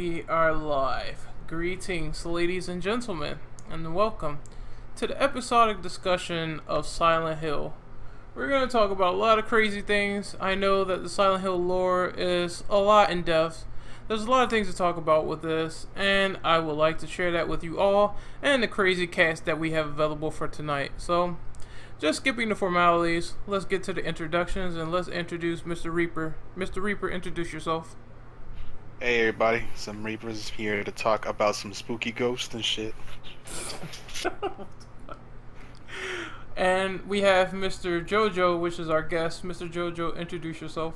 We are live. Greetings, ladies and gentlemen, and welcome to the episodic discussion of Silent Hill. We're going to talk about a lot of crazy things. I know that the Silent Hill lore is a lot in depth. There's a lot of things to talk about with this, and I would like to share that with you all and the crazy cast that we have available for tonight. So, just skipping the formalities, let's get to the introductions and let's introduce Mr. Reaper. Mr. Reaper, introduce yourself. Hey everybody, some Reapers here to talk about some spooky ghosts and shit. And we have Mr. JoJo, which is our guest. Mr. JoJo, introduce yourself.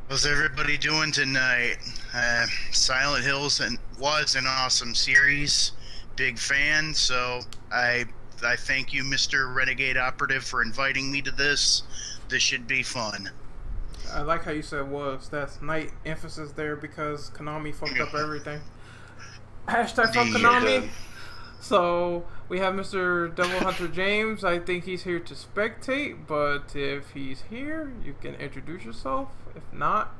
How's everybody doing tonight? Silent Hills was an awesome series. Big fan, so I thank you, Mr. Renegade Operative, for inviting me to this. This should be fun. I like how you said was. That's night emphasis there because Konami fucked up everything. Hashtag fuck Konami. So we have Mr. Devil Hunter James. I think he's here to spectate, but if he's here, you can introduce yourself. If not,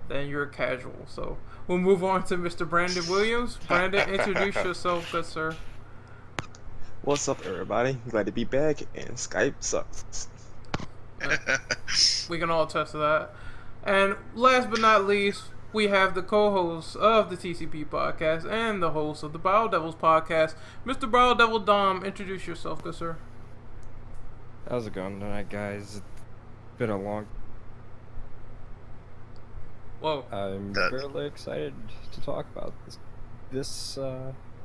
then you're a casual. So we'll move on to Mr. Brandon Williams. Brandon, introduce yourself, good sir. What's up, everybody? Glad to be back, and Skype sucks. We can all attest to that. And last but not least, we have the co-host of the TCP podcast and the host of the Bio Devils podcast, Mr. Bio Devil Dom. Introduce yourself, good sir. How's it going tonight, guys? It's been a long... Whoa. I'm fairly excited to talk about this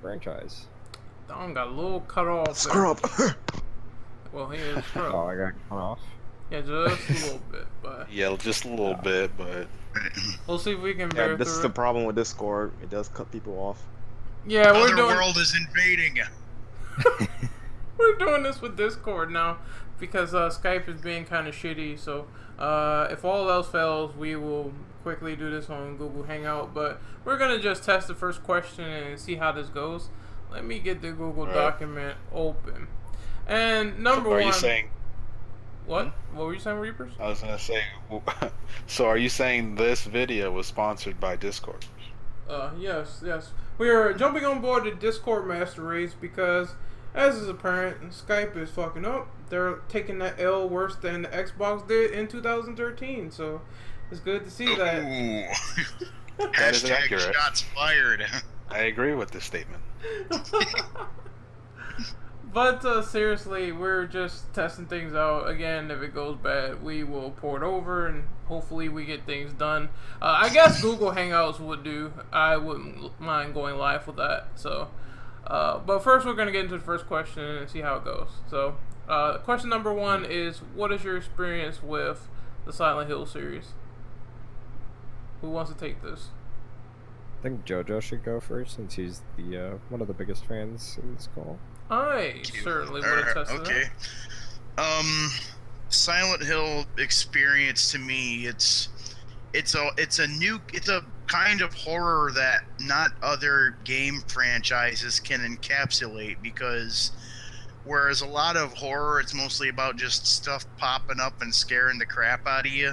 franchise. Dom got a little cut off. Scrub! Well, he is scrub. Oh, I got cut off? Yeah, just a little bit, but... Yeah, just a little bit, but... We'll see if we can bear Yeah, this is through the it. problem with Discord. It does cut people off. Yeah, we're doing... Other world is invading. We're doing this with Discord now because Skype is being kind of shitty. So if all else fails, we will quickly do this on Google Hangout. But we're gonna just test the first question and see how this goes. Let me get the Google document open. And number one. Are you saying? What? What were you saying, Reapers? I was gonna say. So, are you saying this video was sponsored by Discord? Yes. We are jumping on board the Discord master race because, as is apparent, Skype is fucking up. They're taking that L worse than the Xbox did in 2013. So, it's good to see that. That is Hashtag accurate. shots fired. I agree with this statement. But seriously, we're just testing things out. Again, if it goes bad, we will port over and hopefully we get things done. I guess Google Hangouts would do. I wouldn't mind going live with that. So, but first we're going to get into the first question and see how it goes. So, question number one is, what is your experience with the Silent Hill series? Who wants to take this? I think JoJo should go first since he's the one of the biggest fans in this call. I certainly would have tested okay. Silent Hill experience to me, it's a kind of horror that not other game franchises can encapsulate, because whereas a lot of horror, it's mostly about just stuff popping up and scaring the crap out of you.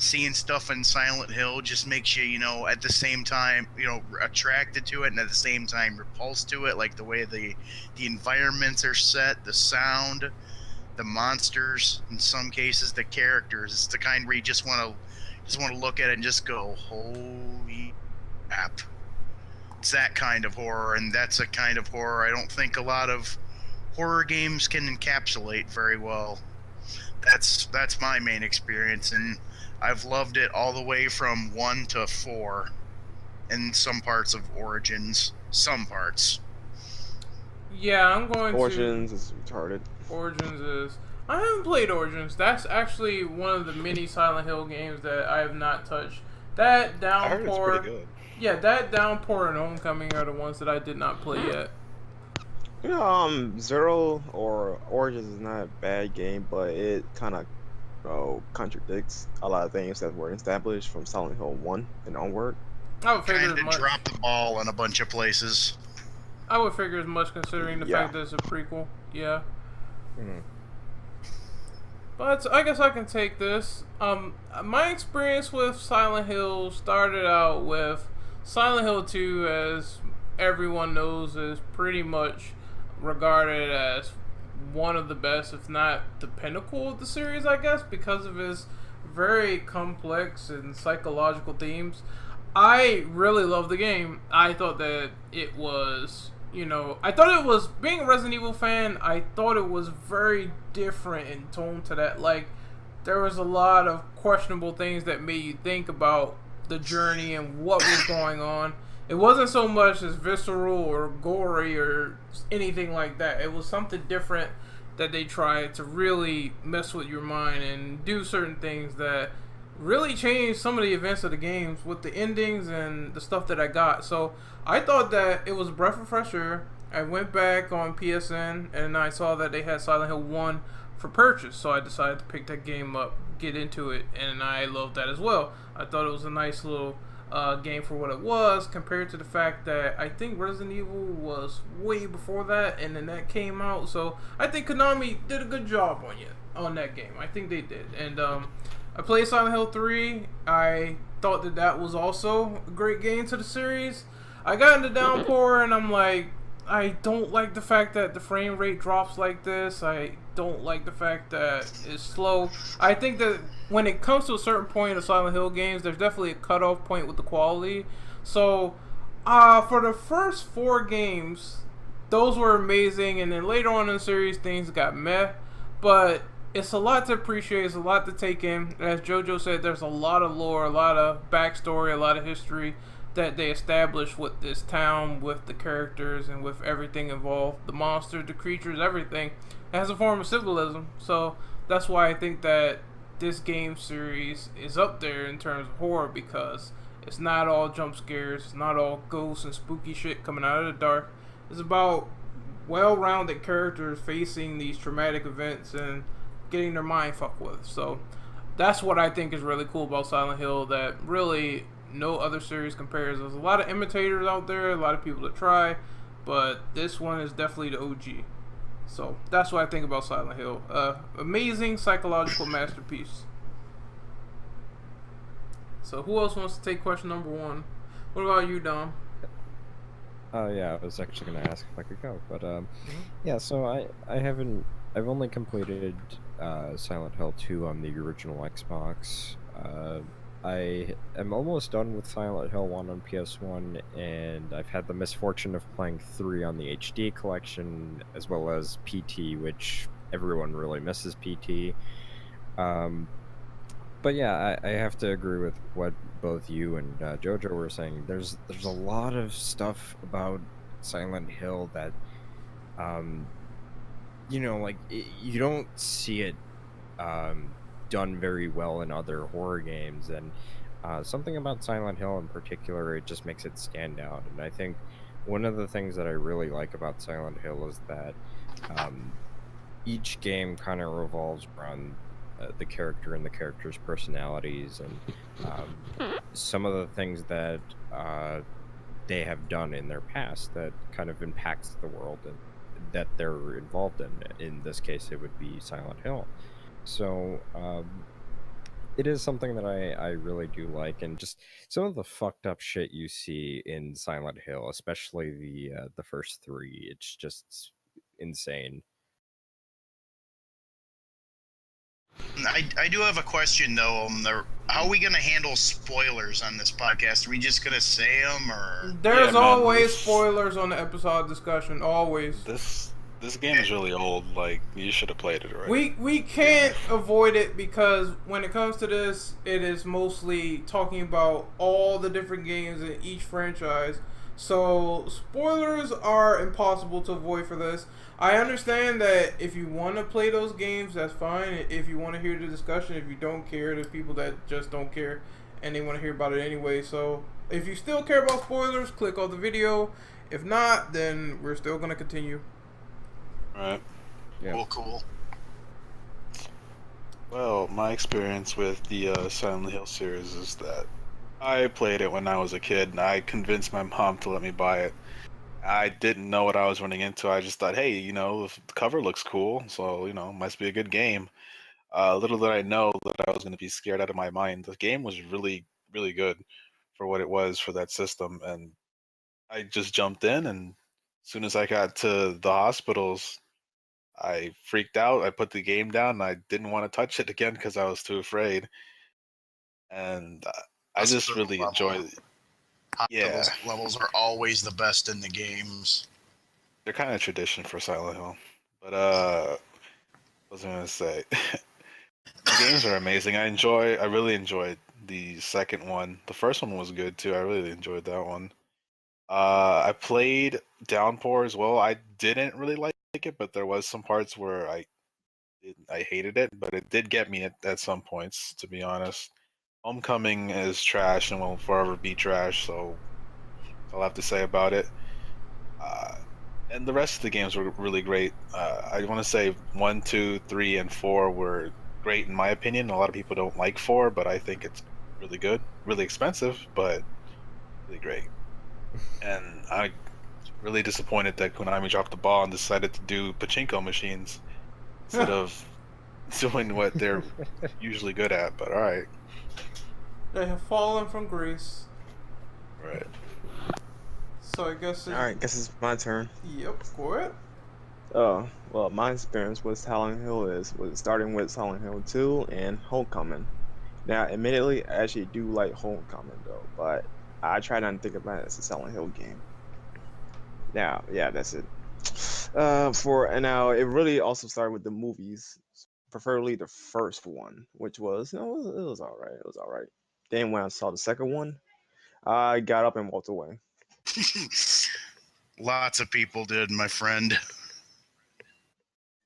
Seeing stuff in Silent Hill just makes you, at the same time, attracted to it and at the same time repulsed to it, like the way the environments are set, the sound, the monsters, in some cases the characters. It's the kind where you just want to look at it and just go, holy crap. It's that kind of horror, and that's a kind of horror I don't think a lot of horror games can encapsulate very well. That's my main experience, and I've loved it all the way from 1 to 4 in some parts of Origins. Some parts. Yeah, I'm going Origins is retarded. Origins is... I haven't played Origins. That's actually one of the many Silent Hill games that I have not touched. That Downpour... I heard it's pretty good. Yeah, that Downpour and Homecoming are the ones that I did not play yet. Zero or Origins is not a bad game, but it kind of contradicts a lot of things that were established from Silent Hill 1 and onward. I would figure Kind as of much. dropped the ball in a bunch of places. I would figure as much considering the Yeah. fact that it's a prequel. Yeah. But I guess I can take this. My experience with Silent Hill started out with Silent Hill 2, as everyone knows, is pretty much regarded as one of the best, if not the pinnacle of the series, I guess, because of its very complex and psychological themes. I really love the game. I thought that it was, I thought it was, being a Resident Evil fan, I thought it was very different in tone to that. Like, there was a lot of questionable things that made you think about the journey and what was going on. It wasn't so much as visceral or gory or anything like that. It was something different that they tried to really mess with your mind and do certain things that really changed some of the events of the games with the endings and the stuff that I got. So I thought that it was a breath of fresh air. I went back on PSN and I saw that they had Silent Hill 1 for purchase, so I decided to pick that game up, get into it, and I loved that as well. I thought it was a nice little game for what it was, compared to the fact that I think Resident Evil was way before that, and then that came out. So I think Konami did a good job on that game. I think they did. And I played Silent Hill 3. I thought that that was also a great game to the series. I got into Downpour, and I'm like, I don't like the fact that the frame rate drops like this. I don't like the fact that it's slow. I think that when it comes to a certain point of Silent Hill games, there's definitely a cutoff point with the quality. So, for the first 4 games, those were amazing, and then later on in the series, things got meh. But it's a lot to appreciate, it's a lot to take in. As JoJo said, there's a lot of lore, a lot of backstory, a lot of history that they established with this town, with the characters, and with everything involved. The monsters, the creatures, everything. It has a form of symbolism. So that's why I think that this game series is up there in terms of horror, because it's not all jump scares, it's not all ghosts and spooky shit coming out of the dark. It's about well-rounded characters facing these traumatic events and getting their mind fucked with. So that's what I think is really cool about Silent Hill, that really no other series compares. There's a lot of imitators out there, a lot of people that try, but this one is definitely the OG. So that's what I think about Silent Hill. Amazing psychological masterpiece. So who else wants to take question number 1? What about you, Dom? Yeah, I was actually gonna ask if I could go, but yeah. So I've only completed Silent Hill 2 on the original Xbox. I am almost done with Silent Hill 1 on PS1, and I've had the misfortune of playing 3 on the HD collection, as well as PT, which everyone really misses PT. But yeah, I have to agree with what both you and JoJo were saying. There's a lot of stuff about Silent Hill that, like, you don't see it done very well in other horror games, and something about Silent Hill in particular, it just makes it stand out. And I think one of the things that I really like about Silent Hill is that each game kind of revolves around the character and the character's personalities, and some of the things that they have done in their past that kind of impacts the world and that they're involved in. In this case, it would be Silent Hill. So it is something that I really do like, and just some of the fucked up shit you see in Silent Hill, especially the first 3, it's just insane. I do have a question though. How are we gonna handle spoilers on this podcast? Are we just gonna say them, or there's always spoilers on the episode discussion? Always. This game is really old. Like, you should have played it already. We can't avoid it, because when it comes to this, it is mostly talking about all the different games in each franchise. So spoilers are impossible to avoid for this. I understand that if you want to play those games, that's fine. If you want to hear the discussion, if you don't care, there's people that just don't care and they want to hear about it anyway. So if you still care about spoilers, click off the video. If not, then we're still going to continue. Right. Yeah. Cool. Well, my experience with the Silent Hill series is that I played it when I was a kid, and I convinced my mom to let me buy it. I didn't know what I was running into. I just thought, hey, the cover looks cool, so, must be a good game. Little did I know that I was going to be scared out of my mind. The game was really, really good for what it was for that system, and I just jumped in. And as soon as I got to the hospitals, I freaked out. I put the game down, and I didn't want to touch it again because I was too afraid. And I just Hospital really level. enjoyed. Yeah, Levels are always the best in the games. they're kind of tradition for Silent Hill. But what was I gonna say? The games are amazing. I really enjoyed the second one. The first one was good too. I really enjoyed that one. I played Downpour as well. I didn't really like it, but there was some parts where I hated it, but it did get me at some points, to be honest. Homecoming is trash and will forever be trash, so that's all I have to say about it. Uh, and the rest of the games were really great. I want to say 1, 2, 3, and 4 were great in my opinion. A lot of people don't like 4, but I think it's really good. Really expensive, but really great. And I really disappointed that Konami dropped the ball and decided to do pachinko machines instead of doing what they're usually good at. But all right, They have fallen from grace. right. So I guess. Alright, guess it's my turn. Yep. Go ahead. Oh, well, my experience with Silent Hill was starting with Silent Hill 2 and Homecoming. Now, admittedly, I actually do like Homecoming though, but I try not to think about it as a Silent Hill game. Now, yeah, that's it. And now it really also started with the movies, preferably the first one, which was, it was all right. It was all right. Then when I saw the second one, I got up and walked away. Lots of people did, my friend.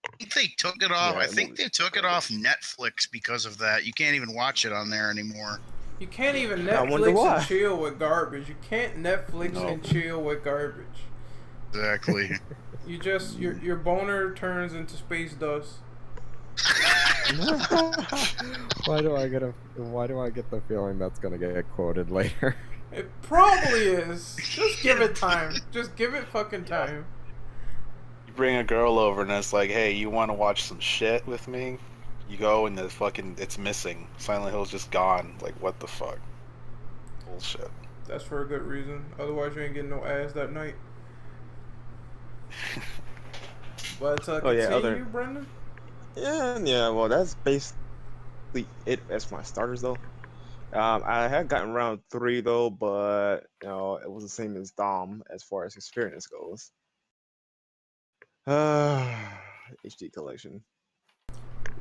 I think they took it off. Yeah, I think they took it off Netflix because of that. You can't even watch it on there anymore. You can't even I wonder Netflix why. and chill with garbage. You can't Netflix No. and chill with garbage. Exactly. You just your boner turns into space dust. Why do I get the feeling that's gonna get quoted later? It probably is. Just give it time. Just give it fucking time. You bring a girl over and it's like, hey, you want to watch some shit with me? You go and it's missing. Silent Hill's just gone. Like, what the fuck? Bullshit. That's for a good reason. Otherwise, you ain't getting no ass that night. But Oh, yeah, continue, Brendan. Yeah, well, that's basically it as my starters, though. I had gotten round 3, though, but, it was the same as Dom as far as experience goes. HD collection.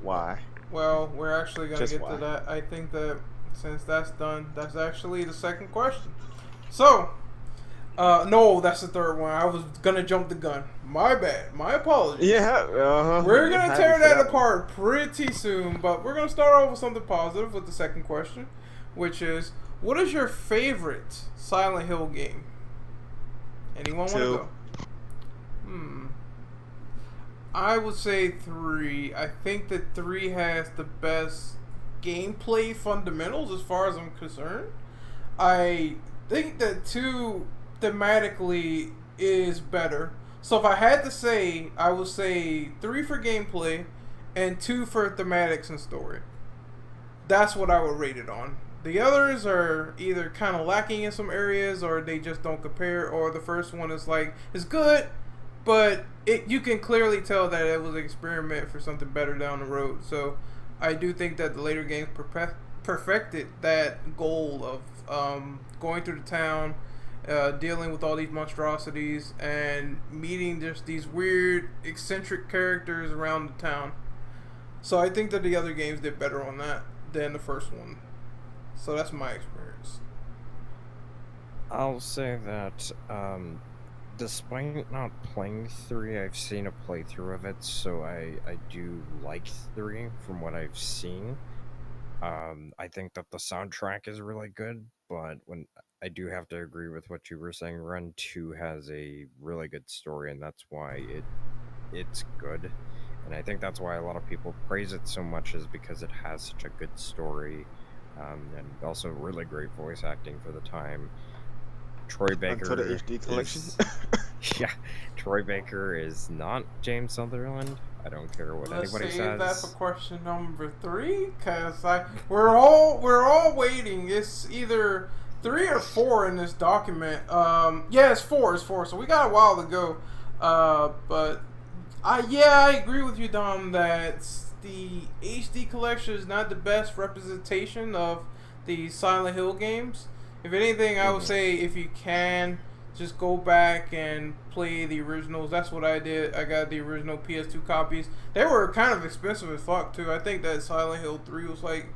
Why? Well, we're actually gonna Just get why? to that. I think that since that's done, that's actually the second question. So, no, that's the third one. I was gonna jump the gun. My bad. My apologies. Yeah, We're gonna happy tear for that one. apart pretty soon, but we're gonna start off with something positive with the second question, which is, what is your favorite Silent Hill game? Anyone want to 2. go? I would say 3. I think that 3 has the best gameplay fundamentals as far as I'm concerned. I think that 2 thematically is better. So if I had to say, I would say 3 for gameplay and 2 for thematics and story. That's what I would rate it on. The others are either kind of lacking in some areas, or they just don't compare, or the first one is like, it's good, but you can clearly tell that it was an experiment for something better down the road. So I do think that the later games perfected that goal of going through the town, dealing with all these monstrosities, and meeting just these weird, eccentric characters around the town. So I think that the other games did better on that than the first one. So that's my experience. I'll say that, despite not playing 3, I've seen a playthrough of it, so I do like 3 from what I've seen. I think that the soundtrack is really good, but I do have to agree with what you were saying, Run 2 has a really good story, and that's why it's good. And I think that's why a lot of people praise it so much, is because it has such a good story, and also really great voice acting for the time. Troy Baker Until the HD collection. Yeah, Troy Baker is not James Sutherland. I don't care what Let's anybody save that for says. question number 3, cause we're all waiting. It's either 3 or 4 in this document. Yeah, it's 4. It's 4. So we got a while to go. But I agree with you, Dom, that the HD collection is not the best representation of the Silent Hill games. If anything, I would say if you can, just go back and play the originals. That's what I did. I got the original PS2 copies. They were kind of expensive as fuck too. I think that Silent Hill 3 was like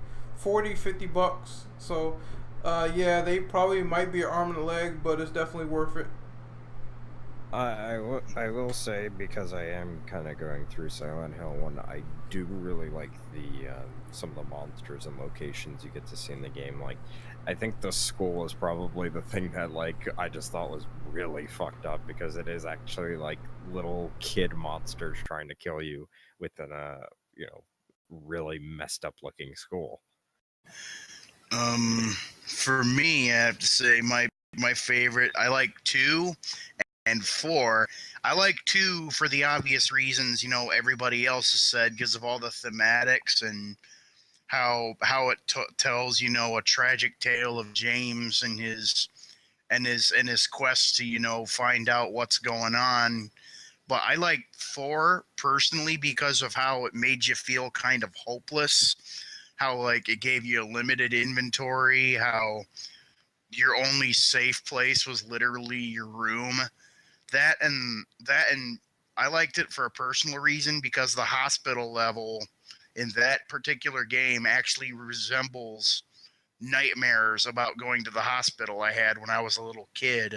$40-$50. So yeah, they probably might be an arm and a leg, but it's definitely worth it. I will say, because I am kind of going through Silent Hill 1, I do really like the some of the monsters and locations you get to see in the game. Like, I think the school is probably the thing that, like, I just thought was really fucked up, because it is actually like little kid monsters trying to kill you within a, you know, really messed up looking school. For me, I have to say my favorite. I like 2 and 4. I like 2 for the obvious reasons, you know, everybody else has said, because of all the thematics and how it tells, you know, a tragic tale of James and his quest to, you know, find out what's going on. But I like 4 personally because of how it made you feel kind of hopeless, how like it gave you a limited inventory, how your only safe place was literally your room. That and I liked it for a personal reason, because the hospital level in that particular game actually resembles nightmares about going to the hospital I had when I was a little kid.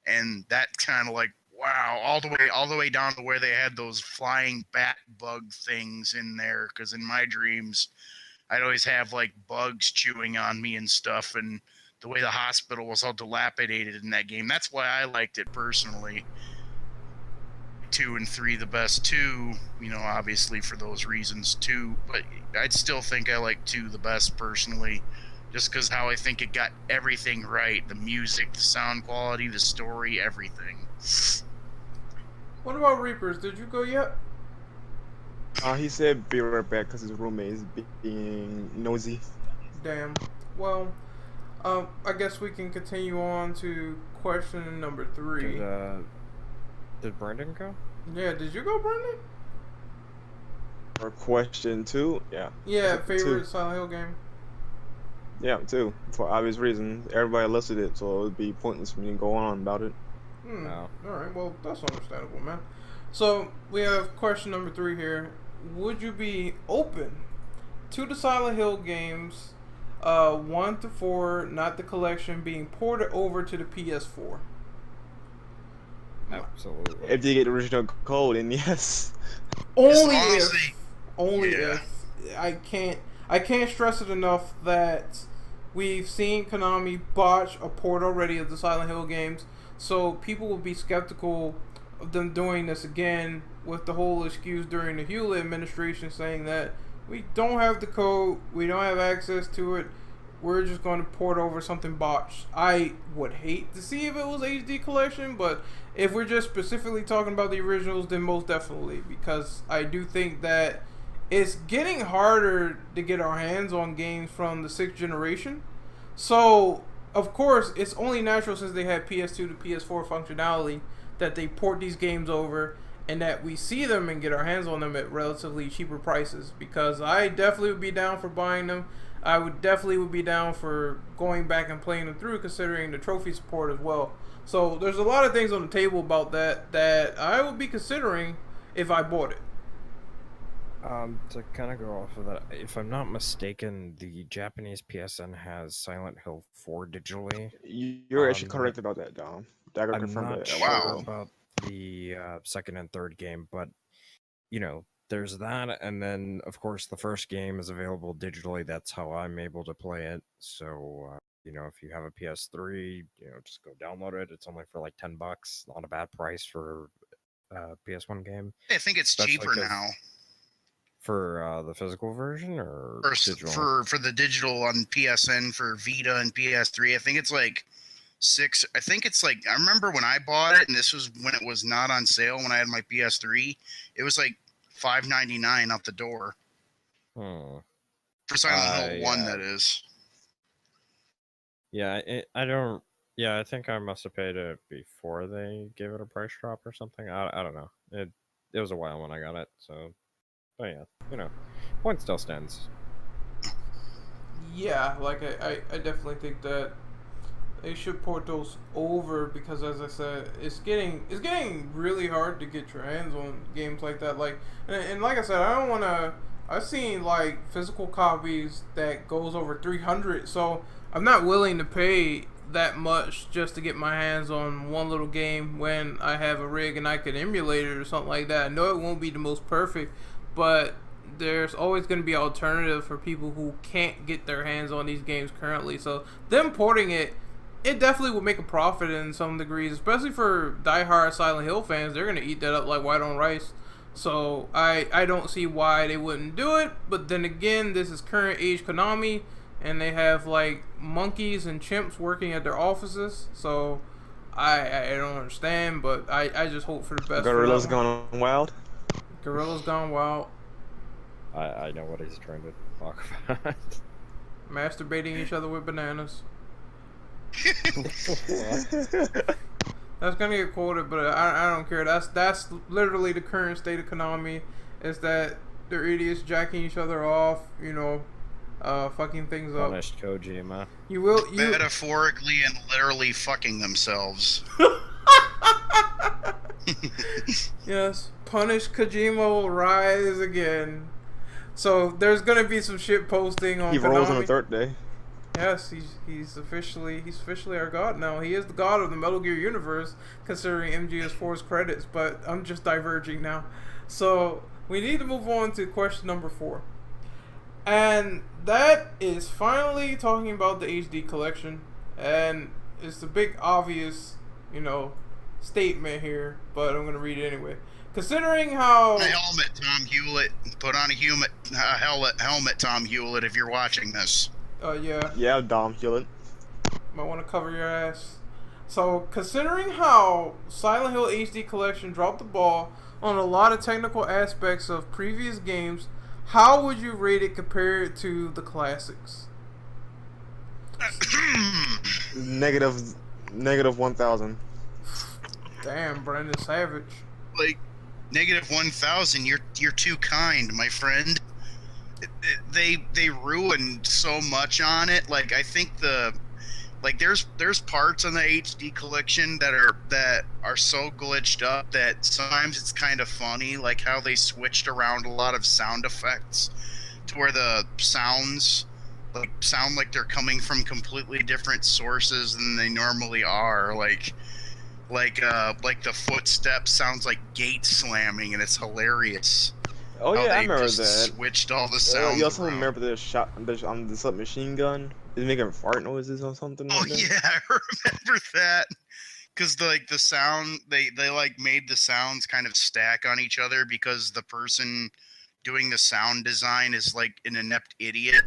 And that kind of like, wow, all the way down to where they had those flying bat bug things in there, because in my dreams I'd always have like bugs chewing on me and stuff, and the way the hospital was all dilapidated in that game. That's why I liked it personally. 2 and 3 the best. 2, you know, obviously for those reasons too, but I'd still think I like 2 the best personally, just because how I think it got everything right. The music, the sound quality, the story, everything. What about Reapers? Did you go yet? He said be right back because his roommate is being nosy. Damn. Well, I guess we can continue on to question number 3. Did Brandon go? Yeah, did you go, Brendan? Or question 2, yeah. Yeah, favorite 2. Silent Hill game. Yeah, 2. For obvious reasons. Everybody listed it, so it would be pointless for me to go on about it. No. Alright, well, that's understandable, man. So, we have question number 3 here. Would you be open to the Silent Hill games 1 to 4, not the collection, being ported over to the PS4? Absolutely. If you get the original code, then yes. Only Honestly, if I can't stress it enough that we've seen Konami botch a port already of the Silent Hill games, so people will be skeptical of them doing this again, with the whole excuse during the Hewlett administration saying that we don't have the code, we don't have access to it, we're just going to port over something botched. I would hate to see if it was HD collection, but if we're just specifically talking about the originals, then most definitely, because I do think that it's getting harder to get our hands on games from the 6th generation. So, of course, it's only natural, since they had PS2 to PS4 functionality, that they port these games over and that we see them and get our hands on them at relatively cheaper prices, because I definitely would be down for buying them. I would be down for going back and playing them through, considering the trophy support as well. So there's a lot of things on the table about that I would be considering if I bought it. To kind of go off of that, if I'm not mistaken, the Japanese PSN has Silent Hill 4 digitally. You're actually correct about that, Dom. Dagger I'm confirmed not that. sure Wow. about the second and third game, but you know, there's that, and then of course the first game is available digitally. That's how I'm able to play it. So you know, if you have a PS3, you know, just go download it. It's only for like $10. Not a bad price for a PS1 game. I think it's Especially cheaper 'cause- now. For the physical version or digital? For the digital on PSN for Vita and PS3. I think it's like 6. I think it's like, I remember when I bought it, and this was when it was not on sale when I had my PS3. It was like $5.99 out the door Hmm. for Silent Hill 1. Yeah. That is. Yeah, I don't. Yeah, I think I must have paid it before they gave it a price drop or something. I don't know. It was a while when I got it, so. But yeah, point still stands. Yeah, like I definitely think that they should port those over because, as I said, it's getting really hard to get your hands on games like that. Like, and like I said, I don't want to. I've seen like physical copies that goes over 300, so I'm not willing to pay that much just to get my hands on one little game when I have a rig and I could emulate it or something like that. I know it won't be the most perfect, but there's always going to be alternative for people who can't get their hands on these games currently. So them porting it definitely will make a profit in some degrees, especially for diehard Silent Hill fans. They're going to eat that up like white on rice. So I don't see why they wouldn't do it. But then again, this is current age Konami, and they have like monkeys and chimps working at their offices. So I don't understand, but I just hope for the best. Gorilla's Gone Wild. Gorilla's Gone Wild. I know what he's trying to talk about. Masturbating each other with bananas. That's gonna get quoted, but I don't care. That's literally the current state of Konami. Is that they're idiots jacking each other off, fucking things up. Punished Kojima. You Metaphorically and literally fucking themselves. Yes, punish Kojima will rise again. So there's gonna be some shit posting on. He Konami. rolls on the third day. Yes, he's officially our god now. He is the god of the Metal Gear universe, considering MGS4's credits. But I'm just diverging now. So we need to move on to question number 4, and that is finally talking about the HD collection. And it's the big obvious, statement here, but I'm gonna read it anyway. Considering how a helmet, Tom Hewlett. Put on a helmet, Tom Hewlett, if you're watching this. Yeah. Yeah, Dom Hewlett. Might want to cover your ass. So, considering how Silent Hill HD Collection dropped the ball on a lot of technical aspects of previous games, how would you rate it compared to the classics? Negative 1,000. Damn, Brandon Savage. Like, negative 1,000. You're too kind, my friend. They ruined so much on it. Like, I think there's parts on the HD collection that are so glitched up that sometimes it's kind of funny, like how they switched around a lot of sound effects to where the sounds sound like they're coming from completely different sources than they normally are. Like the footsteps sounds like gate slamming, and it's hilarious. Oh yeah, I remember that. Switched all the sounds. You also around. remember the submachine gun? Is making fart noises or something? Oh like that? yeah, I remember that. Because the sound they made the sounds kind of stack on each other because the person doing the sound design is like an inept idiot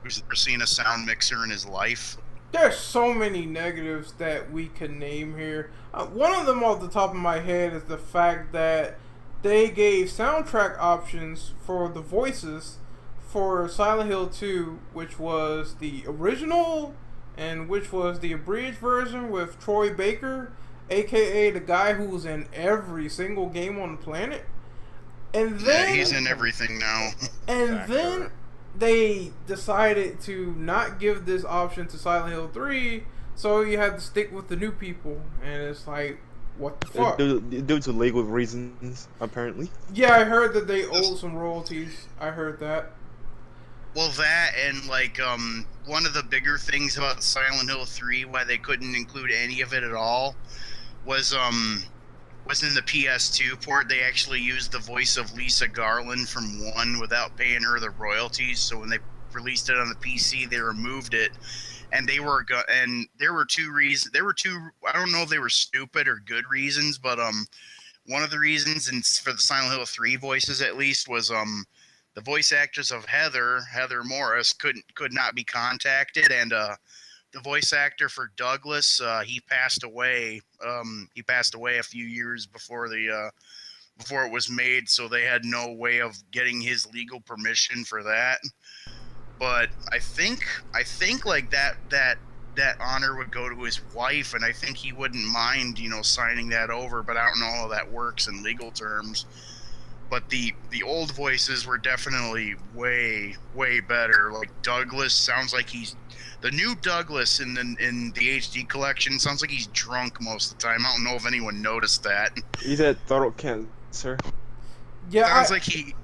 who's never seen a sound mixer in his life. There's so many negatives that we could name here. One of them off the top of my head is the fact that they gave soundtrack options for the voices for Silent Hill 2, which was the original and which was the abridged version with Troy Baker, aka the guy who's in every single game on the planet. And then he's in everything now. And then they decided to not give this option to Silent Hill 3, so you had to stick with the new people, and it's like, what the fuck? Due to legal reasons, apparently. Yeah, I heard that they owed some royalties. I heard that. Well, that and one of the bigger things about Silent Hill 3, why they couldn't include any of it at all, was in the PS2 port. They actually used the voice of Lisa Garland from 1 without paying her the royalties. So when they released it on the PC, they removed it. And there were two reasons. I don't know if they were stupid or good reasons, but one of the reasons, and for the Silent Hill 3 voices at least, was the voice actress of Heather Morris could not be contacted, and the voice actor for Douglas, he passed away. He passed away a few years before before it was made, so they had no way of getting his legal permission for that. But I think like that honor would go to his wife, and I think he wouldn't mind, signing that over. But I don't know how that works in legal terms. But the old voices were definitely way better. Like Douglas sounds like the new Douglas in the HD collection sounds like he's drunk most of the time. I don't know if anyone noticed that. He's had throat cancer. Yeah, sounds like he.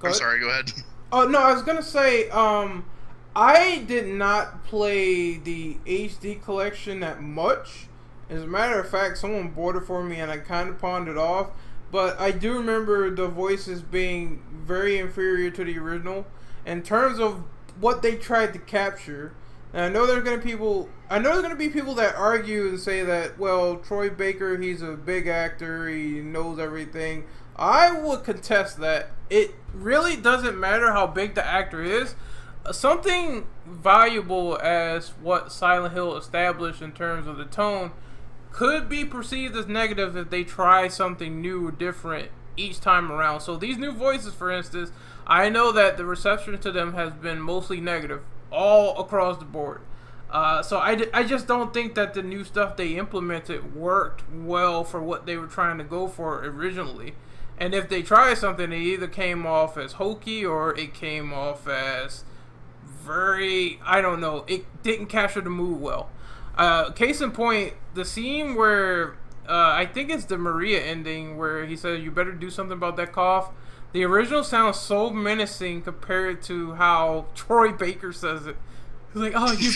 I'm sorry. Go ahead. Oh no, I was gonna say, I did not play the HD collection that much. As a matter of fact, someone bought it for me, and I kind of pawned it off. But I do remember the voices being very inferior to the original in terms of what they tried to capture. And I know there's gonna be people that argue and say that, well, Troy Baker, he's a big actor, he knows everything. I would contest that. It really doesn't matter how big the actor is. Something valuable as what Silent Hill established in terms of the tone could be perceived as negative if they try something new or different each time around. So these new voices, for instance, I know that the reception to them has been mostly negative all across the board. So I just don't think that the new stuff they implemented worked well for what they were trying to go for originally. And if they tried something, it either came off as hokey or it came off as very, I don't know, it didn't capture the mood well. Case in point, the scene where I think it's the Maria ending where he says, "You better do something about that cough." The original sounds so menacing compared to how Troy Baker says it. He's like, "Oh, you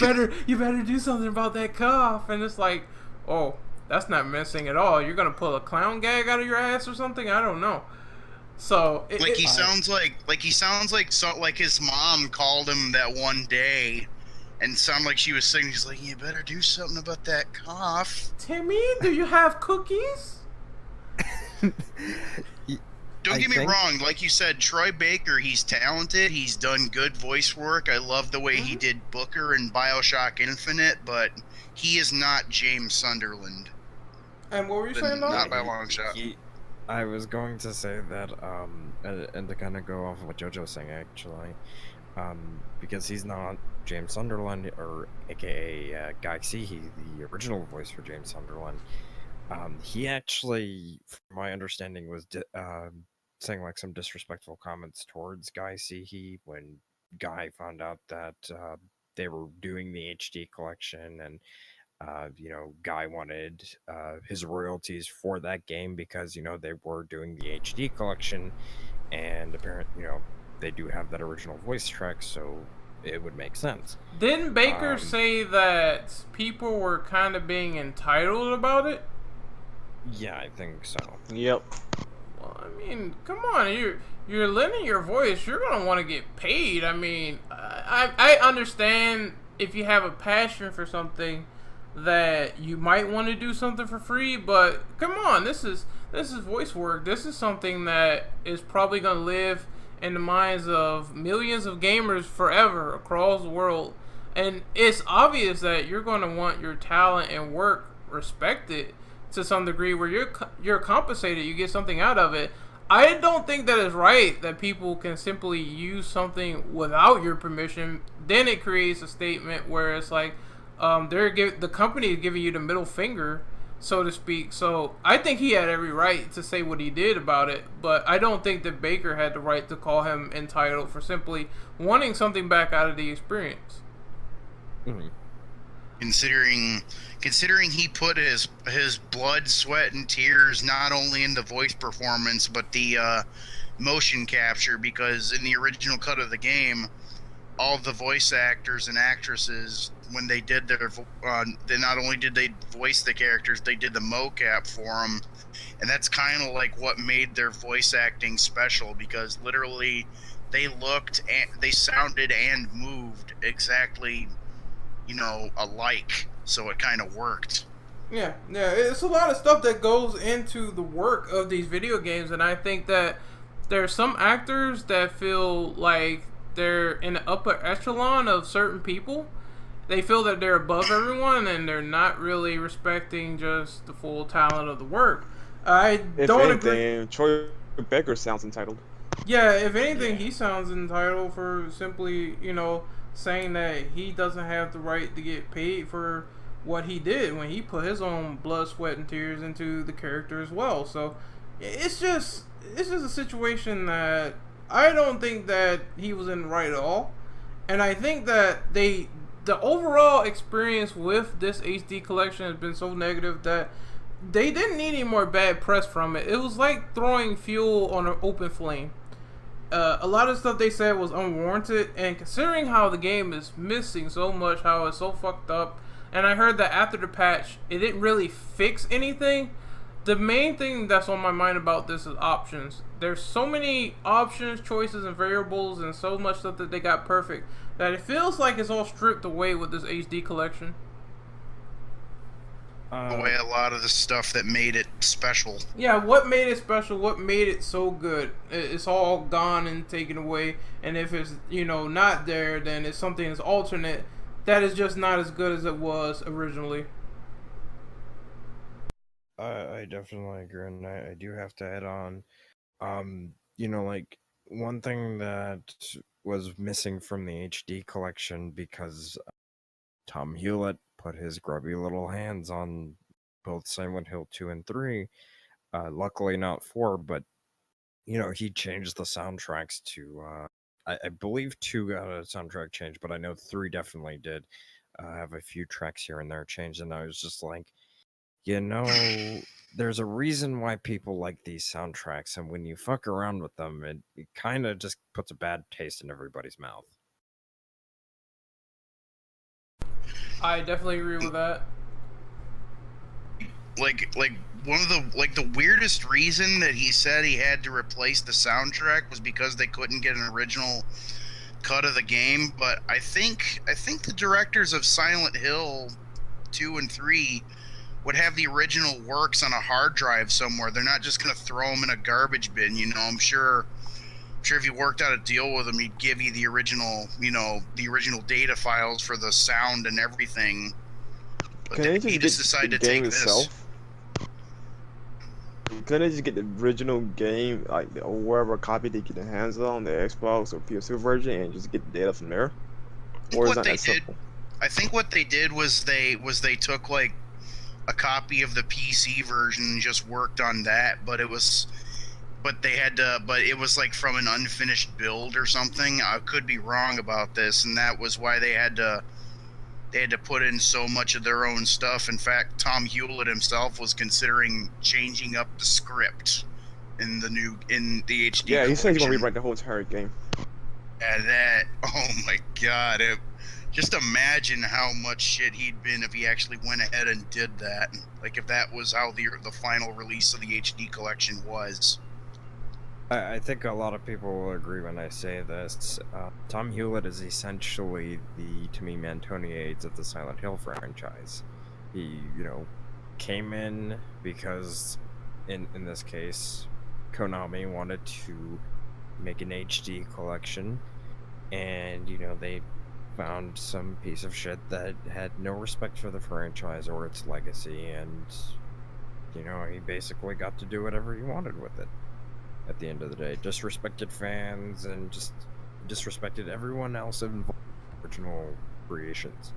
better do something about that cough," and it's like, "Oh, that's not menacing at all. You're gonna pull a clown gag out of your ass or something? I don't know." So he sounds like his mom called him that one day. And sound like she was singing. She's like, "You better do something about that cough." Timmy, do you have cookies? Don't get me wrong. Like you said, Troy Baker, he's talented. He's done good voice work. I love the way he did Booker in BioShock Infinite, but he is not James Sunderland. And what were you saying, though? Not by a long shot. I was going to say that, and to kind of go off of what JoJo's saying, actually, because he's not James Sunderland, or aka Guy Seehey, the original voice for James Sunderland. He actually, from my understanding, was saying like some disrespectful comments towards Guy Seehey when Guy found out that they were doing the HD collection, and Guy wanted his royalties for that game because they were doing the HD collection, and apparently they do have that original voice track, so it would make sense. Didn't Baker say that people were kind of being entitled about it? Yeah, I think so. Yep. Well, I mean, come on, you're lending your voice. You're gonna want to get paid. I mean, I understand if you have a passion for something that you might want to do something for free, but come on, this is voice work. This is something that is probably gonna live in the minds of millions of gamers forever across the world, and it's obvious that you're going to want your talent and work respected to some degree, where you're compensated, you get something out of it. I don't think that it's right that people can simply use something without your permission. Then it creates a statement where it's like the company is giving you the middle finger, so to speak. So I think he had every right to say what he did about it, but I don't think that Baker had the right to call him entitled for simply wanting something back out of the experience. Mm-hmm. Considering he put his blood, sweat, and tears not only in the voice performance but the motion capture, because in the original cut of the game, all the voice actors and actresses, when they did they not only did they voice the characters, they did the mocap for them, and that's kind of like what made their voice acting special, because literally they looked and they sounded and moved exactly, alike, so it kind of worked. Yeah, it's a lot of stuff that goes into the work of these video games, and I think that there are some actors that feel like they're in the upper echelon of certain people, they feel that they're above everyone and they're not really respecting just the full talent of the work. I don't agree. Troy Baker sounds entitled. Yeah, if anything, he sounds entitled for simply, saying that he doesn't have the right to get paid for what he did when he put his own blood, sweat, and tears into the character as well. So it's just a situation that I don't think that he was in the right at all, and I think that the overall experience with this HD collection has been so negative that they didn't need any more bad press from it. It was like throwing fuel on an open flame. A lot of stuff they said was unwarranted, and considering how the game is missing so much, how it's so fucked up, and I heard that after the patch, it didn't really fix anything. The main thing that's on my mind about this is options. There's so many options, choices, and variables, and so much stuff that they got perfect, that it feels like it's all stripped away with this HD collection. Away a lot of the stuff that made it special. Yeah, what made it special, what made it so good, it's all gone and taken away. And if it's, not there, then it's something that's alternate that is just not as good as it was originally. I definitely agree, and I do have to add on, like, one thing that was missing from the HD collection, because Tom Hewlett put his grubby little hands on both Silent Hill 2 and 3, luckily not 4, but, he changed the soundtracks to, I believe 2 got a soundtrack change, but I know 3 definitely did have a few tracks here and there changed, and I was just like, there's a reason why people like these soundtracks, and when you fuck around with them, it kind of just puts a bad taste in everybody's mouth. I definitely agree with that. Like one of the weirdest reason that he said he had to replace the soundtrack was because they couldn't get an original cut of the game. But I think the directors of Silent Hill 2 and 3 would have the original works on a hard drive somewhere. They're not just gonna throw them in a garbage bin. I'm sure if you worked out a deal with them, he'd give you the original, the original data files for the sound and everything. But he just decided to take this. Couldn't they just get the original game, like wherever copy they get their hands on, the Xbox or PS2 version, and just get the data from there? Or is that that simple? I think what they did was they took like a copy of the PC version and just worked on that, but it was like from an unfinished build or something. I could be wrong about this, and that was why they had to put in so much of their own stuff. In fact, Tom Hewlett himself was considering changing up the script in the HD. Yeah, he said he's gonna rewrite the whole entire game. Yeah, oh my god! Just imagine how much shit he'd been if he actually went ahead and did that. Like if that was how the final release of the HD collection was. I think a lot of people will agree when I say this. Tom Hewlett is essentially the Timmy Mantoniades of the Silent Hill franchise. He, came in because, in this case, Konami wanted to make an HD collection, and, they found some piece of shit that had no respect for the franchise or its legacy, and, he basically got to do whatever he wanted with it. At the end of the day, disrespected fans and just disrespected everyone else involved in original creations.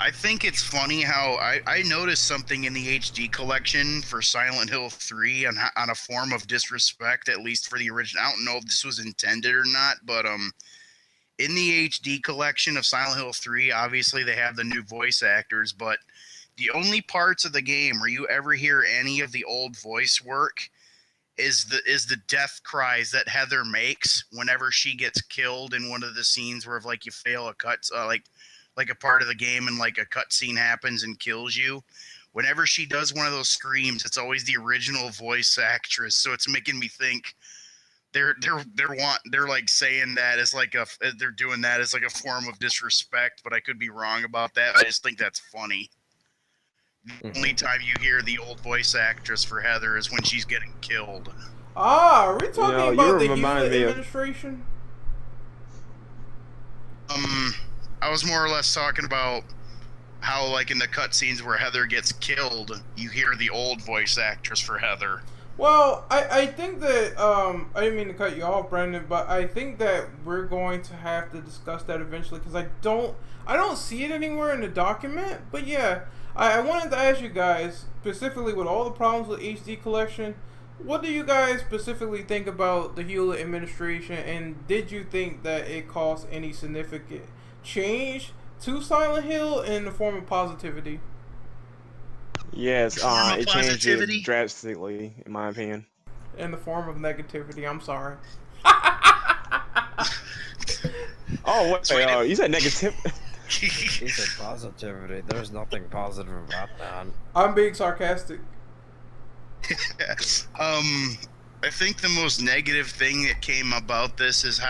I think it's funny how I noticed something in the HD collection for Silent Hill 3 on a form of disrespect, at least for the original. I don't know if this was intended or not, but in the HD collection of Silent Hill 3, obviously they have the new voice actors, but the only parts of the game where you ever hear any of the old voice work is the death cries that Heather makes whenever she gets killed in one of the scenes where like you fail a cut, like a part of the game and like a cut scene happens and kills you. Whenever she does one of those screams, it's always the original voice actress. So it's making me think they're like saying that as like they're doing that as like a form of disrespect, but I could be wrong about that. I just think that's funny. The only time you hear the old voice actress for Heather is when she's getting killed. Are we talking about the Hewlett administration? I I was more or less talking about how, like, in the cutscenes where Heather gets killed, you hear the old voice actress for Heather. Well, I think that I didn't mean to cut you off, Brendan, but I think that we're going to have to discuss that eventually because I don't see it anywhere in the document. But yeah, I wanted to ask you guys specifically with all the problems with HD Collection, what do you guys specifically think about the Hewlett administration, and did you think that it caused any significant change to Silent Hill in the form of positivity? Yes, Form of it changed positivity? it drastically, in my opinion. In the form of negativity, I'm sorry. Oh, wait, you said negative. He said positivity. There's nothing positive about that. I'm being sarcastic. I think the most negative thing that came about this is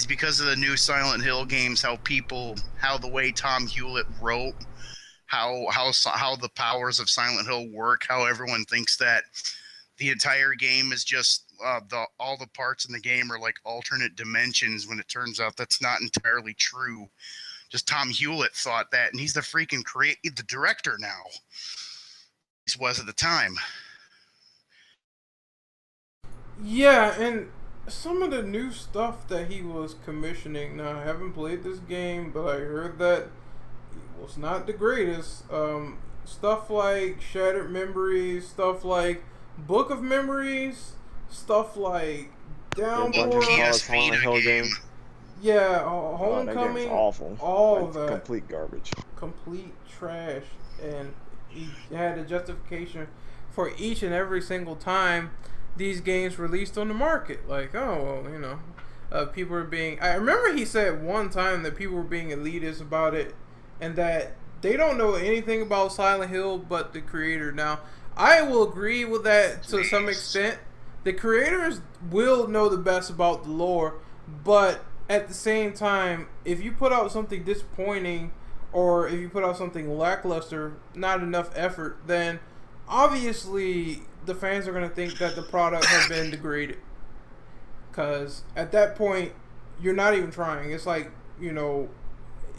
because of the new Silent Hill games, how the way Tom Hewlett wrote, how the powers of Silent Hill work, how everyone thinks that the entire game is just all the parts in the game are like alternate dimensions, when it turns out that's not entirely true. Just Tom Hewlett thought that, and he's the freaking the director now. He was at the time. Yeah, and some of the new stuff that he was commissioning. Now, I haven't played this game, but I heard that it was not the greatest. Stuff like Shattered Memories, stuff like Book of Memories, stuff like Downpour. PS Vita game. Yeah, That game's Homecoming. awful. All Like, of that. complete garbage. Complete trash. And he had a justification for each and every single time these games released on the market. Like, oh, well, you know, people are being... I remember he said one time that people were being elitist about it and that they don't know anything about Silent Hill but the creator. Now, I will agree with that to some extent. The creators will know the best about the lore, but at the same time, if you put out something disappointing or if you put out something lackluster, not enough effort, then obviously the fans are going to think that the product has been degraded. Because at that point, you're not even trying. It's like, you know,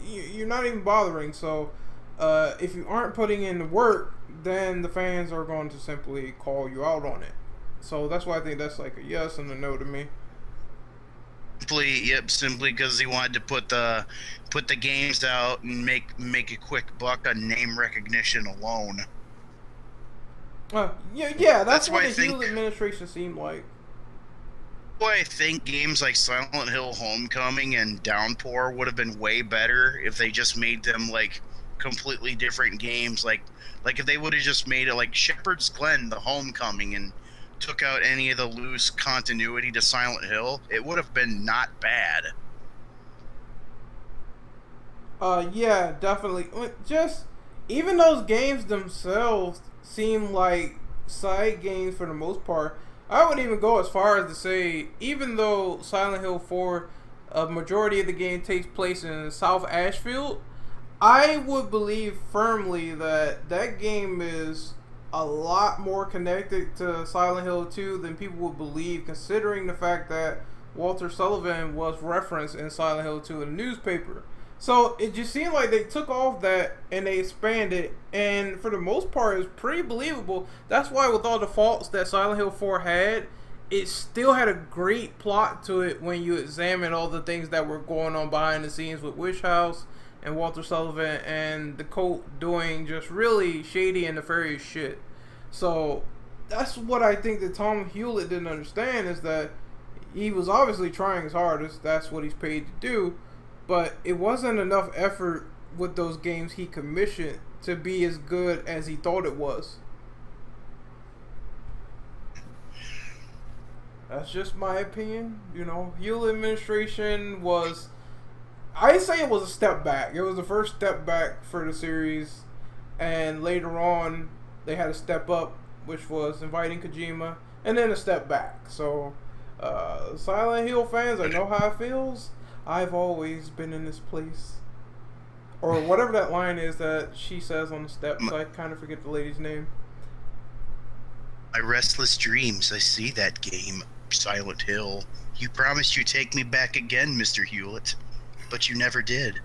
you're not even bothering. So if you aren't putting in the work, then the fans are going to simply call you out on it. So that's why I think that's like a yes and a no to me. Simply because he wanted to put the games out and make a quick buck on name recognition alone. Yeah, that's what why I the think- Hewlett administration seemed like. Well, I think games like Silent Hill Homecoming and Downpour would have been way better if they just made them like completely different games. Like if they would have just made it like Shepherd's Glen, the Homecoming, and took out any of the loose continuity to Silent Hill, it would have been not bad. Yeah, definitely. Just even those games themselves seem like side games for the most part. I would even go as far as to say, even though Silent Hill 4, a majority of the game takes place in South Ashfield, I would believe firmly that that game is a lot more connected to Silent Hill 2 than people would believe, considering the fact that Walter Sullivan was referenced in Silent Hill 2 in the newspaper. So it just seemed like they took off that and they expanded, and for the most part, it's pretty believable. That's why, with all the faults that Silent Hill 4 had, it still had a great plot to it when you examine all the things that were going on behind the scenes with Wish House and Walter Sullivan and the cult doing just really shady and nefarious shit. So that's what I think that Tom Hewlett didn't understand, is that he was obviously trying his hardest. That's what he's paid to do. But it wasn't enough effort with those games he commissioned to be as good as he thought it was. That's just my opinion. You know, Hewlett administration was... I say it was a step back. It was the first step back for the series. And later on, they had a step up, which was inviting Kojima. And then a step back. So, Silent Hill fans, I know how it feels. I've always been in this place. Or whatever that line is that she says on the steps. I kind of forget the lady's name. My restless dreams, I see that game, Silent Hill. You promised you'd take me back again, Mr. Hewlett. but you never did.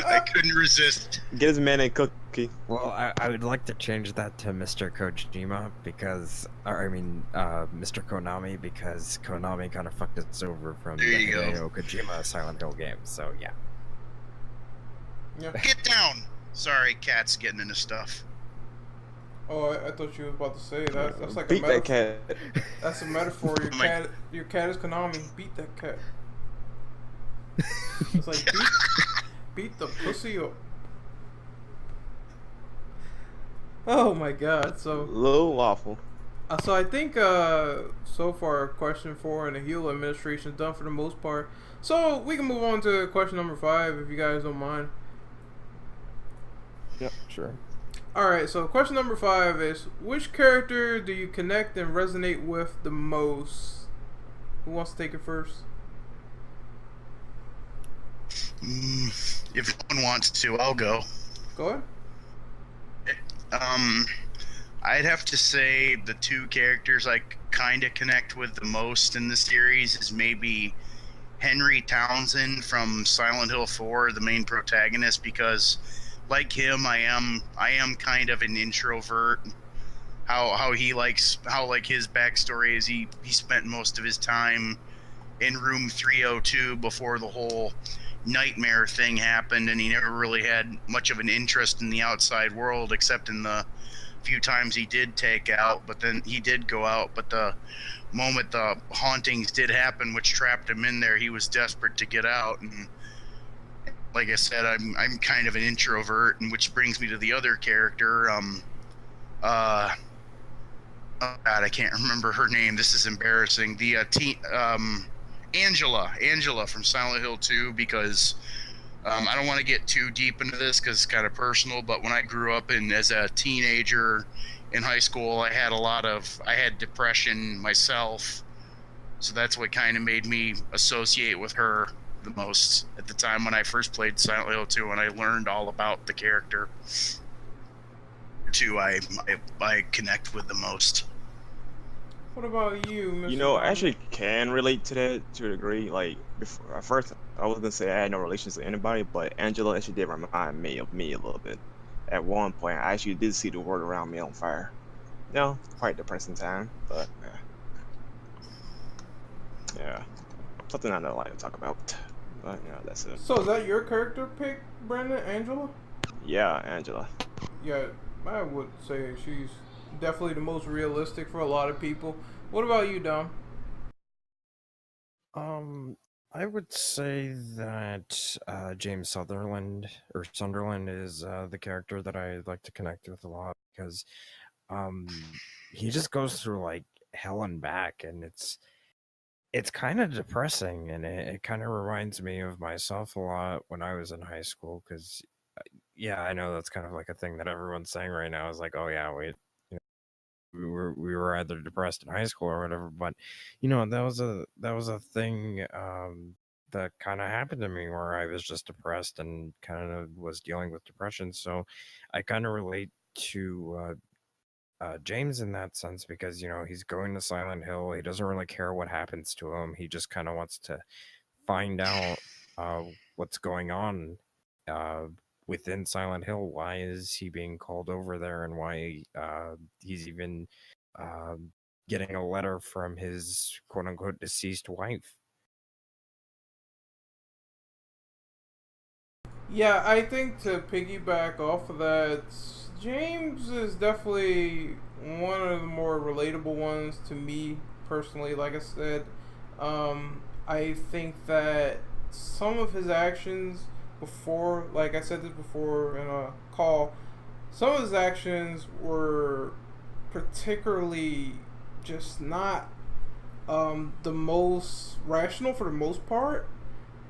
I couldn't resist. Get his man a cookie. Well, I would like to change that to Mr. Kojima because, Mr. Konami, because Konami kind of fucked us over from There the you go. Hideo Kojima Silent Hill game. So yeah. Yeah. Get down! Sorry, cat's getting into stuff. Oh, I thought you was about to say that. That's like Beat a that metaphor. cat. That's a metaphor. Your cat is Konami. Beat that cat. It's like beat the pussy up. Oh my god. So Little waffle. So I think so far question 4 and the Heal administration is done for the most part. So we can move on to question number 5 if you guys don't mind. Yep, sure. Alright, so question number 5 is, which character do you connect and resonate with the most? Who wants to take it first? If no one wants to, I'll go. Go ahead. I'd have to say the two characters I kind of connect with the most in the series is maybe Henry Townsend from Silent Hill 4, the main protagonist, because like him, I am kind of an introvert. How his backstory is he spent most of his time in room 302 before the whole nightmare thing happened, and he never really had much of an interest in the outside world except in the few times he did take out. But then he did go out, but the moment the hauntings did happen, which trapped him in there, he was desperate to get out. And like I said, I'm kind of an introvert, and which brings me to the other character. Oh God, I can't remember her name. This is embarrassing. The Angela from Silent Hill 2, because I don't want to get too deep into this because it's kind of personal, but when I grew up as a teenager in high school, I had depression myself, so that's what kind of made me associate with her the most at the time when I first played Silent Hill 2, and I learned all about the character. 2 I connect with the most. What about you, Mr. You know, I Bond? actually can relate to that to a degree. Like, before, at first, I was gonna say I had no relations to anybody, but Angela actually did remind me of me a little bit. At one point, I actually did see the world around me on fire. You know, quite depressing time, but yeah, something I don't like to talk about. But yeah, that's it. So is that your character pick, Brandon? Angela? Yeah, Angela. Yeah, I would say she's definitely the most realistic for a lot of people. What about you, Dom? I would say that James Sunderland is the character that I like to connect with a lot because he just goes through like hell and back, and it's kind of depressing, and it kind of reminds me of myself a lot when I was in high school because yeah, I know that's kind of like a thing that everyone's saying right now is like, oh yeah, we were either depressed in high school or whatever, but that was a thing that kind of happened to me where I was just depressed and kind of was dealing with depression. So I kind of relate to James in that sense because he's going to Silent Hill. He doesn't really care what happens to him. He just kind of wants to find out what's going on within Silent Hill. Why is he being called over there, and why he's even getting a letter from his quote-unquote deceased wife. Yeah, I think to piggyback off of that, James is definitely one of the more relatable ones to me personally. Like I said, I think that some of his actions before, like I said this before in a call, some of his actions were particularly just not the most rational for the most part.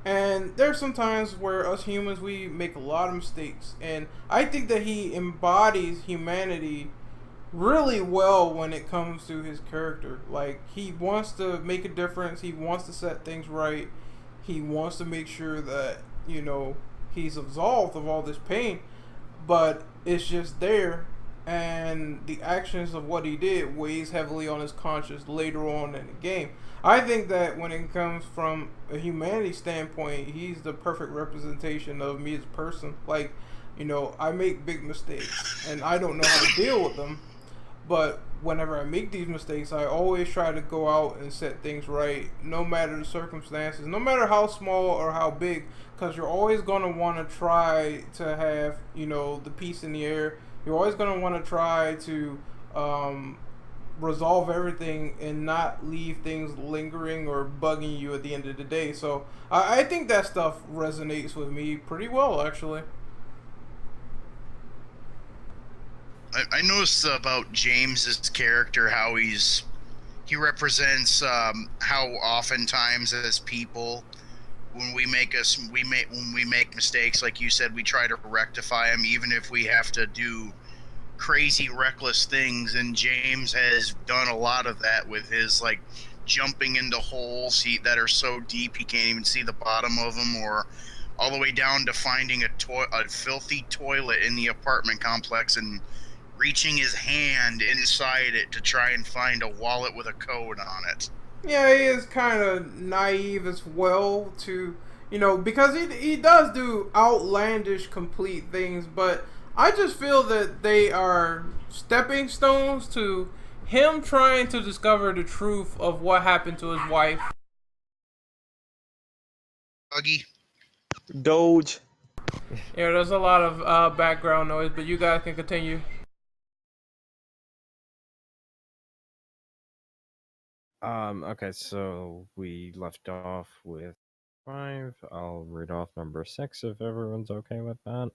And there's some times where us humans, we make a lot of mistakes. And I think that he embodies humanity really well when it comes to his character. Like, he wants to make a difference. He wants to set things right. He wants to make sure that, he's absolved of all this pain. But it's just there. and the actions of what he did weighs heavily on his conscience later on in the game. I think that when it comes from a humanity standpoint, he's the perfect representation of me as a person. Like, you know, I make big mistakes and I don't know how to deal with them, but whenever I make these mistakes, I always try to go out and set things right, no matter the circumstances, no matter how small or how big, because you're always going to want to try to have, you know, the peace in the air. You're always going to want to try to resolve everything and not leave things lingering or bugging you at the end of the day. So I think that stuff resonates with me pretty well, actually. I noticed about James's character how he represents how oftentimes as people when we make mistakes, like you said, we try to rectify them even if we have to do crazy reckless things, and James has done a lot of that with his like jumping into holes that are so deep he can't even see the bottom of them, or all the way down to finding a filthy toilet in the apartment complex and reaching his hand inside it to try and find a wallet with a code on it. Yeah, he is kind of naive as well to, you know, because he does do outlandish complete things, but I just feel that they are stepping stones to him trying to discover the truth of what happened to his wife. Huggy. Doge. Yeah, there's a lot of background noise, but you guys can continue. Okay, so we left off with 5. I'll read off number 6 if everyone's okay with that.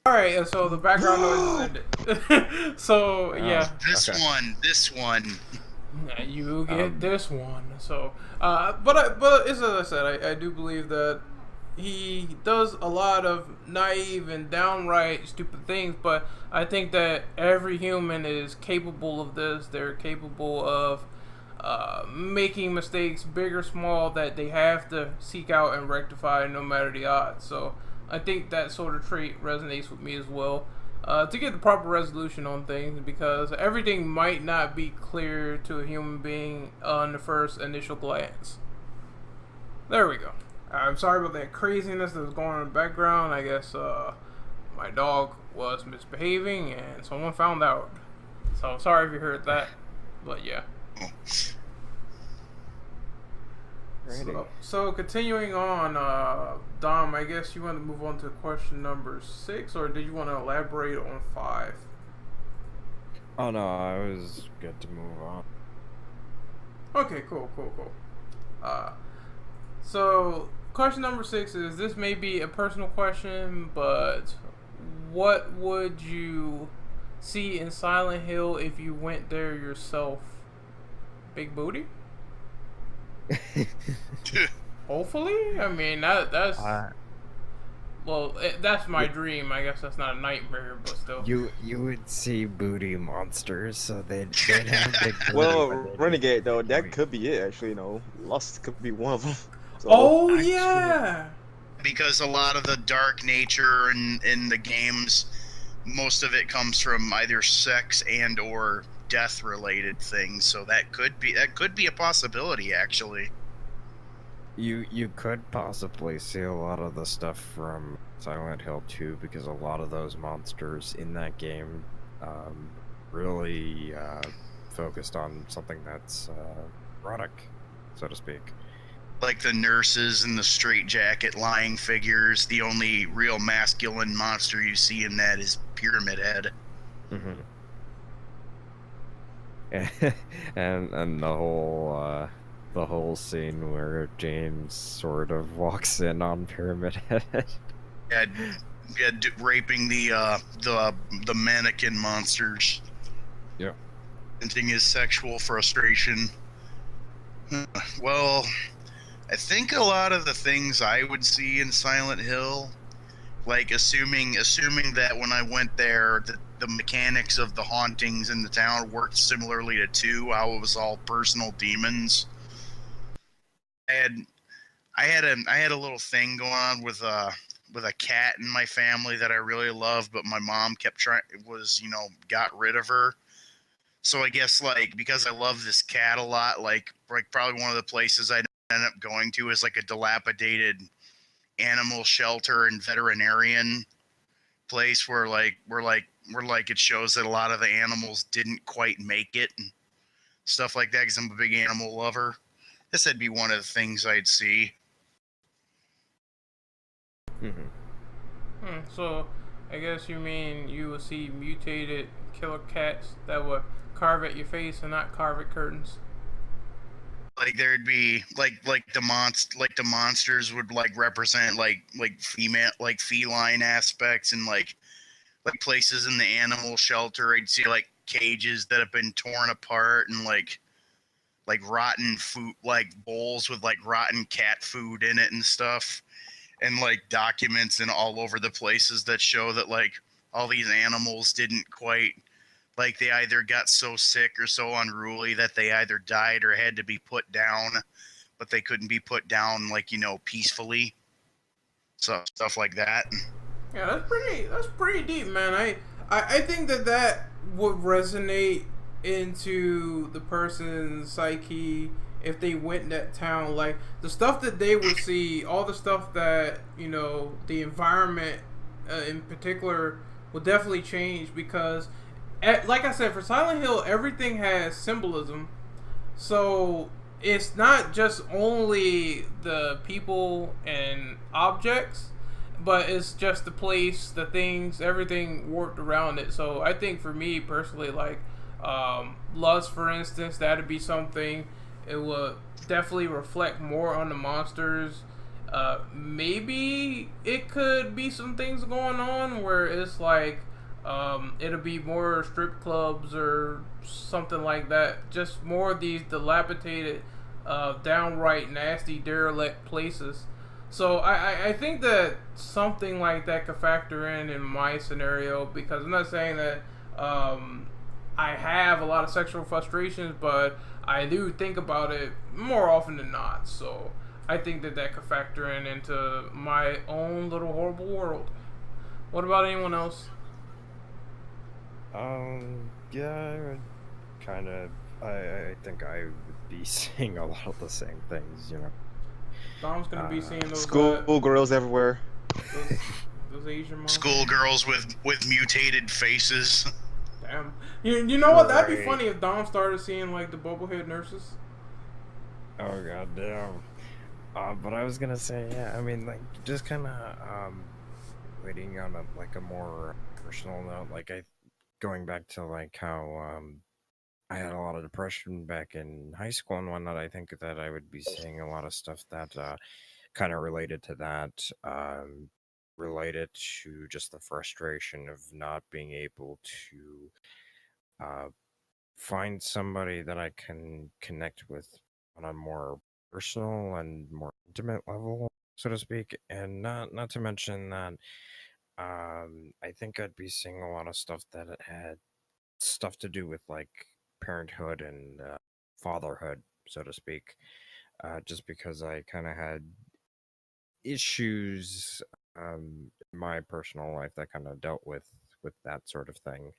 Alright, and so the background noise is ended. So, yeah. This one. You get this one. So, but as I said, I do believe that he does a lot of naive and downright stupid things, but I think that every human is capable of this. They're capable of making mistakes, big or small, that they have to seek out and rectify no matter the odds. So I think that sort of trait resonates with me as well, to get the proper resolution on things, because everything might not be clear to a human being on the first initial glance. There we go. I'm sorry about that craziness that was going on in the background. I guess my dog was misbehaving and someone found out. So sorry if you heard that, but yeah. So continuing on, Dom, I guess you want to move on to question number 6, or did you want to elaborate on 5? Oh no, I was good to move on. Okay, cool. So question number 6 is, this may be a personal question, but what would you see in Silent Hill if you went there yourself? Big booty? Hopefully? I mean, that's... well, that's my dream. I guess that's not a nightmare, but still. You would see booty monsters, so they'd have big booty. Well, Renegade, though, that could be it, actually, you know. Lust could be one of them. So, oh, yeah! Because a lot of the dark nature in the games, most of it comes from either sex and or death-related things, so that could be a possibility, actually. You could possibly see a lot of the stuff from Silent Hill 2, because a lot of those monsters in that game really focused on something that's erotic, so to speak. Like the nurses and the straitjacket lying figures, the only real masculine monster you see in that is Pyramid Head. Mm-hmm. and the whole scene where James sort of walks in on Pyramid Head. Yeah, raping the mannequin monsters. Yeah. Venting his sexual frustration. Well, I think a lot of the things I would see in Silent Hill, like assuming that when I went there, the mechanics of the hauntings in the town worked similarly to 2, how it was all personal demons. I had a little thing going on with with a cat in my family that I really love, but my mom got rid of her. So I guess like because I love this cat a lot, like probably one of the places I'd end up going to is like a dilapidated animal shelter and veterinarian place where it shows that a lot of the animals didn't quite make it and stuff like that because I'm a big animal lover. This would be one of the things I'd see. So, I guess you mean you will see mutated killer cats that would carve at your face and not carve at curtains? Like there'd be like the monsters would like represent like female like feline aspects and like places in the animal shelter. I'd see like cages that have been torn apart and like rotten food, like bowls with like rotten cat food in it and stuff, and like documents and all over the places that show that like all these animals didn't quite, like they either got so sick or so unruly that they either died or had to be put down, but they couldn't be put down like, you know, peacefully. So stuff like that. Yeah, that's pretty deep, man. I think that would resonate into the person's psyche if they went in that town. Like the stuff that they would see, all the stuff that, you know, the environment in particular will definitely change because, like I said, for Silent Hill, everything has symbolism. So it's not just only the people and objects, but it's just the place, the things, everything worked around it. So I think for me personally, like Lust, for instance, that'd be something. It would definitely reflect more on the monsters. Maybe it could be some things going on where it's like it'll be more strip clubs or something like that. Just more of these dilapidated, downright nasty, derelict places. So I think that something like that could factor in my scenario, because I'm not saying that I have a lot of sexual frustrations, but I do think about it more often than not. So I think that could factor into my own little horrible world. What about anyone else? Yeah, kind of. I think I would be seeing a lot of the same things, you know. Dom's gonna be seeing those schoolgirls everywhere. Those Asian moms. Schoolgirls with mutated faces. Damn. You know what? That'd be funny if Dom started seeing like the bubblehead nurses. Oh god damn. But I was gonna say, yeah, I mean, like, just kind of waiting on a more personal note, like going back to like how I had a lot of depression back in high school and whatnot. I think that I would be seeing a lot of stuff that kind of related to that, related to just the frustration of not being able to find somebody that I can connect with on a more personal and more intimate level, so to speak. And not to mention that I think I'd be seeing a lot of stuff that it had stuff to do with like parenthood and fatherhood, so to speak, just because I kind of had issues in my personal life that kind of dealt with that sort of thing.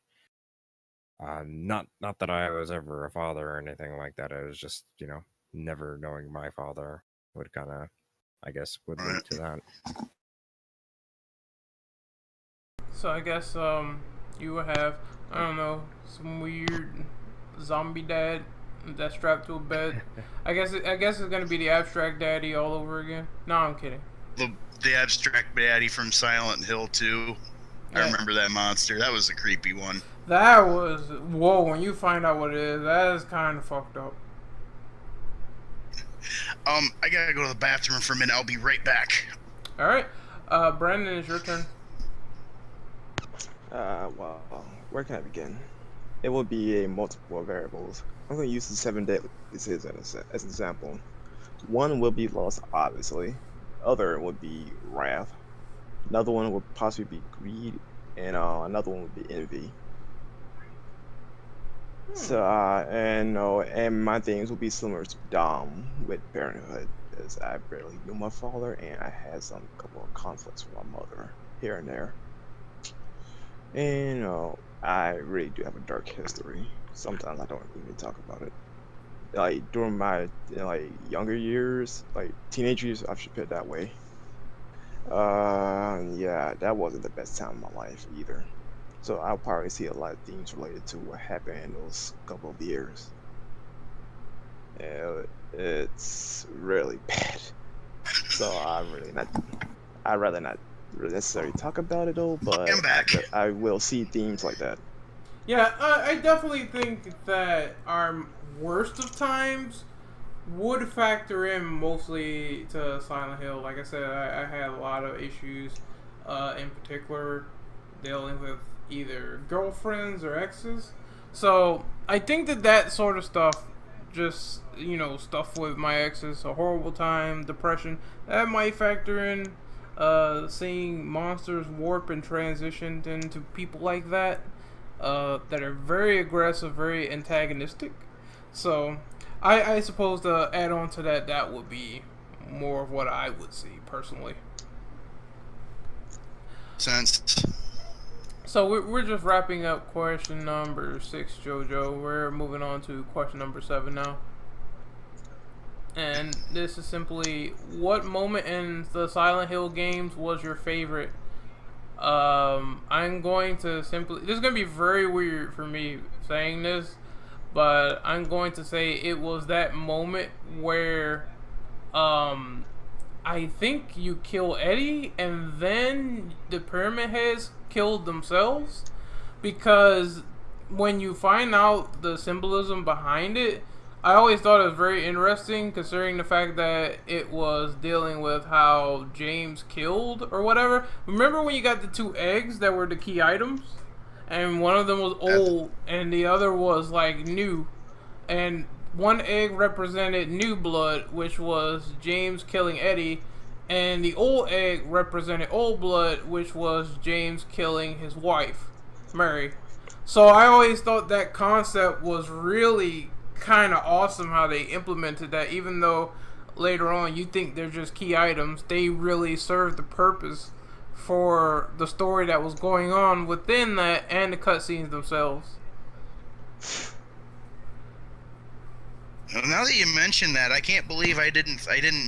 Not that I was ever a father or anything like that. It was just, you know, never knowing my father would kind of, I guess, would lead to that. So I guess you would have, I don't know, some weird zombie dad that's strapped to a bed. I guess it's gonna be the abstract daddy all over again. No, I'm kidding. The abstract daddy from Silent Hill 2. Yeah. I remember that monster. That was a creepy one. That was, whoa, when you find out what it is, that is kind of fucked up. I gotta go to the bathroom for a minute. I'll be right back. Alright. Brandon, it's your turn. Well, where can I begin? It will be a multiple variables. I'm going to use the 7 deadlies as an example. One will be lust, obviously. Other would be wrath. Another one would possibly be greed, and another one would be envy. So, and my things will be similar to Dom with parenthood. because I barely knew my father, and I had some couple of conflicts with my mother here and there. And I really do have a dark history. Sometimes I don't even talk about it. Like during my younger years, like teenage years, I should put it that way. Yeah, that wasn't the best time of my life either. So I'll probably see a lot of things related to what happened in those couple of years. It's really bad. So I'd rather not necessarily talk about it though, but I'm back. I will see themes like that. Yeah, I definitely think that our worst of times would factor in mostly to Silent Hill. Like I said, I had a lot of issues, in particular, dealing with either girlfriends or exes. So I think that sort of stuff, just, stuff with my exes, a horrible time, depression, that might factor in. Seeing monsters warp and transition into people like that, that are very aggressive, very antagonistic. So I suppose to add on to that would be more of what I would see personally. Sense. So we're just wrapping up question number 6, JoJo. We're moving on to question number 7 now. And this is simply, what moment in the Silent Hill games was your favorite? I'm going to simply... This is going to be very weird for me saying this, but I'm going to say it was that moment where I think you kill Eddie and then the Pyramid Heads killed themselves, because when you find out the symbolism behind it, I always thought it was very interesting, considering the fact that it was dealing with how James killed or whatever. Remember when you got the 2 eggs that were the key items? And one of them was old and the other was like new. And one egg represented new blood, which was James killing Eddie. And the old egg represented old blood, which was James killing his wife, Mary. So I always thought that concept was really kind of awesome how they implemented that. Even though later on you think they're just key items, they really served the purpose for the story that was going on within that and the cutscenes themselves. Now that you mention that, I can't believe I didn't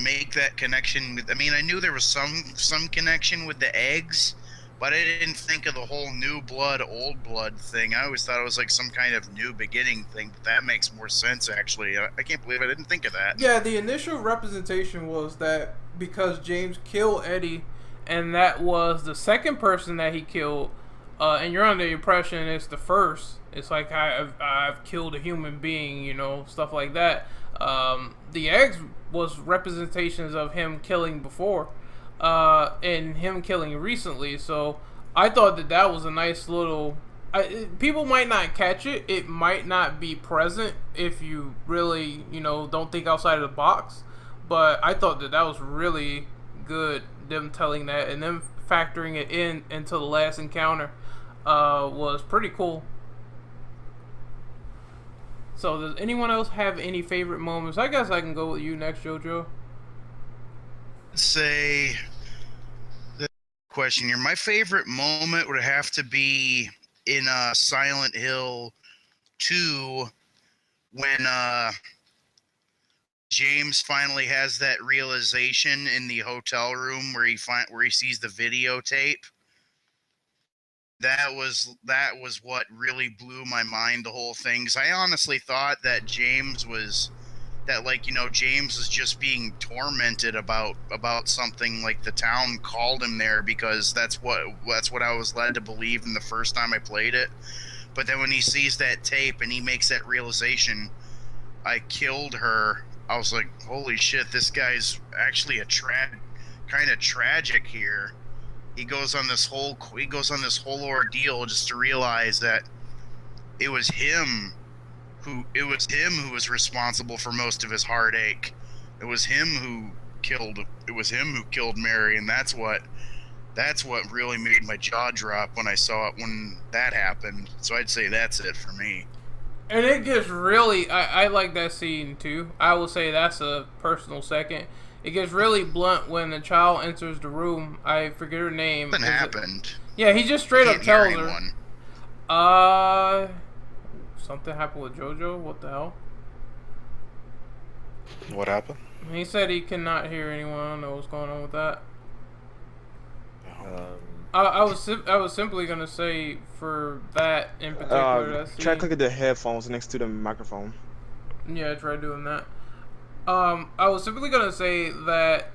make that connection. I mean, I knew there was some connection with the eggs, but I didn't think of the whole new blood, old blood thing. I always thought it was like some kind of new beginning thing, but that makes more sense, actually. I can't believe I didn't think of that. Yeah, the initial representation was that because James killed Eddie, and that was the second person that he killed, and you're under the impression it's the first. It's like, I've killed a human being, stuff like that. The eggs was representations of him killing before. And him killing recently, so I thought that was a nice little... people might not catch it. It might not be present if you really, don't think outside of the box. But I thought that was really good, them telling that, and them factoring it into the last encounter was pretty cool. So does anyone else have any favorite moments? I guess I can go with you next, JoJo. Say the question here. My favorite moment would have to be in Silent Hill 2 when James finally has that realization in the hotel room where he sees the videotape. That was what really blew my mind, the whole thing. 'Cause I honestly thought that James was just being tormented about something, like the town called him there because that's what I was led to believe in the first time I played it. But then when he sees that tape and he makes that realization, I killed her, I was like, holy shit, this guy's actually kind of tragic here. He goes on this whole ordeal just to realize that it was him who was responsible for most of his heartache. It was him who killed Mary, and that's what really made my jaw drop when I saw it when that happened. So I'd say that's it for me. And it gets really... I like that scene, too. I will say that's a personal second. it gets really blunt when the child enters the room. I forget her name. Nothing happened. Yeah, he just straight up Can't hear tells her. anyone. Something happened with JoJo. What the hell? What happened? He said he cannot hear anyone. I don't know what's going on with that. I was simply gonna say for that in particular. That's Try clicking the headphones next to the microphone. Yeah, try doing that. I was simply gonna say that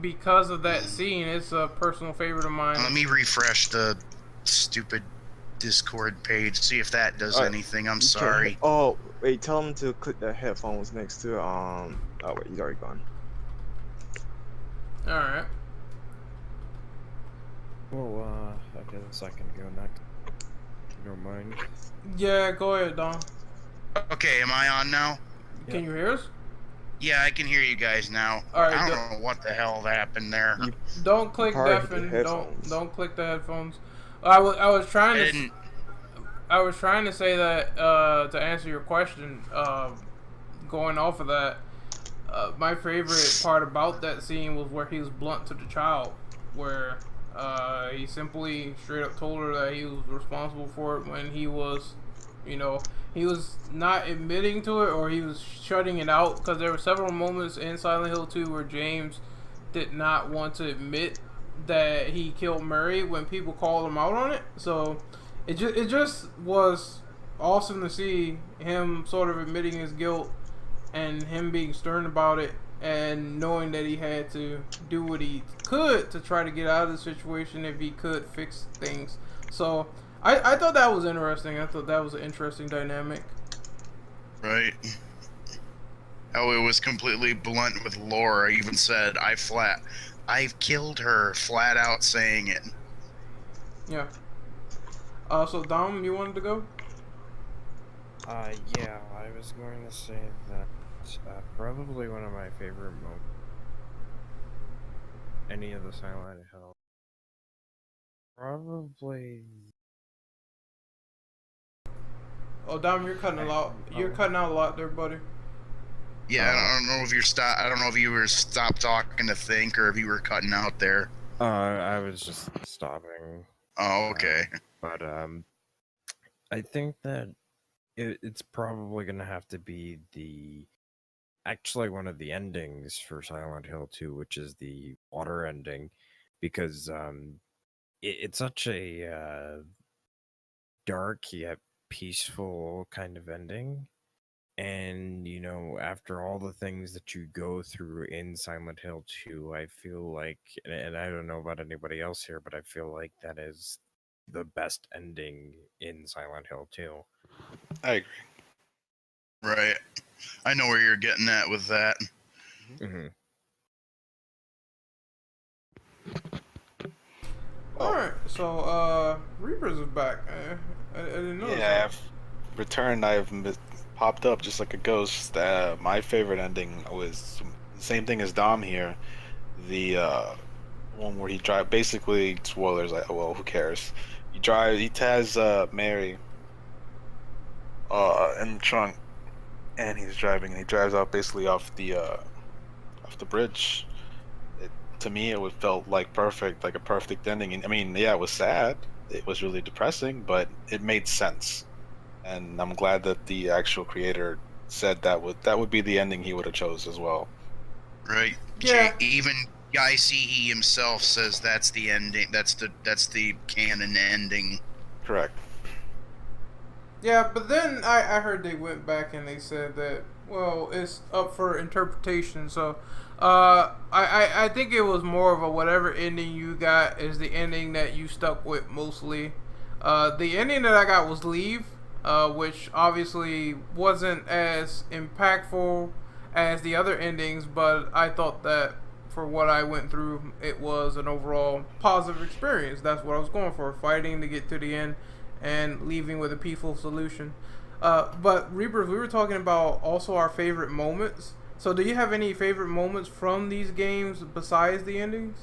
because of that scene, it's a personal favorite of mine. Let me refresh the stupid Discord page, see if that does anything. I'm sorry. Oh, wait, tell him to click the headphones next to, oh wait, he's already gone. Alright. Well, I guess I can go next. You don't mind? Yeah, go ahead, Don. Okay, am I on now? Can you hear us? Yeah, I can hear you guys now. Alright, I don't know what the hell happened there. Don't click deafen. Don't click the headphones. I was trying to say that to answer your question. Going off of that, my favorite part about that scene was where he was blunt to the child, where he simply straight up told her that he was responsible for it when he was, he was not admitting to it, or he was shutting it out, because there were several moments in Silent Hill 2 where James did not want to admit that he killed Murray when people called him out on it. So it just was awesome to see him sort of admitting his guilt and him being stern about it, and knowing that he had to do what he could to try to get out of the situation if he could fix things. So I thought that was interesting. I thought that was an interesting dynamic. Right. Oh, it was completely blunt with Laura. Even said, I've killed her, flat out saying it. Yeah. So Dom, you wanted to go? Yeah, I was going to say that probably one of my favorite moments. Any of the Silent Hill. Probably. Oh, Dom, you're cutting a lot. You're cutting out a lot there, buddy. Yeah, I don't know if I don't know if you were stopped talking to think, or if you were cutting out there. I was just stopping. Oh, okay. But I think that it's probably gonna have to be actually one of the endings for Silent Hill 2, which is the water ending, because it's such a dark yet peaceful kind of ending. And, after all the things that you go through in Silent Hill 2, I feel like, and I don't know about anybody else here, but I feel like that is the best ending in Silent Hill 2. I agree. Right. I know where you're getting at with that. Mm-hmm. Alright, so Reapers is back. I didn't know. Yeah, I've returned. I've popped up just like a ghost. My favorite ending was the same thing as Dom here. The one where he drive. Basically, spoilers. Well, who cares? He has Mary in the trunk, and he's driving. And he drives out basically off the bridge. To me, it felt like a perfect ending. And, I mean, yeah, it was sad. It was really depressing, but it made sense. And I'm glad that the actual creator said that would be the ending he would have chose as well. Right. Yeah. Even Guy Cehe himself says that's the ending. That's the canon ending. Correct. Yeah, but then I heard they went back and they said that, well, it's up for interpretation. So I think it was more of a whatever ending you got is the ending that you stuck with mostly. The ending that I got was Leave, which obviously wasn't as impactful as the other endings, but I thought that for what I went through, it was an overall positive experience. That's what I was going for, fighting to get to the end and leaving with a peaceful solution. But Reapers, we were talking about also our favorite moments. So do you have any favorite moments from these games besides the endings?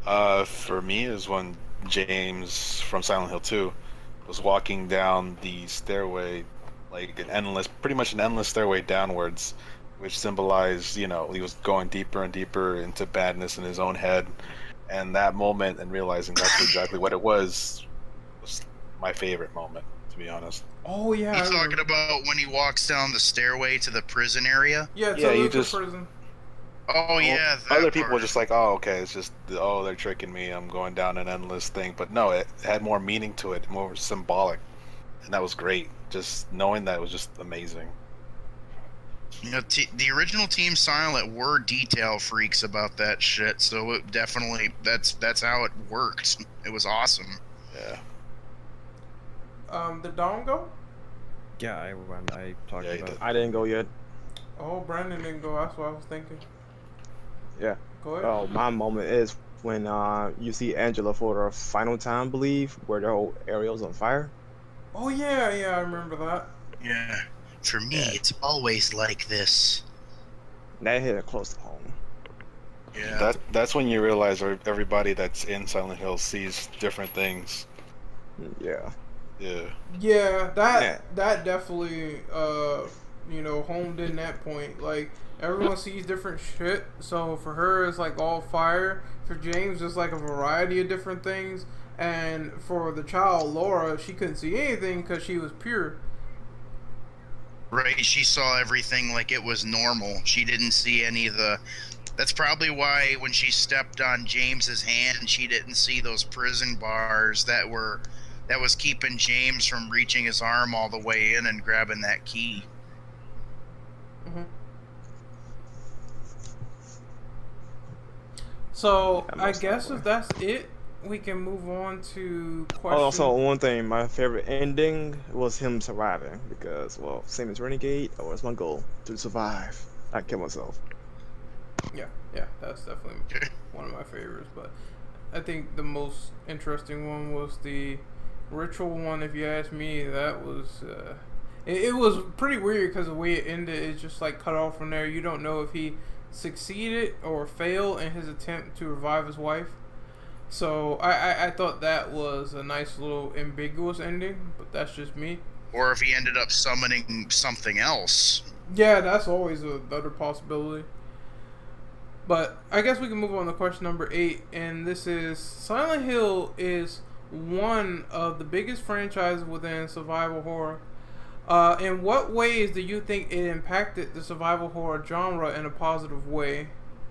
For me, is when James from Silent Hill 2 was walking down the stairway, like pretty much an endless stairway downwards, which symbolized, you know, he was going deeper and deeper into badness in his own head. And that moment and realizing that's exactly what it was my favorite moment, to be honest. Oh yeah. You I talking remember. about when he walks down the stairway to the prison area? Yeah, Yeah, to you look for just- prison. Oh yeah, that Other people part. were just like, oh, okay, it's just, oh, they're tricking me, I'm going down an endless thing. But no, it had more meaning to it, more symbolic. And that was great. Just knowing that was just amazing. You know, the original Team Silent were detail freaks about that shit, so it definitely that's how it worked. It was awesome. Yeah. Did Dom go? Yeah, I talked Yeah, he about. did. I didn't go yet. Oh, Brandon didn't go. That's what I was thinking. Yeah. Go ahead. Oh, my moment is when you see Angela for the final time, believe, where the whole area's on fire. Oh yeah, I remember that. Yeah. For me, Yeah. it's always like this. That hit it close to home. Yeah. That's when you realize everybody that's in Silent Hill sees different things. Yeah. Yeah. Yeah, Yeah. that definitely homed in that point. Like everyone sees different shit, so for her it's like all fire. For James, it's like a variety of different things, and for the child Laura, she couldn't see anything because she was pure. Right, she saw everything like it was normal. She didn't see any of the. That's probably why when she stepped on James's hand, she didn't see those prison bars that was keeping James from reaching his arm all the way in and grabbing that key. hmm So Yeah, I most guess likely. if that's it, we can move on to Oh, question. also, one thing, my favorite ending was him surviving because, well, same as Renegade, that was my goal, to survive. I kill myself. Yeah, that's definitely one of my favorites. But I think the most interesting one was the ritual one. If you ask me, that was it was pretty weird because the way it ended is just like cut off from there. You don't know if he succeeded or failed in his attempt to revive his wife. So I thought that was a nice little ambiguous ending, but that's just me. Or if he ended up summoning something else. Yeah, that's always another possibility. But I guess we can move on to question number 8, and this is Silent Hill is one of the biggest franchises within survival horror. In what ways do you think it impacted the survival horror genre in a positive way?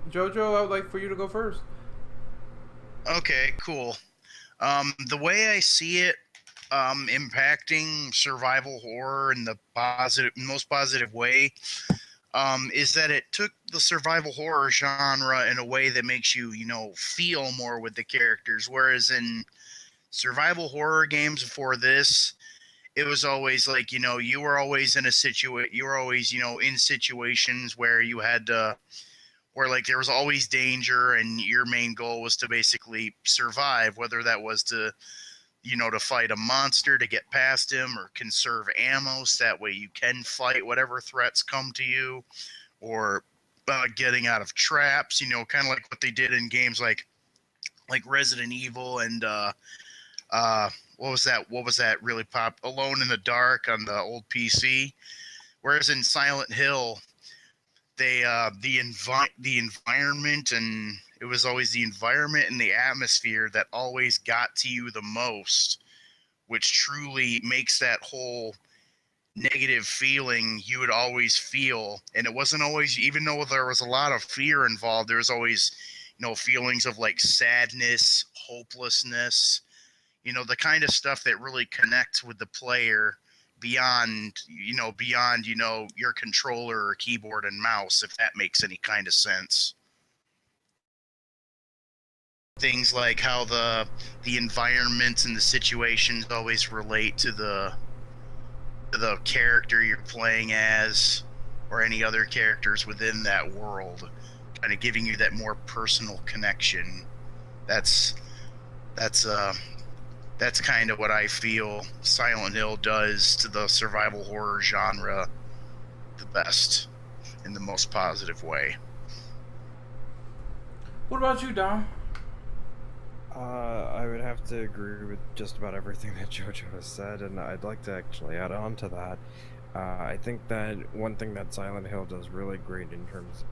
Jojo, I would like for you to go first. Okay, cool. The way I see it, impacting survival horror in the most positive way, is that it took the survival horror genre in a way that makes you, feel more with the characters. Whereas in survival horror games before this, it was always like, you were always in you were always, in situations where you had to, where like there was always danger and your main goal was to basically survive, whether that was to, to fight a monster to get past him or conserve ammo so that way you can fight whatever threats come to you, or getting out of traps, kind of like what they did in games like Resident Evil and what was that really pop Alone in the Dark on the old PC. Whereas in Silent Hill, they the environment, and it was always the environment and the atmosphere that always got to you the most, which truly makes that whole negative feeling you would always feel. And it wasn't always, even though there was a lot of fear involved, there was always, feelings of like sadness, hopelessness, the kind of stuff that really connects with the player beyond your controller or keyboard and mouse, if that makes any kind of sense. Things like how the environments and the situations always relate to the character you're playing as, or any other characters within that world, kind of giving you that more personal connection. That's kind of what I feel Silent Hill does to the survival horror genre the best, in the most positive way. What about you, Dom? I would have to agree with just about everything that JoJo has said, and I'd like to actually add on to that. I think that one thing that Silent Hill does really great in terms of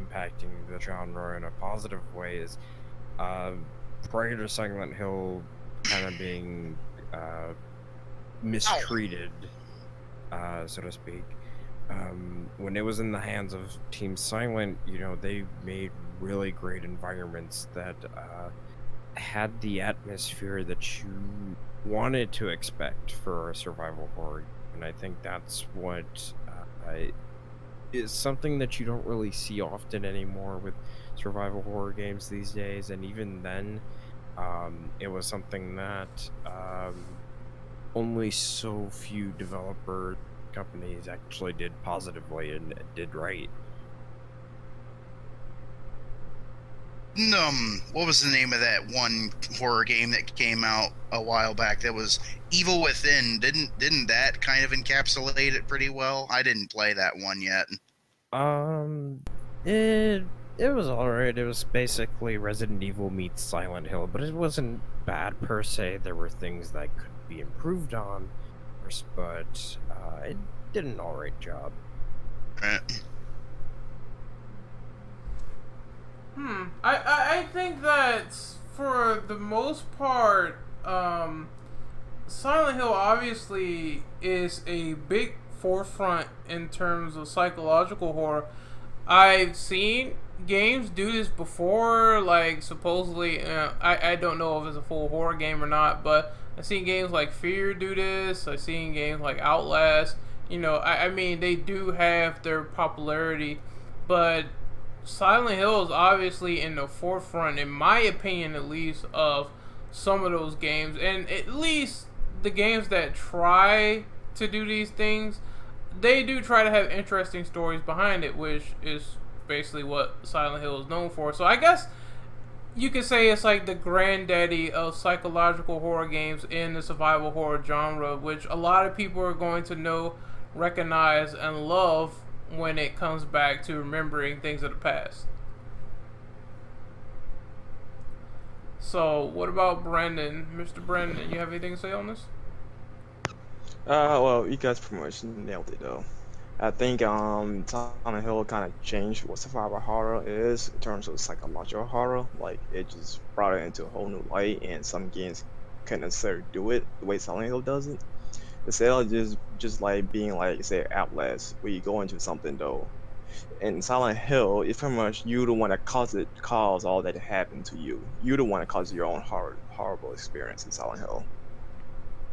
impacting the genre in a positive way is prior to Silent Hill kind of being mistreated, so to speak, when it was in the hands of Team Silent, they made really great environments that had the atmosphere that you wanted to expect for a survival horror. And I think that's what is something that you don't really see often anymore with survival horror games these days. And even then, it was something that only so few developer companies actually did positively and did right. What was the name of that one horror game that came out a while back that was Evil Within? Didn't that kind of encapsulate it pretty well? I didn't play that one yet. It was alright. It was basically Resident Evil meets Silent Hill, but it wasn't bad per se. There were things that could be improved on, but it did an alright job. Right. I think that for the most part, Silent Hill obviously is a big forefront in terms of psychological horror. I've seen games do this before, like supposedly, I don't know if it's a full horror game or not, but I've seen games like Fear do this. I've seen games like Outlast. I mean, they do have their popularity, but Silent Hill is obviously in the forefront, in my opinion at least, of some of those games. And at least the games that try to do these things, they do try to have interesting stories behind it, which is basically what Silent Hill is known for. So I guess you could say it's like the granddaddy of psychological horror games in the survival horror genre, which a lot of people are going to know, recognize, and love when it comes back to remembering things of the past. So, what about Brandon? Mr. Brandon, you have anything to say on this? Well, you guys pretty much nailed it though. I think Silent Hill kind of changed what survival horror is in terms of psychological horror. Like it just brought it into a whole new light, and some games couldn't necessarily do it the way Silent Hill does it. Instead of just like being like say Outlast, where you go into something though. In Silent Hill, it's pretty much you the one that caused all that happened to you. You the one that caused your own horrible experience in Silent Hill.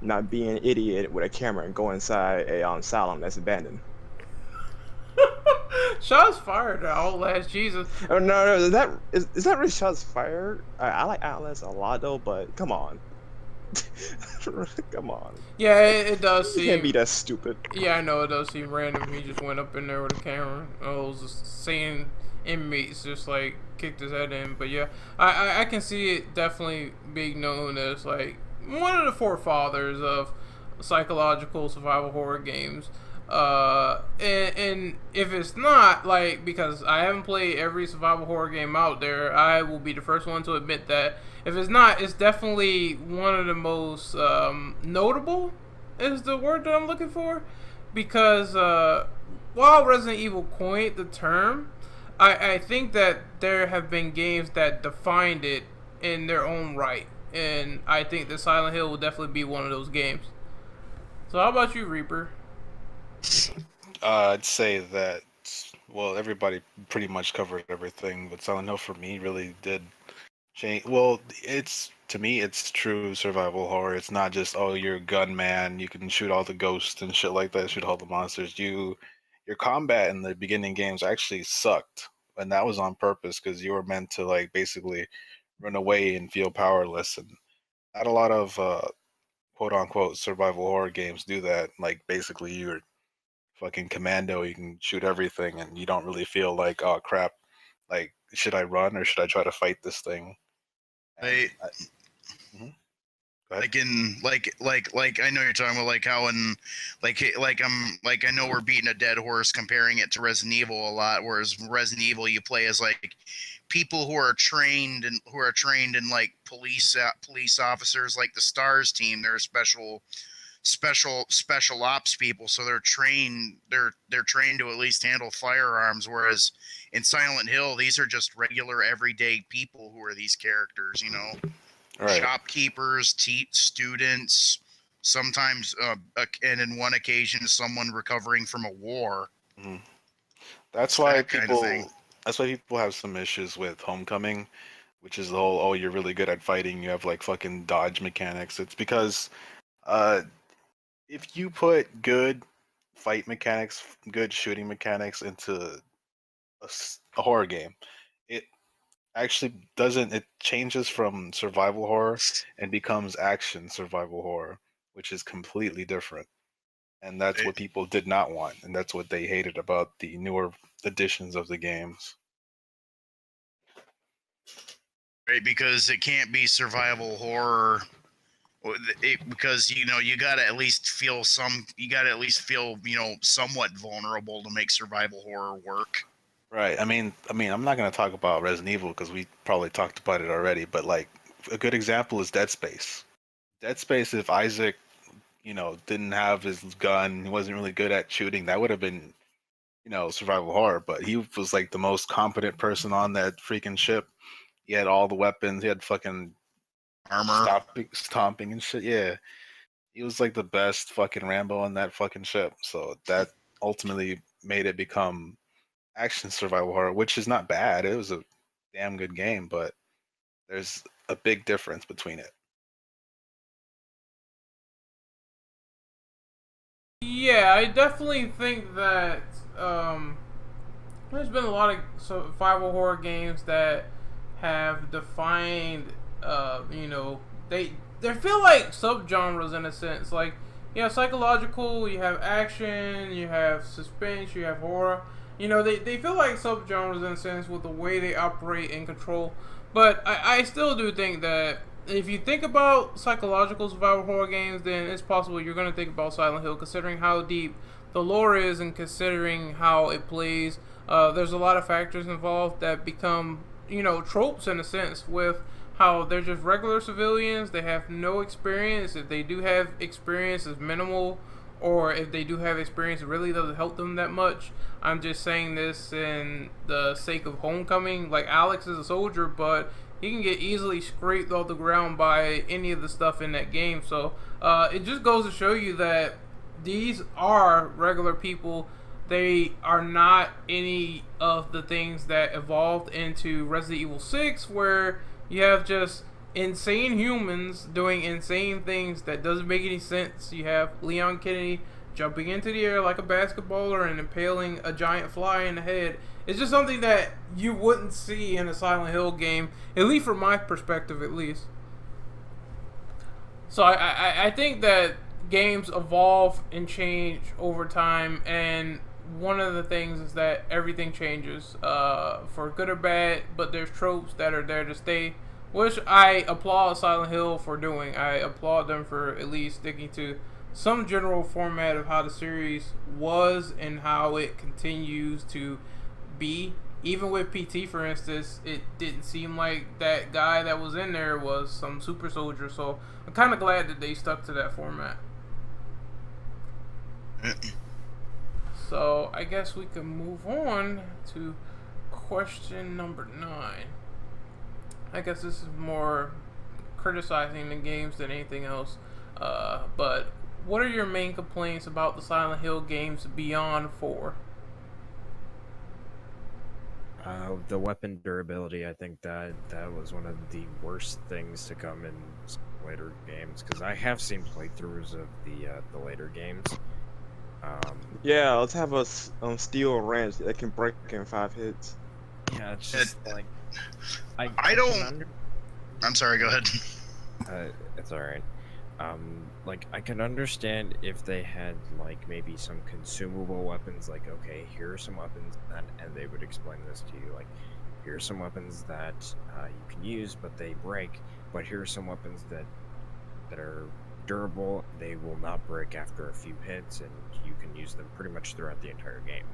Not being an idiot with a camera and go inside a asylum that's abandoned. Shots fired, Outlast, Jesus. Oh no, is that really shots fired? I like Outlast a lot though, but come on. Come on. Yeah, it does seem. You can't be that stupid. Yeah, I know it does seem random. He just went up in there with a camera. Those insane inmates just like kicked his head in. But yeah, I can see it definitely being known as like one of the forefathers of psychological survival horror games. And if it's not, like, because I haven't played every survival horror game out there, I will be the first one to admit that if it's not, it's definitely one of the most notable is the word that I'm looking for, because while Resident Evil coined the term, I think that there have been games that defined it in their own right, and I think that Silent Hill will definitely be one of those games. So how about you, Reaper? I'd say that, well, everybody pretty much covered everything, but Silent Hill for me really did change. Well, to me, it's true survival horror. It's not just, oh, you're a gunman, you can shoot all the ghosts and shit like that, shoot all the monsters. Your combat in the beginning games actually sucked, and that was on purpose because you were meant to, like, basically run away and feel powerless. And not a lot of quote unquote survival horror games do that. Like, basically, you're fucking commando, you can shoot everything and you don't really feel like, oh crap, like, should I run or should I try to fight this thing? Like in like I know you're talking about like how in like I know we're beating a dead horse comparing it to Resident Evil a lot, whereas Resident Evil you play as like people who are trained in like police officers, like the STARS team. They're a special ops people, so they're trained to at least handle firearms, whereas in Silent Hill these are just regular everyday people who are these characters, you know. Right. Shopkeepers, students, sometimes and in one occasion someone recovering from a war. Mm-hmm. That's It's why that kind of people. thing. That's why people have some issues with Homecoming, which is the whole "oh, you're really good at fighting. You have like fucking dodge mechanics." It's because, if you put good fight mechanics, good shooting mechanics into a horror game, it actually doesn't. It changes from survival horror and becomes action survival horror, which is completely different. And that's what people did not want, and that's what they hated about the newer editions of the games. Right, because it can't be survival horror. Because you know you gotta at least feel somewhat vulnerable to make survival horror work. Right. I'm not gonna talk about Resident Evil because we probably talked about it already. But like a good example is Dead Space. Dead Space, if Isaac, didn't have his gun, he wasn't really good at shooting, that would have been, survival horror. But he was like the most competent person on that freaking ship. He had all the weapons. He had fucking Armor. stomping and shit. Yeah, he was like the best fucking Rambo on that fucking ship. So that ultimately made it become action survival horror, which is not bad. It was a damn good game, but there's a big difference between it. Yeah, I definitely think that there's been a lot of survival horror games that have defined, they feel like subgenres in a sense. Like you have psychological, you have action, you have suspense, you have horror. They feel like subgenres in a sense with the way they operate and control. But I still do think that if you think about psychological survival horror games, then it's possible you're going to think about Silent Hill, considering how deep the lore is and considering how it plays. There's a lot of factors involved that become, tropes in a sense, with how they're just regular civilians. They have no experience. If they do have experience, it's minimal, or if they do have experience, it really doesn't help them that much. I'm just saying this in the sake of Homecoming. Like, Alex is a soldier, but he can get easily scraped off the ground by any of the stuff in that game. So it just goes to show you that these are regular people. They are not any of the things that evolved into Resident Evil 6, where you have just insane humans doing insane things that doesn't make any sense. You have Leon Kennedy jumping into the air like a basketballer and impaling a giant fly in the head. It's just something that you wouldn't see in a Silent Hill game, at least from my perspective, at least. So I think that games evolve and change over time, and one of the things is that everything changes, for good or bad, but there's tropes that are there to stay, which I applaud Silent Hill for doing. I applaud them for at least sticking to some general format of how the series was and how it continues to be. Even with PT, for instance, it didn't seem like that guy that was in there was some super soldier, so I'm kind of glad that they stuck to that format. So I guess we can move on to question number 9. I guess this is more criticizing the games than anything else. But what are your main complaints about the Silent Hill games beyond 4? The weapon durability. I think that was one of the worst things to come in later games, because I have seen playthroughs of the later games. Yeah, let's have a steel wrench that can break in 5 hits. Yeah, it's just like I don't. I'm sorry. Go ahead. It's all right. Like, I can understand if they had like maybe some consumable weapons. Like, okay, here are some weapons that, and they would explain this to you. Like, here are some weapons that you can use, but they break. But here are some weapons that are durable. They will not break after a few hits, and you can use them pretty much throughout the entire game.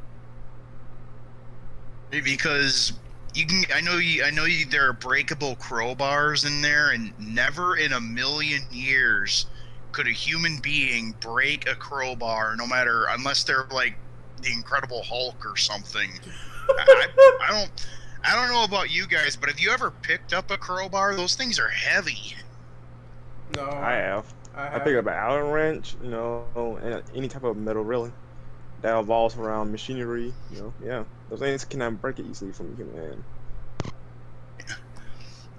Because you can, I know you. There are breakable crowbars in there, and never in a million years could a human being break a crowbar, unless they're like the Incredible Hulk or something? I don't know about you guys, but have you ever picked up a crowbar? Those things are heavy. No, I have. I pick up an Allen wrench, and any type of metal really that revolves around machinery. Yeah, those things cannot break it easily from a human hand.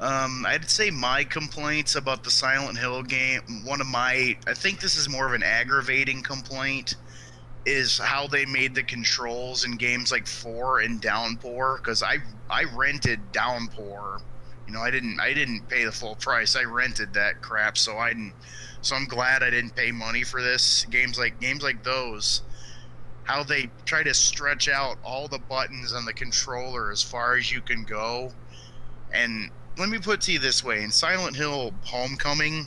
I'd say my complaints about the Silent Hill game, I think this is more of an aggravating complaint, is how they made the controls in games like 4 and Downpour, because I rented Downpour. I didn't pay the full price. I rented that crap, so I'm glad I didn't pay money for this. Games like those, how they try to stretch out all the buttons on the controller as far as you can go. And let me put it to you this way: in Silent Hill Homecoming,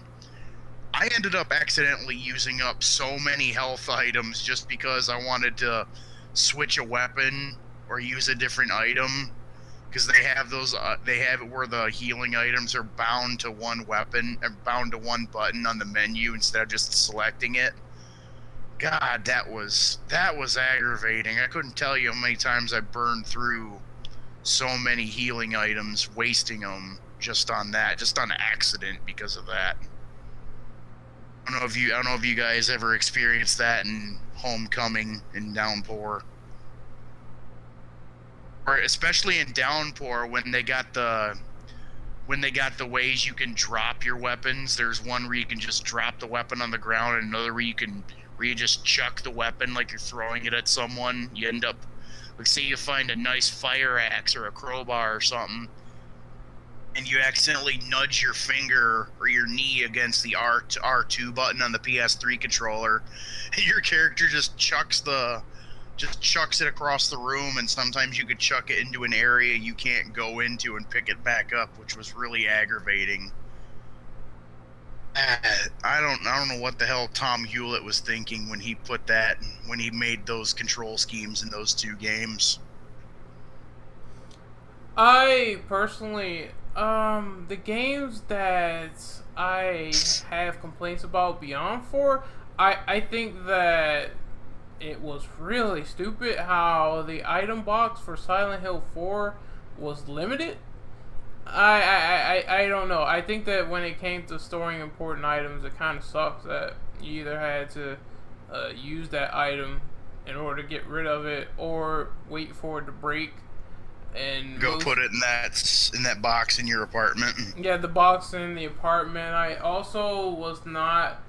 I ended up accidentally using up so many health items just because I wanted to switch a weapon or use a different item, because they have it where the healing items are bound to one weapon or bound to one button on the menu instead of just selecting it. God, that was aggravating. I couldn't tell you how many times I burned through so many healing items, wasting them just on accident because of that. I don't know if you guys ever experienced that in Homecoming and Downpour, or especially in Downpour when they got the ways you can drop your weapons. There's one where you can just drop the weapon on the ground, and another where you just chuck the weapon like you're throwing it at someone. You end up, like, say you find a nice fire axe or a crowbar or something, and you accidentally nudge your finger or your knee against the R2 button on the PS3 controller, and your character just chucks it across the room, and sometimes you could chuck it into an area you can't go into and pick it back up, which was really aggravating. I don't know what the hell Tom Hewlett was thinking when he made those control schemes in those two games. I personally, the games that I have complaints about beyond 4, I think that it was really stupid how the item box for Silent Hill 4 was limited. I don't know. I think that when it came to storing important items, it kind of sucks that you either had to use that item in order to get rid of it, or wait for it to break and put it in that box in your apartment. Yeah, the box in the apartment. I also was not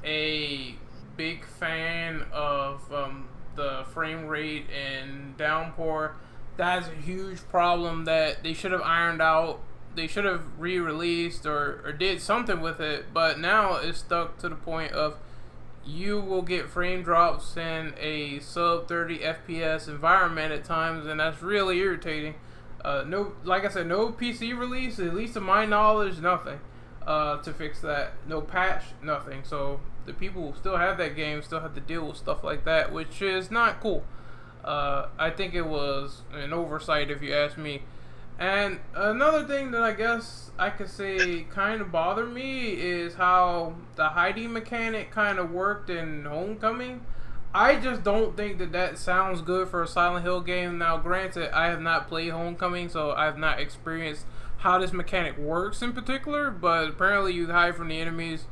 a big fan of the frame rate in Downpour. That's a huge problem that they should have ironed out. They should have re-released or did something with it, but now it's stuck to the point of you will get frame drops in a sub 30 FPS environment at times, and that's really irritating. Like I said, no PC release, at least to my knowledge, nothing to fix that. No patch, nothing. So the people who still have that game still have to deal with stuff like that, which is not cool. I think it was an oversight, if you ask me. And another thing that I guess I could say kind of bothered me is how the hiding mechanic kind of worked in Homecoming. I just don't think that sounds good for a Silent Hill game. Now, granted, I have not played Homecoming, so I have not experienced how this mechanic works in particular, but apparently you hide from the enemies.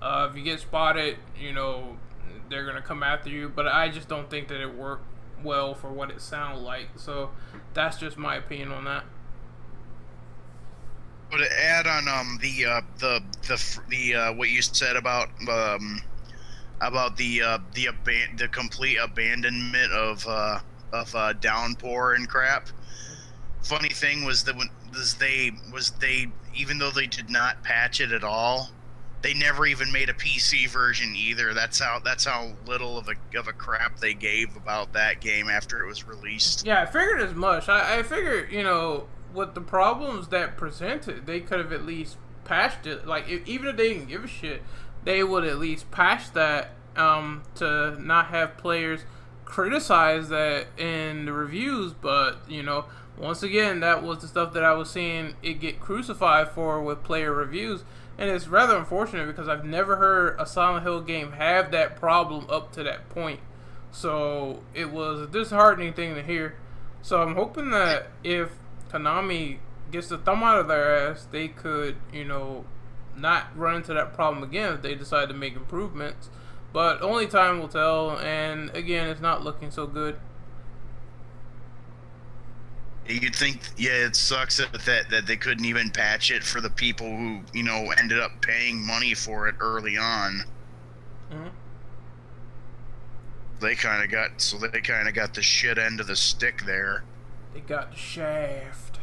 If you get spotted, they're going to come after you, but I just don't think that it worked well for what it sounded like. So that's just my opinion on that. But to add on the what you said about the complete abandonment of Downpour and crap. Funny thing was that they even though they did not patch it at all, they never even made a PC version either. That's how little of a crap they gave about that game after it was released. Yeah, I figured as much. I figured, with the problems that presented, they could have at least patched it. Like, even if they didn't give a shit, they would at least patch that to not have players criticize that in the reviews. But, once again, that was the stuff that I was seeing it get crucified for with player reviews. And it's rather unfortunate because I've never heard a Silent Hill game have that problem up to that point. So it was a disheartening thing to hear. So I'm hoping that if Konami gets the thumb out of their ass, they could, not run into that problem again if they decide to make improvements. But only time will tell, and again, it's not looking so good. You'd think, yeah, it sucks that they couldn't even patch it for the people who, ended up paying money for it early on. Mm-hmm. They kind of got the shit end of the stick there. They got the shaft.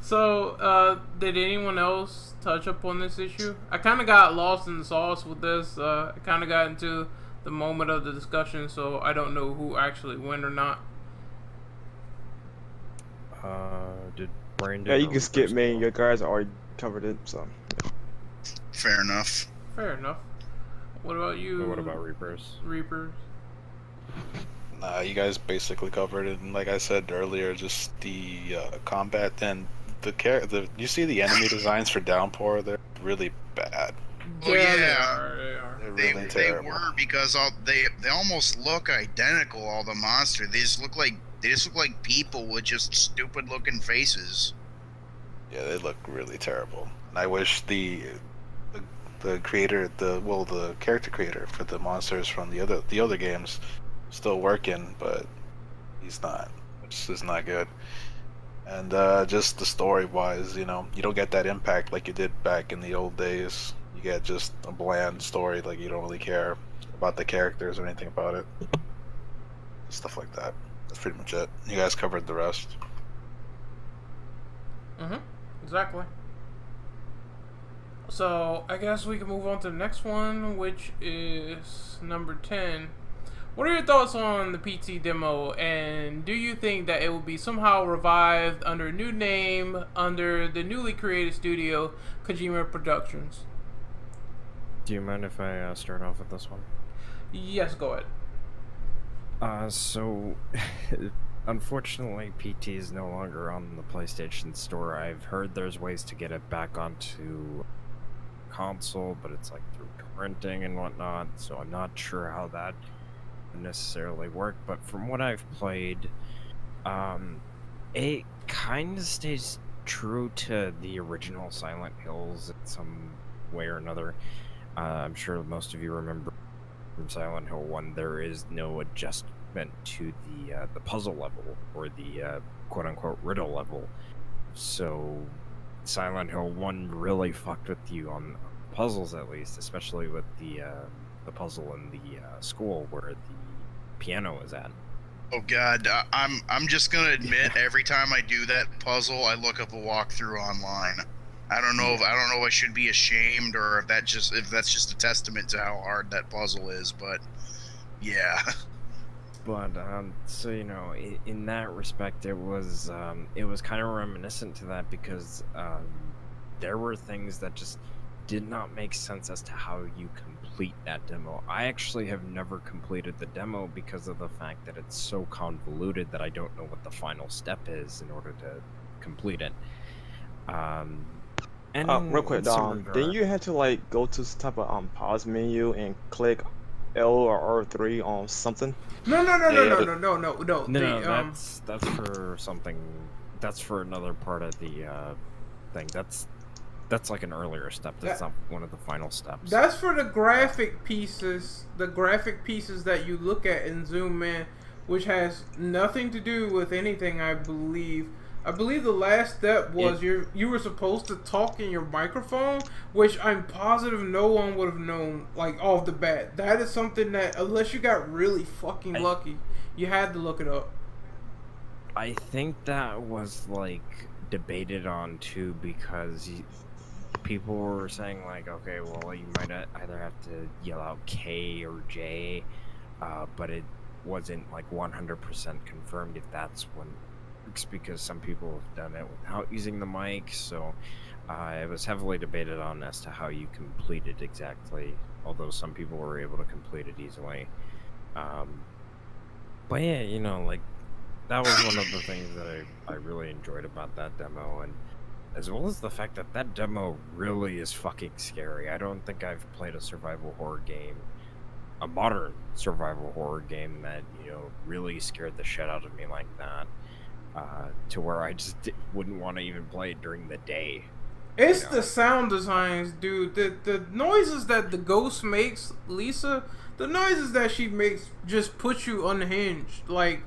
So, did anyone else touch up on this issue? I kind of got lost in the sauce with this. I kind of got into the moment of the discussion, so I don't know who actually win or not. Did Brandon? Yeah, you can skip me. Your guys already covered it, so. Fair enough. Fair enough. What about you? What about Reapers? Reapers. Nah, you guys basically covered it, and like I said earlier, just the combat and you see the enemy designs for Downpour, they're really bad. Oh Yeah, yeah, they are. They're they really terrible. were because they almost look identical. All the monsters, they just look like people with just stupid looking faces. Yeah, they look really terrible. And I wish the creator, the character creator for the monsters from the other games, still working, but he's not, which is not good. And just the story wise, you don't get that impact like you did back in the old days. You get just a bland story, like you don't really care about the characters or anything about it. Stuff like that. That's pretty much it. You guys covered the rest. Exactly. So, I guess we can move on to the next one, which is number 10. What are your thoughts on the PT demo, and do you think that it will be somehow revived under a new name, under the newly created studio, Kojima Productions? Do you mind if I start off with this one? Yes, go ahead. So, unfortunately, PT is no longer on the PlayStation Store. I've heard there's ways to get it back onto console, but it's like through torrenting and whatnot, so I'm not sure how that would necessarily work. But from what I've played, it kind of stays true to the original Silent Hills in some way or another. I'm sure most of you remember from Silent Hill 1, there is no adjustment to the puzzle level or the quote-unquote riddle level. So Silent Hill 1 really fucked with you on puzzles, at least, especially with the puzzle in the school where the piano is at. Oh god, I'm just gonna admit, every time I do that puzzle, I look up a walkthrough online. I don't know if I should be ashamed or if that's just a testament to how hard that puzzle is, but yeah. But so in that respect, it was kind of reminiscent to that because there were things that just did not make sense as to how you complete that demo. I actually have never completed the demo because of the fact that it's so convoluted that I don't know what the final step is in order to complete it. And real quick, didn't you have to go to some type of pause menu and click L or R3 on something? No. No, that's for something. That's for another part of the thing. That's like an earlier step. That's not one of the final steps. That's for the graphic pieces. The graphic pieces that you look at and zoom in, which has nothing to do with anything, I believe. I believe the last step was you were supposed to talk in your microphone, which I'm positive no one would have known, off the bat. That is something that, unless you got really fucking lucky, you had to look it up. I think that was, debated on, too, because people were saying, okay, well, you might either have to yell out K or J, but it wasn't, 100% confirmed if that's when because some people have done it without using the mic, so it was heavily debated on as to how you complete it exactly, although some people were able to complete it easily. But yeah, that was one of the things that I really enjoyed about that demo, and as well as the fact that that demo really is fucking scary. I don't think I've played a survival horror game, a modern survival horror game that, you know, really scared the shit out of me like that, to where I just wouldn't want to even play it during the day. It's the sound designs, dude. The noises that the ghost makes, Lisa, the noises that she makes just put you unhinged. Like,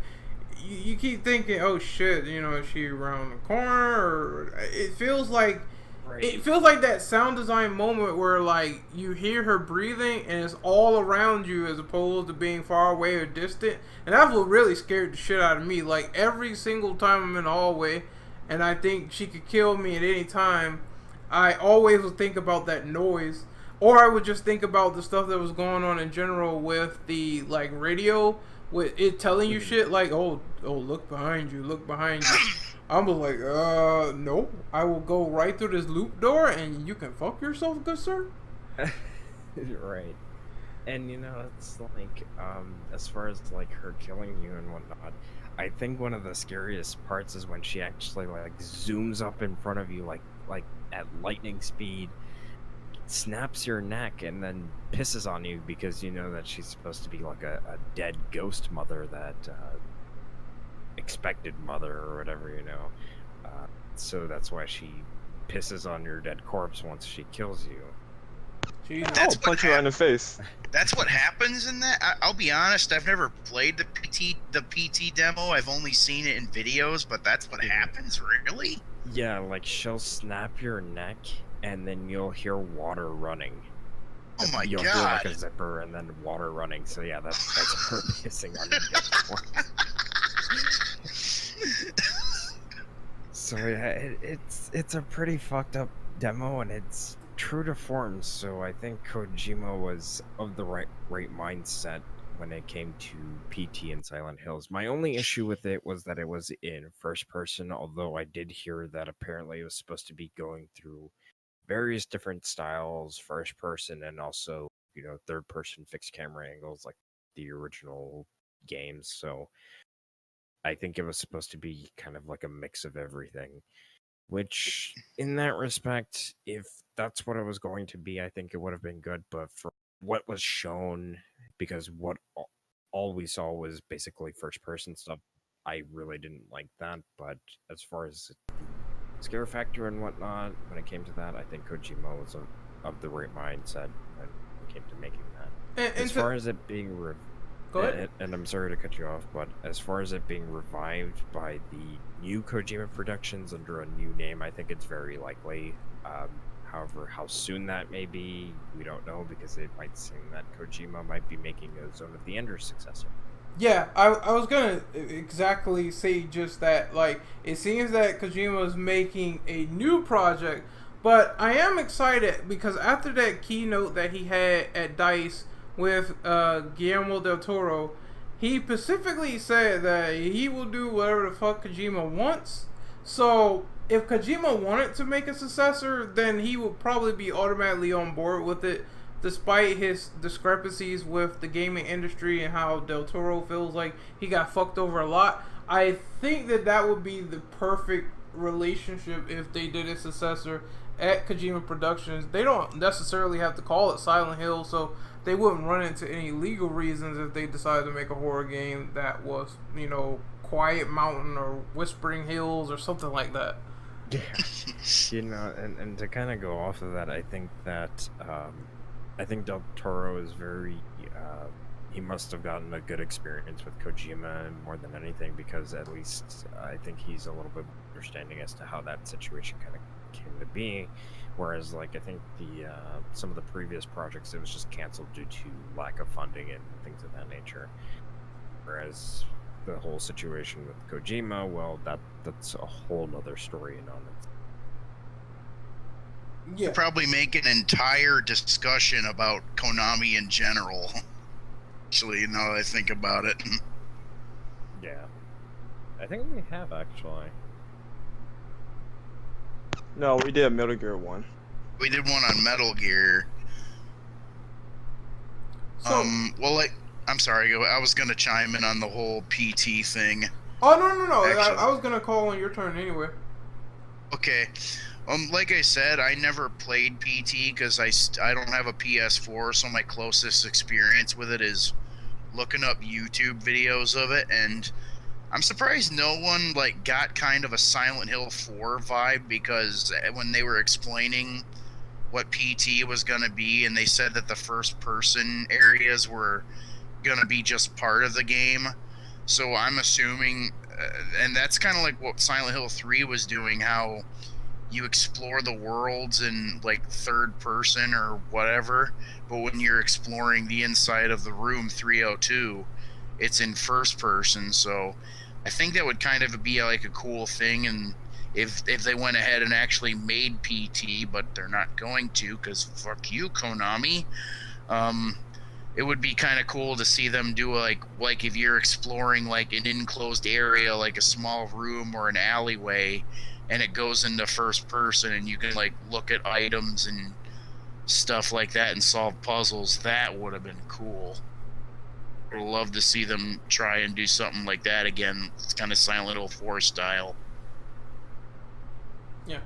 you keep thinking, oh shit, you know, is she around the corner? Or it feels like that sound design moment where, like, you hear her breathing and it's all around you as opposed to being far away or distant. And that's what really scared the shit out of me. Like, every single time I'm in the hallway and I think she could kill me at any time, I always would think about that noise. Or I would just think about the stuff that was going on in general with the, like, radio, with it telling you shit like, oh, look behind you, look behind you. I was like, no, I will go right through this loop door and you can fuck yourself, good sir. Right. And, you know, it's like, as far as, like, her killing you and whatnot, I think one of the scariest parts is when she actually, like, zooms up in front of you, like at lightning speed, snaps your neck, and then pisses on you because you know that she's supposed to be like a dead ghost mother, that expected mother or whatever, you know. So that's why she pisses on your dead corpse once she kills you. I'll punch her in the face. That's what happens in that. I'll be honest, I've never played the PT demo. I've only seen it in videos, but that's what happens, really? Yeah, like she'll snap your neck and then you'll hear water running. Oh my You'll god. hear like a zipper and then water running. So yeah, that's her pissing on your dead corpse. So yeah, it's a pretty fucked up demo, and it's true to form. So I think Kojima was of the right mindset when it came to PT and Silent Hills. My only issue with it was that it was in first person, although I did hear that apparently it was supposed to be going through various different styles, first person and also, you know, third person fixed camera angles like the original games. So I think it was supposed to be kind of like a mix of everything, which in that respect, if that's what it was going to be, I think it would have been good. But for what was shown, because what all we saw was basically first person stuff, I really didn't like that. But as far as the scare factor and whatnot, when it came to that, I think Kojima was of the right mindset when it came to making that. And as far as it being Go ahead. and I'm sorry to cut you off, but as far as it being revived by the new Kojima Productions under a new name, I think it's very likely. However, how soon that may be, we don't know, because it might seem that Kojima might be making a Zone of the Enders successor. Yeah, I was gonna exactly say just that. Like, it seems that Kojima is making a new project, but I am excited because after that keynote that he had at DICE with Guillermo del Toro, he specifically said that he will do whatever the fuck Kojima wants. So if Kojima wanted to make a successor, then he would probably be automatically on board with it, despite his discrepancies with the gaming industry and how Del Toro feels like he got fucked over a lot. I think that would be the perfect relationship if they did a successor at Kojima Productions. They don't necessarily have to call it Silent Hill, so they wouldn't run into any legal reasons if they decided to make a horror game that was, you know, Quiet Mountain or Whispering Hills or something like that. Yeah. You know, and to kind of go off of that, I think that I think Del Toro is very he must have gotten a good experience with Kojima more than anything, because at least I think he's a little bit understanding as to how that situation kind of came to be. Whereas, like, I think the some of the previous projects, it was just canceled due to lack of funding and things of that nature. Whereas the whole situation with Kojima, well, that's a whole nother story in on it. Yeah. Could probably make an entire discussion about Konami in general. Actually, now that I think about it. Yeah. I think we have, actually. No, we did a Metal Gear one. We did one on Metal Gear. So, well, like, I'm sorry, I was gonna chime in on the whole PT thing. oh no! Actually. I was gonna call on your turn anyway. Okay. Like I said, I never played PT because I don't have a PS4, so my closest experience with it is looking up YouTube videos of it, and I'm surprised no one like got kind of a Silent Hill 4 vibe, because when they were explaining what PT was going to be, and they said that the first person areas were going to be just part of the game. So I'm assuming, and that's kind of like what Silent Hill 3 was doing, how you explore the worlds in like third person or whatever, but when you're exploring the inside of the room 302, it's in first person. So I think that would kind of be like a cool thing, and if they went ahead and actually made PT, but they're not going to because fuck you, Konami. It would be kind of cool to see them do like if you're exploring like an enclosed area, like a small room or an alleyway, and it goes into first person, and you can like look at items and stuff like that and solve puzzles. That would have been cool. I'd love to see them try and do something like that again. It's kind of Silent Hill 4 style. Yeah.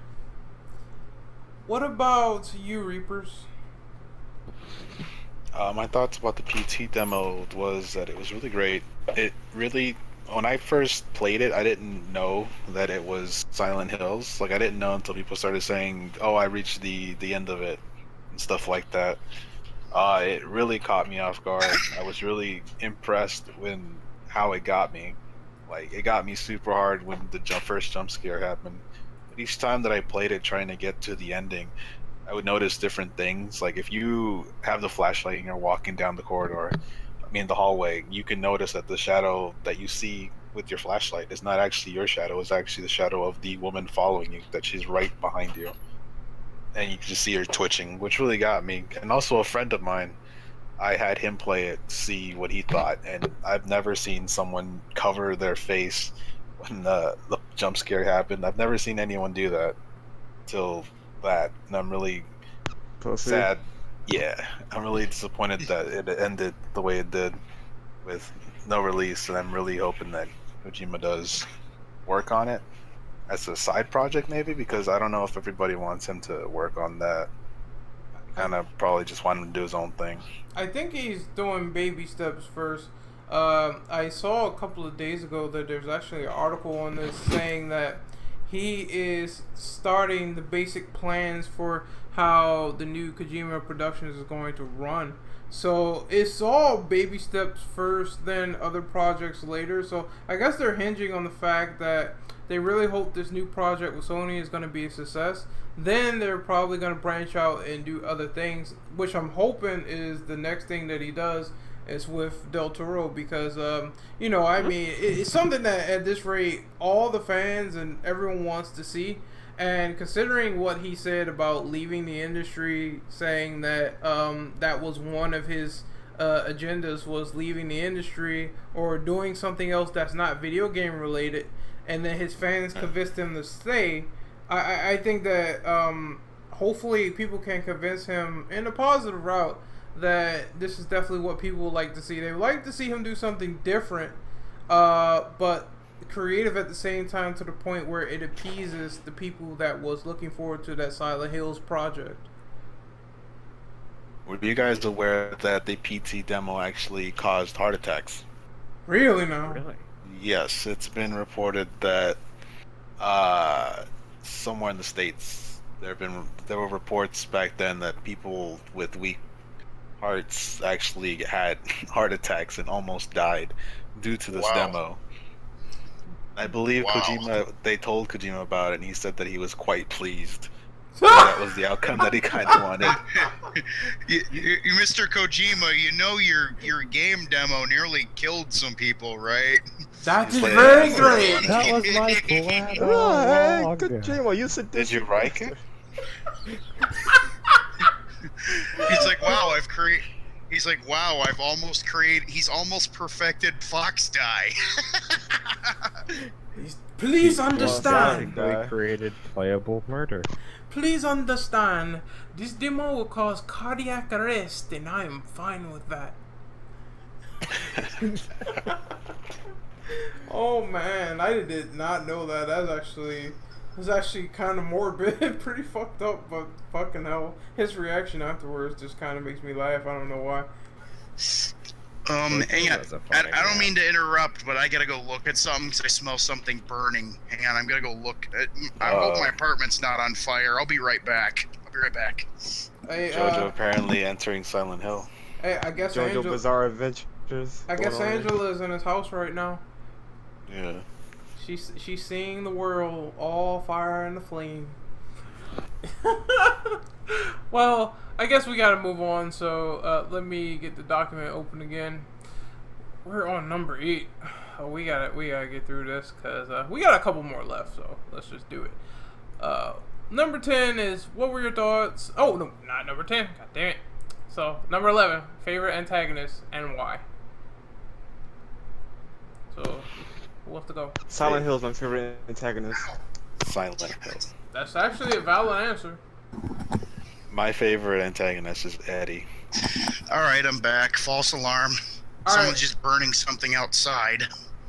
What about you, Reapers? My thoughts about the PT demo was that it was really great. It really, when I first played it, I didn't know that it was Silent Hills. Like, I didn't know until people started saying, "Oh, I reached the end of it," and stuff like that. It really caught me off guard. I was really impressed when how it got me. Like, it got me super hard when the first jump scare happened. But each time that I played it, trying to get to the ending, I would notice different things. Like, if you have the flashlight and you're walking down the corridor, the hallway, you can notice that the shadow that you see with your flashlight is not actually your shadow. It's actually the shadow of the woman following you, that she's right behind you. And you can just see her twitching, which really got me. And also a friend of mine, I had him play it, see what he thought, and I've never seen someone cover their face when the jump scare happened. I've never seen anyone do that till that, and I'm really sad. Yeah, I'm really disappointed that it ended the way it did, with no release, and I'm really hoping that Kojima does work on it as a side project, maybe, because I don't know if everybody wants him to work on that. Kind of probably just want him to do his own thing. I think he's doing baby steps first. I saw a couple of days ago that there's actually an article on this saying that he is starting the basic plans for how the new Kojima Productions is going to run. So it's all baby steps first, then other projects later. So I guess they're hinging on the fact that they really hope this new project with Sony is going to be a success. Then they're probably going to branch out and do other things, which I'm hoping is the next thing that he does is with Del Toro, because it's something that at this rate all the fans and everyone wants to see. And considering what he said about leaving the industry, saying that that was one of his agendas, was leaving the industry or doing something else that's not video game related, and then his fans convinced him to stay, I think that hopefully people can convince him in a positive route that this is definitely what people would like to see. They would like to see him do something different, but creative at the same time, to the point where it appeases the people that was looking forward to that Silent Hills project. Were you guys aware that the PT demo actually caused heart attacks? Really now? Really? Yes, it's been reported that somewhere in the States there were reports back then that people with weak hearts actually had heart attacks and almost died due to this demo. I believe they told Kojima about it, and he said that he was quite pleased. So that was the outcome that he kind of wanted. Mr. Kojima, your game demo nearly killed some people, right? That is very Yeah. great. That was my plan. Hey, all along. Kojima, you said Did you like it? He's like, wow, I've almost created. He's almost perfected Fox Die. Please understand. We created playable murder. Please understand. This demo will cause cardiac arrest, and I am fine with that. Oh man, I did not know that. That's actually was actually kind of morbid, pretty fucked up, but fucking hell, his reaction afterwards just kind of makes me laugh. I don't know why. Hang on. That's a I funny don't one. mean to interrupt, but I gotta go look at something because I smell something burning. Hang on, I'm gonna go look. I hope my apartment's not on fire. I'll be right back. Hey, Jojo apparently entering Silent Hill. hey, I guess JoJo Bizarre Adventures. I guess going on. Angela's in his house right now. Yeah. She's seeing the world all fire and the flame. Well, I guess we gotta move on. So let me get the document open again. We're on number 8. Oh, we gotta get through this because we got a couple more left. So let's just do it. Number 10 is what were your thoughts? Oh no, not number 10. God damn it. So number 11, favorite antagonist and why. So who wants to go? Silent Hill is my favorite antagonist. Silent Hill. That's actually a valid answer. My favorite antagonist is Eddie. All right, I'm back. False alarm. All Someone's right. just burning something outside.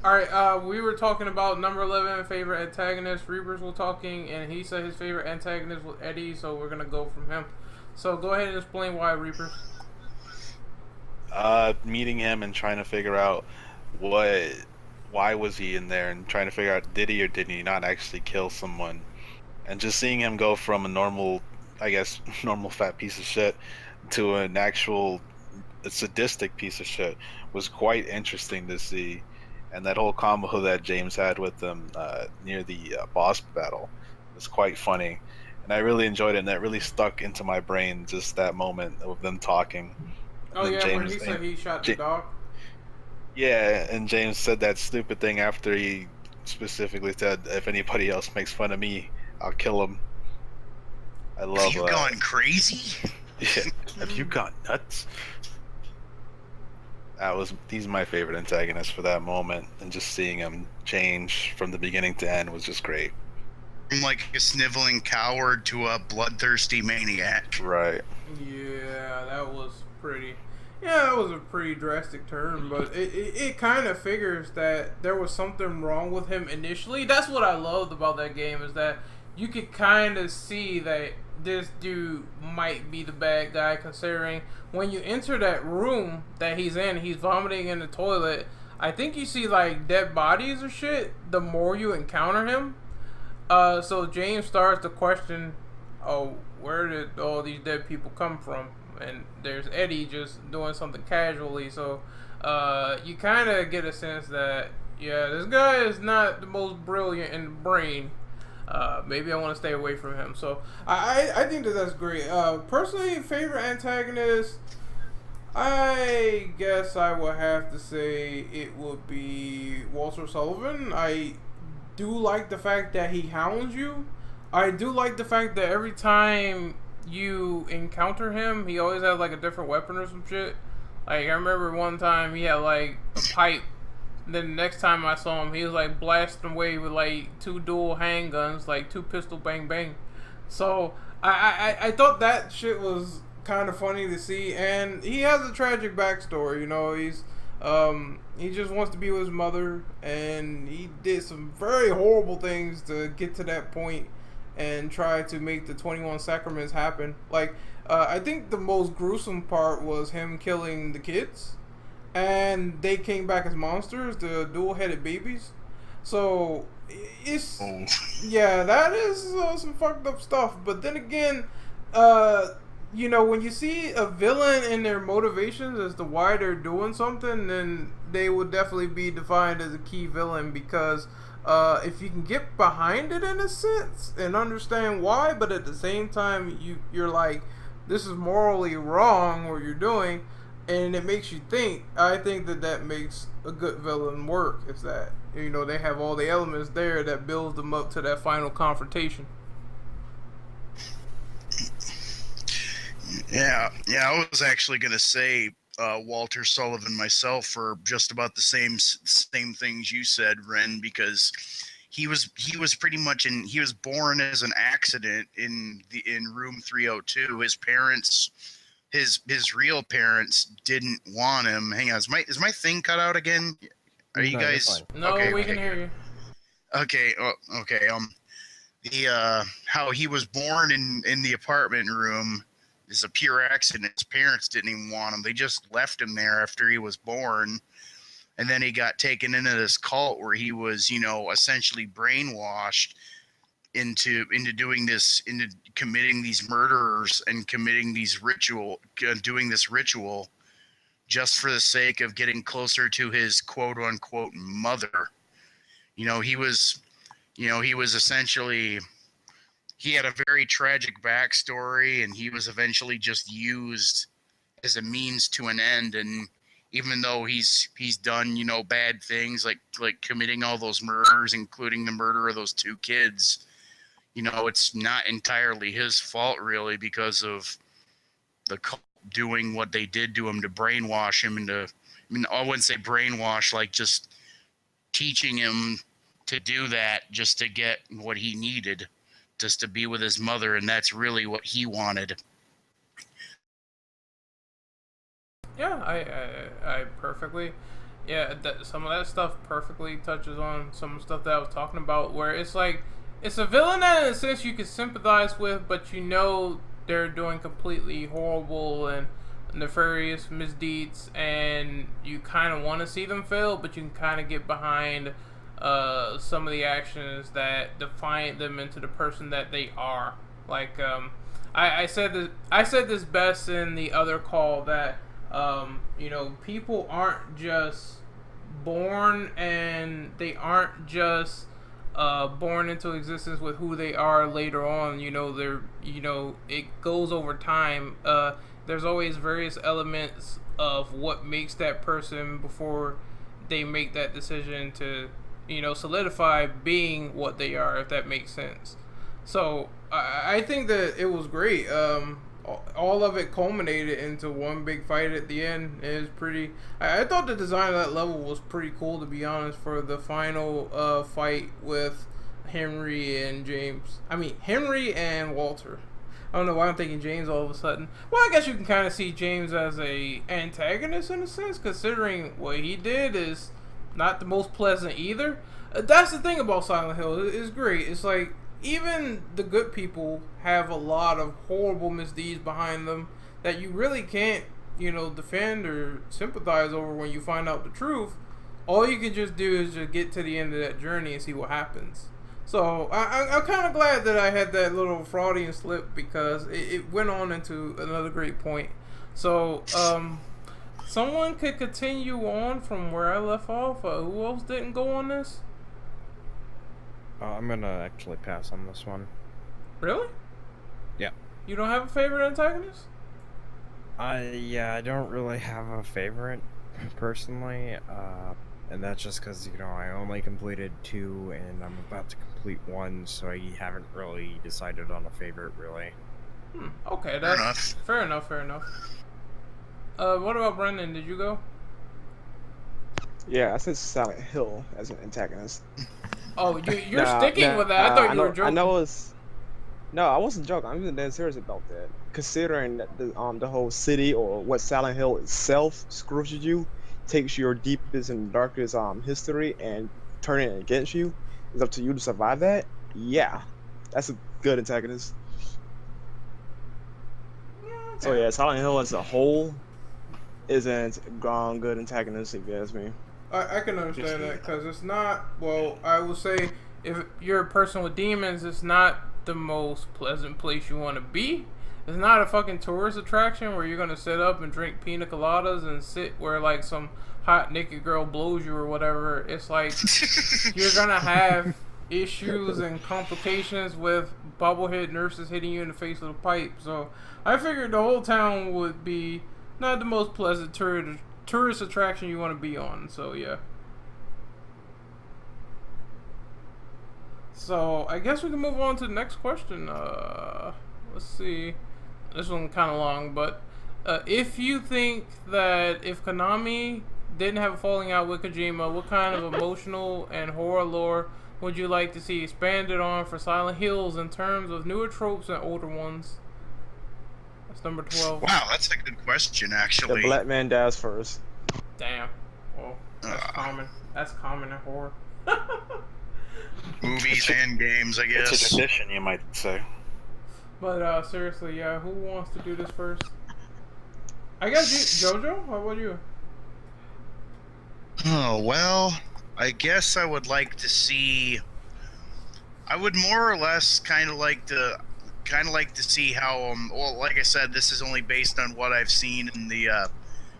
Alright, we were talking about number 11 favorite antagonist. Reapers were talking, and he said his favorite antagonist was Eddie, so we're gonna go from him. So go ahead and explain why Reapers. Meeting him and trying to figure out why was he in there, and trying to figure out did he or did he not actually kill someone, and just seeing him go from a normal, I guess, normal fat piece of shit to an actual sadistic piece of shit was quite interesting to see. And that whole combo that James had with them near the boss battle was quite funny, and I really enjoyed it. And that really stuck into my brain, just that moment of them talking. Oh then yeah, when James- he said he shot the dog. Yeah, and James said that stupid thing after he specifically said, "If anybody else makes fun of me, I'll kill him." I love Have you gone crazy? Yeah. Have you gone nuts? He's my favorite antagonist for that moment, and just seeing him change from the beginning to end was just great. From like a sniveling coward to a bloodthirsty maniac. Right. Yeah, that was pretty. Yeah, that was a pretty drastic turn, but it kind of figures that there was something wrong with him initially. That's what I loved about that game, is that you could kind of see that this dude might be the bad guy, considering when you enter that room that he's in, he's vomiting in the toilet. I think you see like dead bodies or shit the more you encounter him. So James starts to question, oh, where did all these dead people come from? And there's Eddie just doing something casually. So you kind of get a sense that, yeah, this guy is not the most brilliant in the brain. Maybe I want to stay away from him. So I think that's great. Personally, favorite antagonist, I guess I would have to say it would be Walter Sullivan. I do like the fact that he hounds you. I do like the fact that every time you encounter him, he always has like a different weapon or some shit. Like I remember one time he had like a pipe. Then the next time I saw him, he was like blasting away with like 2 dual handguns, like 2 pistol bang bang. So I thought that shit was kind of funny to see, and he has a tragic backstory. You know, he just wants to be with his mother, and he did some very horrible things to get to that point and try to make the 21 sacraments happen. Like I think the most gruesome part was him killing the kids. And they came back as monsters, the dual-headed babies. So it's yeah, that is some fucked up stuff. But then again, you know, when you see a villain and their motivations as to why they're doing something, then they would definitely be defined as a key villain. Because if you can get behind it in a sense and understand why, but at the same time you're like, this is morally wrong what you're doing, and it makes you think. I think that makes a good villain work. Is that, you know, they have all the elements there that builds them up to that final confrontation. Yeah, I was actually gonna say Walter Sullivan myself for just about the same things you said, Ren, because he was pretty much he was born as an accident in room 302. His parents, his real parents didn't want him. Hang on, is my thing cut out again? Are you No, you're guys? fine. No, okay, we can hear you. Okay, okay. the how he was born in the apartment room is a pure accident. His parents didn't even want him. They just left him there after he was born. And then he got taken into this cult where he was, essentially brainwashed into committing these murders and committing these doing this ritual just for the sake of getting closer to his quote unquote mother. He was essentially, he had a very tragic backstory, and he was eventually just used as a means to an end. And even though he's done, bad things like committing all those murders, including the murder of those 2 kids, it's not entirely his fault really, because of the cult doing what they did to him to brainwash him into, I wouldn't say brainwash, like just teaching him to do that just to get what he needed, just to be with his mother, and that's really what he wanted. Yeah, I perfectly, yeah, some of that stuff perfectly touches on some stuff that I was talking about, where it's like, it's a villain that in a sense you can sympathize with, but they're doing completely horrible and nefarious misdeeds, and you kind of want to see them fail, but you can kind of get behind some of the actions that define them into the person that they are. Like, I said this best in the other call, that people aren't just born, and they aren't just born into existence with who they are later on. It goes over time. There's always various elements of what makes that person before they make that decision to solidify being what they are, if that makes sense. So I think that it was great. All of it culminated into one big fight at the end. It was pretty. I thought the design of that level was pretty cool, to be honest, for the final fight with Henry and James. I mean, Henry and Walter. I don't know why I'm thinking James all of a sudden. Well, I guess you can kind of see James as a antagonist in a sense, considering what he did is not the most pleasant either. That's the thing about Silent Hill. It's great. It's like, even the good people have a lot of horrible misdeeds behind them that you really can't, defend or sympathize over when you find out the truth. All you can just do is just get to the end of that journey and see what happens. So I'm kind of glad that I had that little Freudian slip, because it went on into another great point. So someone could continue on from where I left off. Who else didn't go on this? I'm gonna actually pass on this one. Really? Yeah. You don't have a favorite antagonist? I don't really have a favorite, personally. And that's just because, I only completed 2, and I'm about to complete 1, so I haven't really decided on a favorite, really. Okay, that's fair enough. What about Brendan? Did you go? Yeah, I said Silent Hill as an antagonist. Oh, you're sticking with that? I thought you were joking. No, I wasn't joking. I'm even dead serious about that. Considering that the whole city, or what Silent Hill itself screws you, takes your deepest and darkest history and turn it against you. It's up to you to survive that. Yeah, that's a good antagonist. So yeah, Silent Hill as a whole isn't a good antagonist, if you ask me. I can understand that, because it's not, well, I will say, if you're a person with demons, it's not the most pleasant place you want to be. It's not a fucking tourist attraction where you're going to sit up and drink pina coladas and sit where like some hot naked girl blows you or whatever. It's like you're going to have issues and complications with bobblehead nurses hitting you in the face with a pipe. So I figured the whole town would be not the most pleasant tourist attraction you want to be on. So yeah. So I guess we can move on to the next question. Let's see. This one kind of long, but if you think that if Konami didn't have a falling out with Kojima, what kind of emotional and horror lore would you like to see expanded on for Silent Hills in terms of newer tropes and older ones? That's number 12. Wow, that's a good question, actually. The black man dies first. Damn. Well, that's common. That's common in horror. movies and games, I guess. It's a tradition, you might say. But seriously, yeah, who wants to do this first? I guess you, Jojo. How about you? Oh well, I guess I would like to see. I would more or less kind of like to see how well, like I said, this is only based on what I've seen in the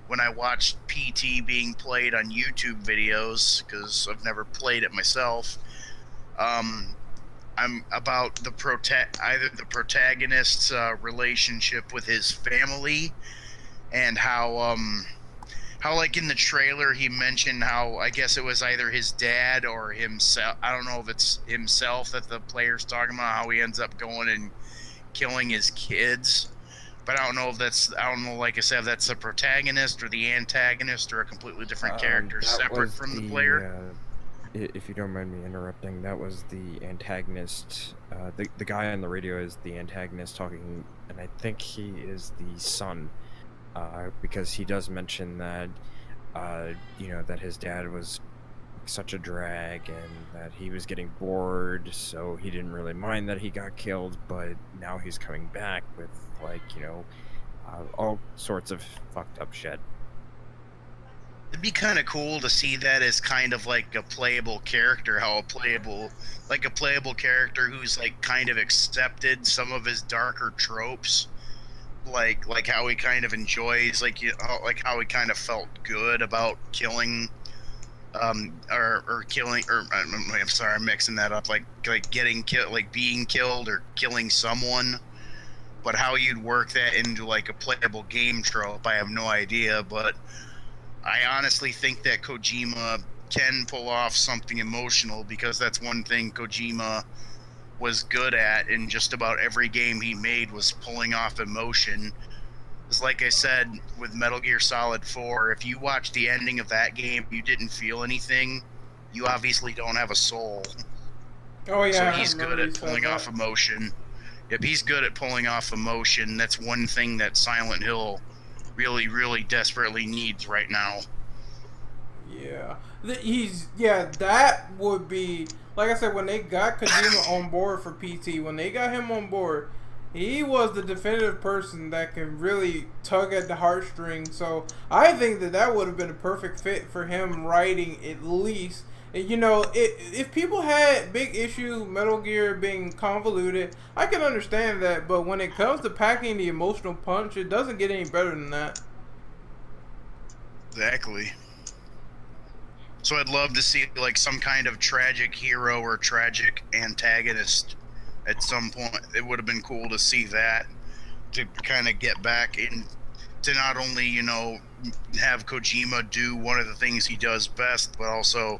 when I watched PT being played on YouTube videos, because I've never played it myself. I'm about the either the protagonist's relationship with his family, and how like in the trailer he mentioned how I guess it was either his dad or himself. I don't know if it's himself that the player's talking about, how he ends up going and killing his kids. But I don't know if that's, I don't know, like I said, if that's the protagonist or the antagonist or a completely different character separate from the player. If you don't mind me interrupting, that was the antagonist. The guy on the radio is the antagonist talking, and I think he is the son, because he does mention that, that his dad was such a drag and that he was getting bored, so he didn't really mind that he got killed, but now he's coming back with, all sorts of fucked up shit. It'd be kind of cool to see that as kind of like a playable character, how a playable character who's like kind of accepted some of his darker tropes, like how he kind of enjoys, like how he kind of felt good about killing, or killing, or I'm sorry, I'm mixing that up, like getting killed, like being killed or killing someone. But how you'd work that into like a playable game trope, I have no idea, but I honestly think that Kojima can pull off something emotional, because that's one thing Kojima was good at in just about every game he made, was pulling off emotion. It's like I said with Metal Gear Solid 4, if you watch the ending of that game, you didn't feel anything, you obviously don't have a soul. Oh yeah. So he's good at pulling off emotion. If he's good at pulling off emotion, that's one thing that Silent Hill really, really desperately needs right now. Yeah. That would be, like I said, when they got Kojima on board for PT, when they got him on board, he was the definitive person that can really tug at the heartstrings. So I think that would have been a perfect fit for him writing, at least. If people had big issue Metal Gear being convoluted, I can understand that, but when it comes to packing the emotional punch, it doesn't get any better than that. Exactly. So I'd love to see like some kind of tragic hero or tragic antagonist at some point. It would have been cool to see that, to kind of get back in, to not only, have Kojima do one of the things he does best, but also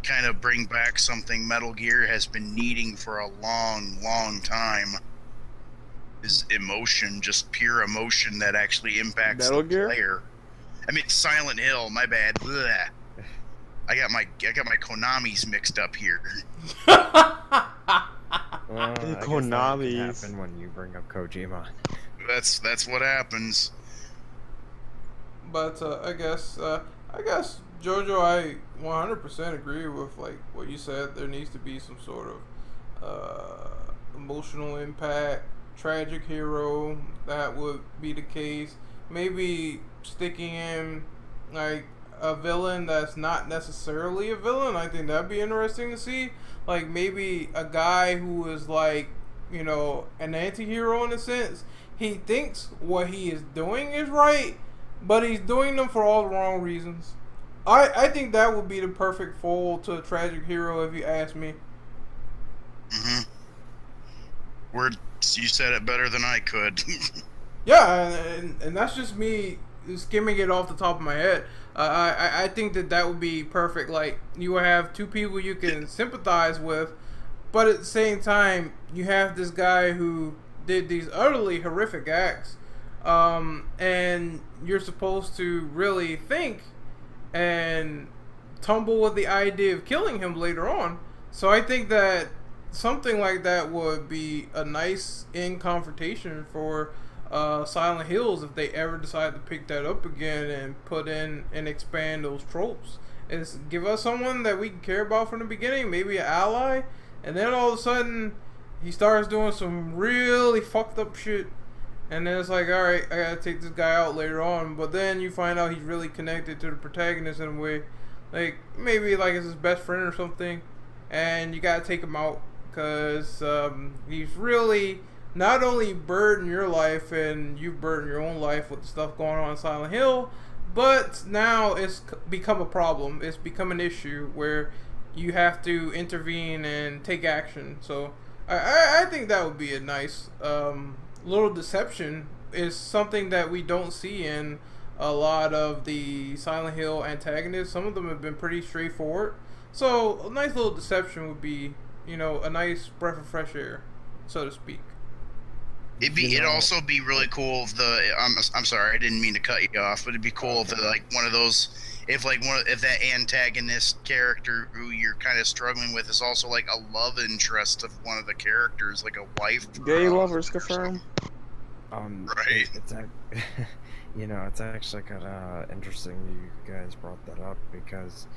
kind of bring back something Metal Gear has been needing for a long, long time. Is emotion, just pure emotion that actually impacts Metal the Gear? player. I mean, Silent Hill, my bad. Blech. I got my Konamis mixed up here. Well, I guess that can Konamis. happen when you bring up Kojima. That's what happens. But I guess Jojo, I 100% agree with like what you said. There needs to be some sort of emotional impact, tragic hero. That would be the case. Maybe sticking in like a villain that's not necessarily a villain. I think that'd be interesting to see. Like maybe a guy who is like, an anti-hero in a sense. He thinks what he is doing is right, but he's doing them for all the wrong reasons. I think that would be the perfect foil to a tragic hero, if you ask me. You said it better than I could. Yeah, and that's just me skimming it off the top of my head. I think that would be perfect. Like, you will have two people you can sympathize with, but at the same time, you have this guy who did these utterly horrific acts, and you're supposed to really think and tumble with the idea of killing him later on. So I think that something like that would be a nice end confrontation for Silent Hills if they ever decide to pick that up again and put in and expand those tropes. Is give us someone that we can care about from the beginning, maybe an ally, and then all of a sudden he starts doing some really fucked up shit, and then it's like, all right, I gotta take this guy out later on. But then you find out he's really connected to the protagonist in a way, like maybe like it's his best friend or something, and you gotta take him out because he's really not only burden your life and you burden your own life with the stuff going on in Silent Hill, but now it's become a problem. It's become an issue where you have to intervene and take action. So I think that would be a nice little deception. Is something that we don't see in a lot of the Silent Hill antagonists. Some of them have been pretty straightforward. So a nice little deception would be, a nice breath of fresh air, so to speak. It'd also be really cool if I'm sorry, I didn't mean to cut you off, but it'd be cool if like one of those, if that antagonist character who you're kind of struggling with is also like a love interest of one of the characters, like a wife. Gay lovers confirmed. Right. It's it's actually kind of interesting you guys brought that up because,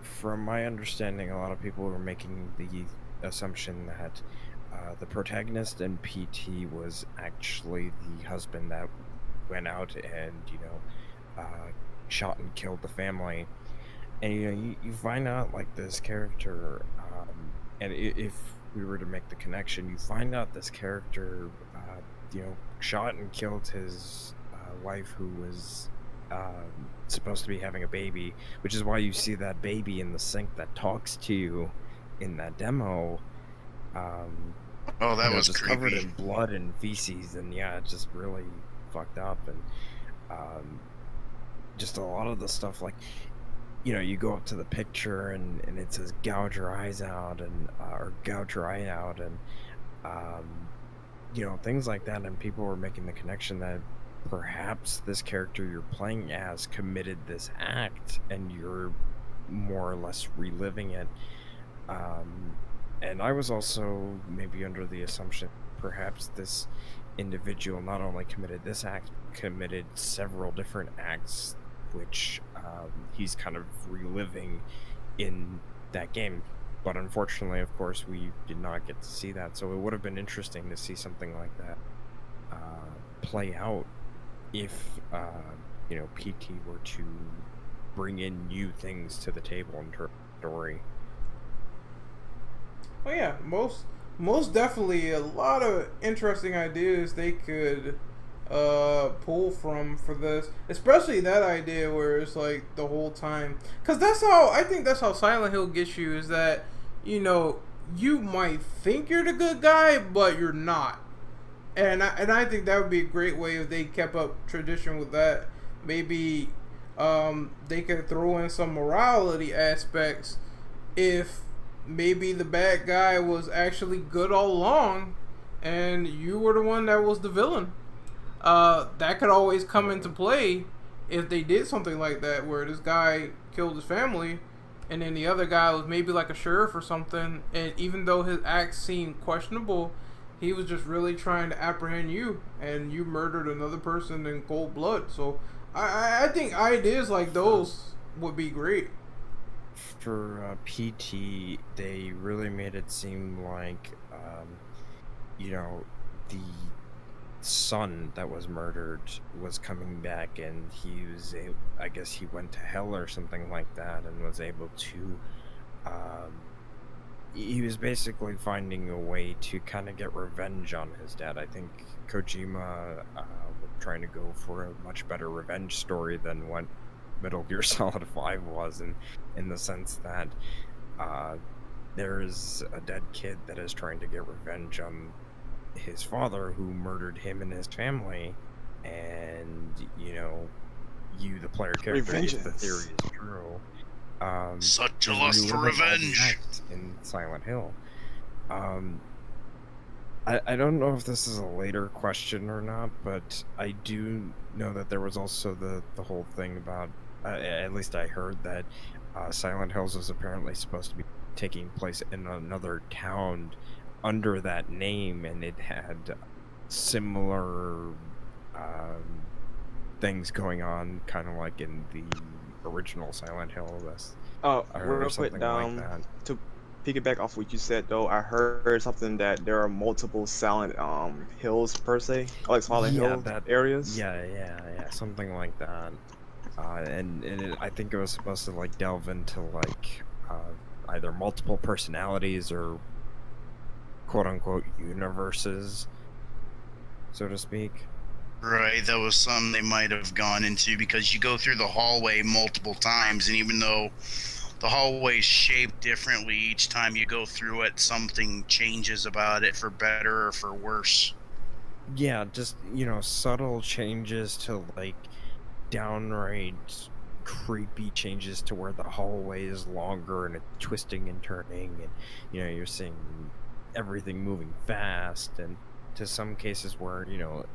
from my understanding, a lot of people were making the assumption that the protagonist in PT was actually the husband that went out and shot and killed the family, and you find out like this character, and if we were to make the connection, you find out this character shot and killed his wife who was supposed to be having a baby, which is why you see that baby in the sink that talks to you in that demo. Oh, that was just creepy. Covered in blood and feces, and yeah, it's just really fucked up, and just a lot of the stuff, like, you go up to the picture and it says gouge your eyes out, and or gouge your eye out, and things like that, and people were making the connection that perhaps this character you're playing as committed this act, and you're more or less reliving it. And I was also maybe under the assumption perhaps this individual not only committed this act, committed several different acts, which he's kind of reliving in that game. But unfortunately, of course, we did not get to see that. So it would have been interesting to see something like that play out if, PT were to bring in new things to the table in terms of story. Oh yeah, most definitely a lot of interesting ideas they could pull from for this, especially that idea where it's like the whole time, because I think that's how Silent Hill gets you, is that you might think you're the good guy but you're not, and I think that would be a great way if they kept up tradition with that. Maybe they could throw in some morality aspects if maybe the bad guy was actually good all along and you were the one that was the villain. That could always come into play if they did something like that, where this guy killed his family and then the other guy was maybe like a sheriff or something, and even though his acts seemed questionable, he was just really trying to apprehend you, and you murdered another person in cold blood. So I think ideas like those would be great. For PT, they really made it seem like, the son that was murdered was coming back, and I guess he went to hell or something like that, and was able to, he was basically finding a way to kind of get revenge on his dad. I think Kojima was trying to go for a much better revenge story than what Metal Gear Solid 5 was, in the sense that there is a dead kid that is trying to get revenge on his father who murdered him and his family, and you the player character, if the theory is true, such a lust for revenge in Silent Hill. I don't know if this is a later question or not, but I do know that there was also the whole thing about, at least I heard that Silent Hills was apparently supposed to be taking place in another town under that name, and it had similar things going on, kind of like in the original Silent Hill. Real quick, like that. piggyback off what you said though, I heard something that there are multiple Silent hills per se, like Silent Hill areas. Yeah, something like that. I think it was supposed to like delve into like either multiple personalities or quote unquote universes, so to speak. Right, that was something they might have gone into because you go through the hallway multiple times, and even though the hallway's shaped differently each time you go through it, something changes about it for better or for worse. Yeah, just subtle changes to like downright creepy changes to where the hallway is longer and it's twisting and turning, and you're seeing everything moving fast, and to some cases where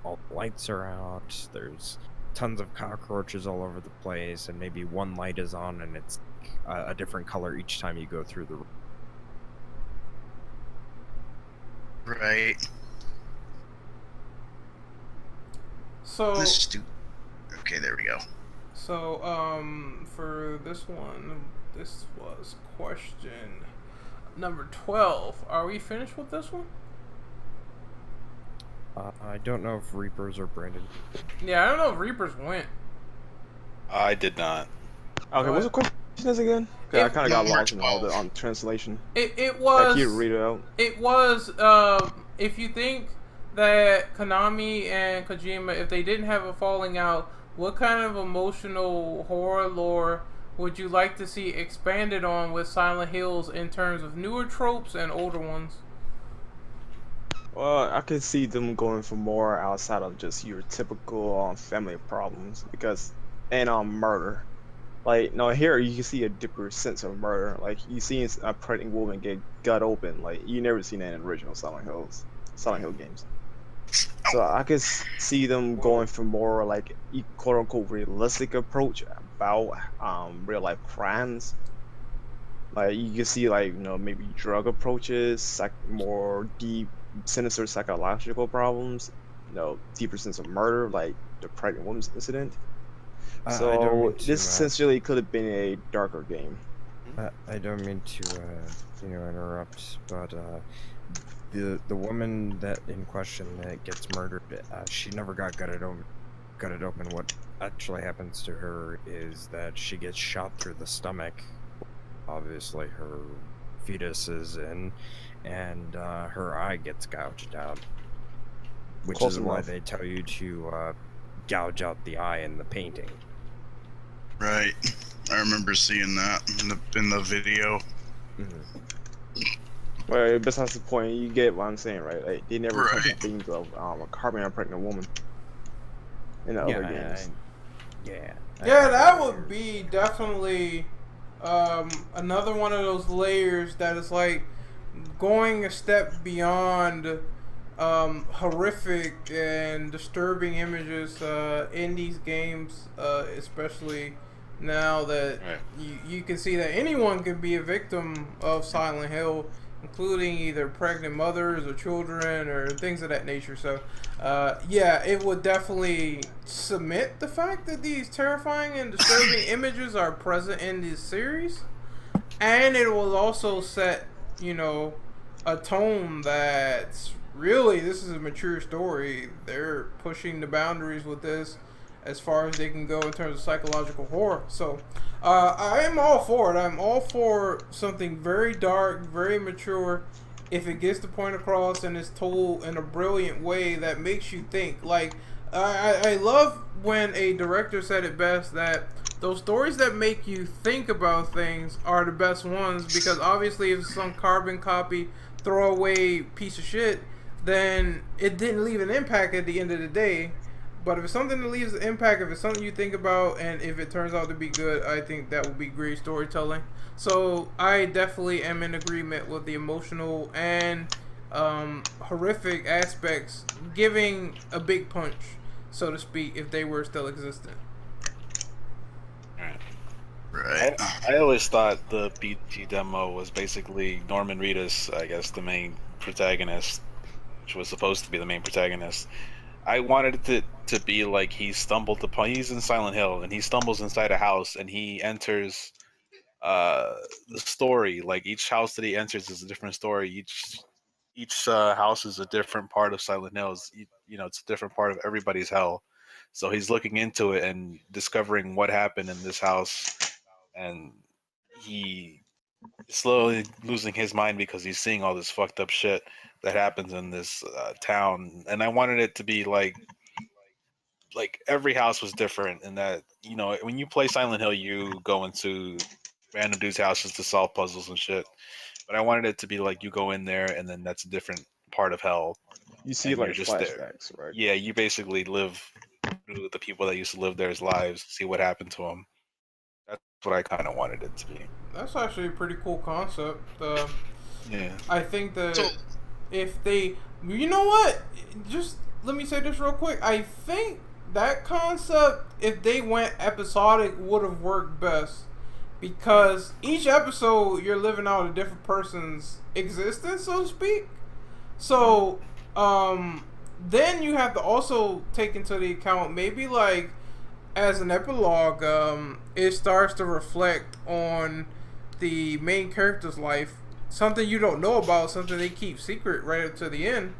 all the lights are out, there's tons of cockroaches all over the place, and maybe one light is on and it's a different color each time you go through the room. Right. So okay, there we go. So for this one, this was question number 12. Are we finished with this one? I don't know if Reapers or Brandon. Yeah, I don't know if Reapers went. I did not. Okay, what's the question again? I kind of got lost in all the translation. It was. Can you read it out? It was. If you think that Konami and Kojima, if they didn't have a falling out, what kind of emotional horror lore would you like to see expanded on with Silent Hills in terms of newer tropes and older ones? Well, I could see them going for more outside of just your typical family problems, and murder. Like, no, here you can see a deeper sense of murder. Like, you see a pregnant woman get gut open. Like, you never seen that in original Silent Hill games. So I could see them going for more like quote unquote realistic approach about real life crimes. Like, you can see like maybe drug approaches, more deep, sinister psychological problems. Deeper sense of murder, like the pregnant woman's incident. So this essentially could have been a darker game. I don't mean to interrupt, but the woman that in question that gets murdered, she never got gutted open. What actually happens to her is that she gets shot through the stomach. Obviously, her fetus is in, and her eye gets gouged out, which is why they tell you to gouge out the eye in the painting. Right, I remember seeing that in the video. Mm-hmm. Well, besides the point, you get what I'm saying, right? Like, they never touch things of a carving a pregnant woman in the other games. Yeah, that would be definitely another one of those layers that is like going a step beyond horrific and disturbing images in these games, especially now that you can see that anyone can be a victim of Silent Hill, including either pregnant mothers or children or things of that nature. So yeah, it would definitely cement the fact that these terrifying and disturbing images are present in this series, and it will also set a tone that's really, this is a mature story. They're pushing the boundaries with this as far as they can go in terms of psychological horror. So I am all for it. I'm all for something very dark, very mature, if it gets the point across and is told in a brilliant way that makes you think. Like, I love when a director said it best, that those stories that make you think about things are the best ones, because obviously if it's some carbon copy, throwaway piece of shit, then it didn't leave an impact at the end of the day. But if it's something that leaves an impact, if it's something you think about, and if it turns out to be good, I think that would be great storytelling. So I definitely am in agreement with the emotional and horrific aspects giving a big punch, so to speak, if they were still existent. Right. I always thought the BT demo was basically Norman Reedus, I guess, the main protagonist, which was supposed to be the main protagonist. I wanted it to be like he's in Silent Hill and he stumbles inside a house and he enters uh the story. Like each house that he enters is a different story. Each house is a different part of Silent Hill. It's a different part of everybody's hell. So he's looking into it and discovering what happened in this house, and he is slowly losing his mind because he's seeing all this fucked up shit that happens in this town. And I wanted it to be like every house was different, and that when you play Silent Hill, you go into random dudes' houses to solve puzzles and shit. But I wanted it to be like you go in there, and then that's a different part of hell, You see and you're like just there. flashbacks, right? Yeah, you basically live through the people that used to live there's lives, see what happened to them. That's what I kind of wanted it to be. That's actually a pretty cool concept. Yeah. I think that So if they, you know what, just let me say this real quick. I think that concept, if they went episodic, would have worked best, because each episode you're living out a different person's existence, so to speak. So, then you have to also take into the account, maybe like as an epilogue, it starts to reflect on the main character's life, something you don't know about, something they keep secret right up to the end,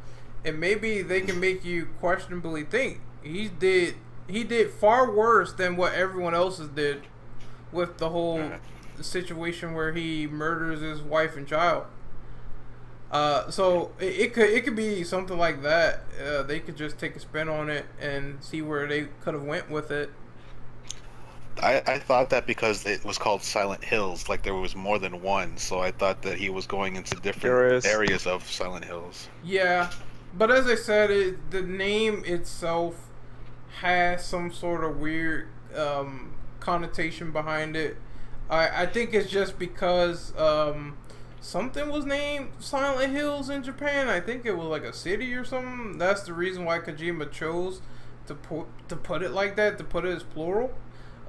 and maybe they can make you questionably think he did far worse than what everyone else's did with the whole situation where he murders his wife and child. So it could be something like that. They could just take a spin on it and see where they could have went with it. I thought that because it was called Silent Hills, like there was more than one, so I thought that he was going into different areas of Silent Hills. Yeah, but as I said, the name itself has some sort of weird connotation behind it. I think it's just because something was named Silent Hills in Japan. I think it was like a city or something. That's the reason why Kojima chose to put it like that, to put it as plural.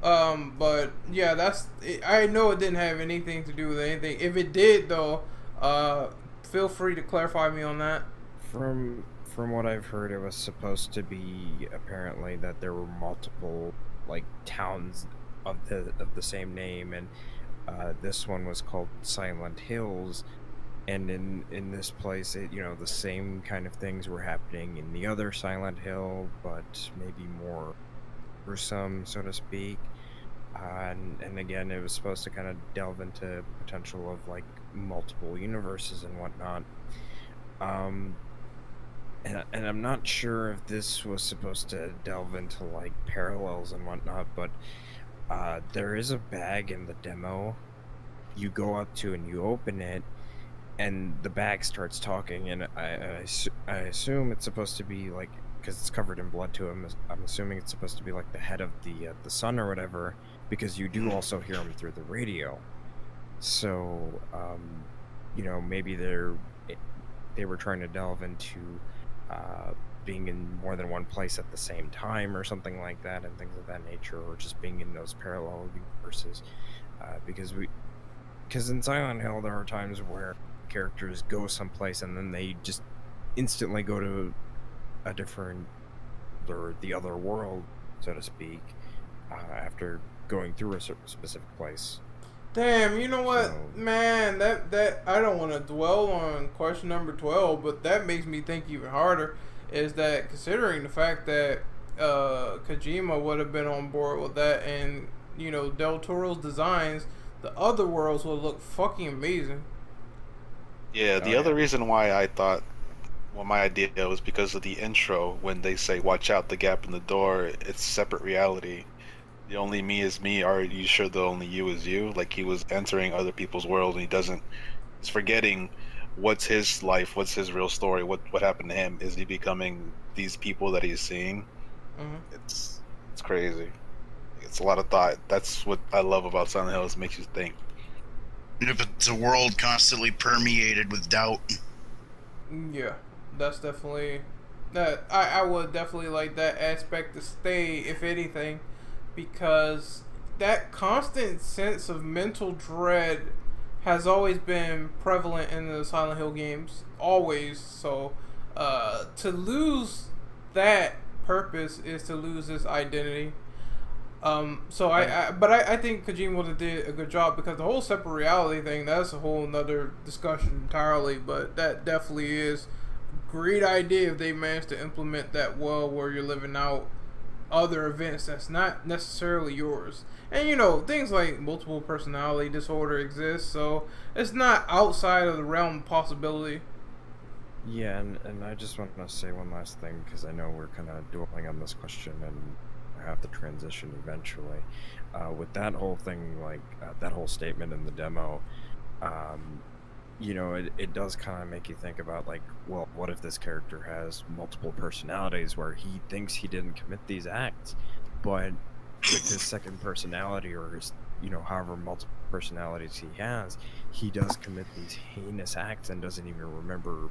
But yeah, that's it. I know it didn't have anything to do with anything. If it did, though, feel free to clarify me on that. From what I've heard, it was supposed to be apparently that there were multiple like towns of the same name, and this one was called Silent Hills. And in this place, the same kind of things were happening in the other Silent Hill, but maybe more gruesome, so to speak. And again, it was supposed to kind of delve into potential of like multiple universes and whatnot. And I'm not sure if this was supposed to delve into like parallels and whatnot, but there is a bag in the demo you go up to and you open it, and the bag starts talking, and I assume it's supposed to be like, because it's covered in blood too, I'm assuming it's supposed to be like the head of the sun or whatever, because you do also hear him through the radio. So maybe they were trying to delve into being in more than one place at the same time or something like that, and things of that nature, or just being in those parallel universes, because in Silent Hill there are times where characters go someplace and then they just instantly go to a different, or the other world, so to speak, after going through a specific place. Damn, you know what, man, that I don't want to dwell on question number 12, but that makes me think even harder, is that considering the fact that Kojima would have been on board with that, and Del Toro's designs, the other worlds would look fucking amazing. Yeah, the other reason why I thought, well, my idea was because of the intro, when they say, watch out, the gap in the door, it's separate reality. The only me is me. Are you sure the only you is you? Like, he was entering other people's world, and he's forgetting what's his life, what's his real story, what happened to him. Is he becoming these people that he's seeing? Mm-hmm. It's crazy. It's a lot of thought. That's what I love about Silent Hill, is it makes you think. And if it's a world constantly permeated with doubt. Yeah, that's definitely that. I would definitely like that aspect to stay, if anything, because that constant sense of mental dread has always been prevalent in the Silent Hill games, always. So to lose that purpose is to lose this identity. But I think Kojima did a good job, because the whole separate reality thing, that's a whole nother discussion entirely. But that definitely is a great idea if they manage to implement that well, where you're living out other events that's not necessarily yours. And you know, things like multiple personality disorder exist, so it's not outside of the realm of possibility. Yeah, and I just want to say one last thing, because I know we're kind of dwelling on this question and I have to transition eventually. With that whole thing, like that whole statement in the demo, you know, it does kind of make you think about, like, well, what if this character has multiple personalities where he thinks he didn't commit these acts, but with his second personality, or his, you know, however multiple personalities he has, he does commit these heinous acts and doesn't even remember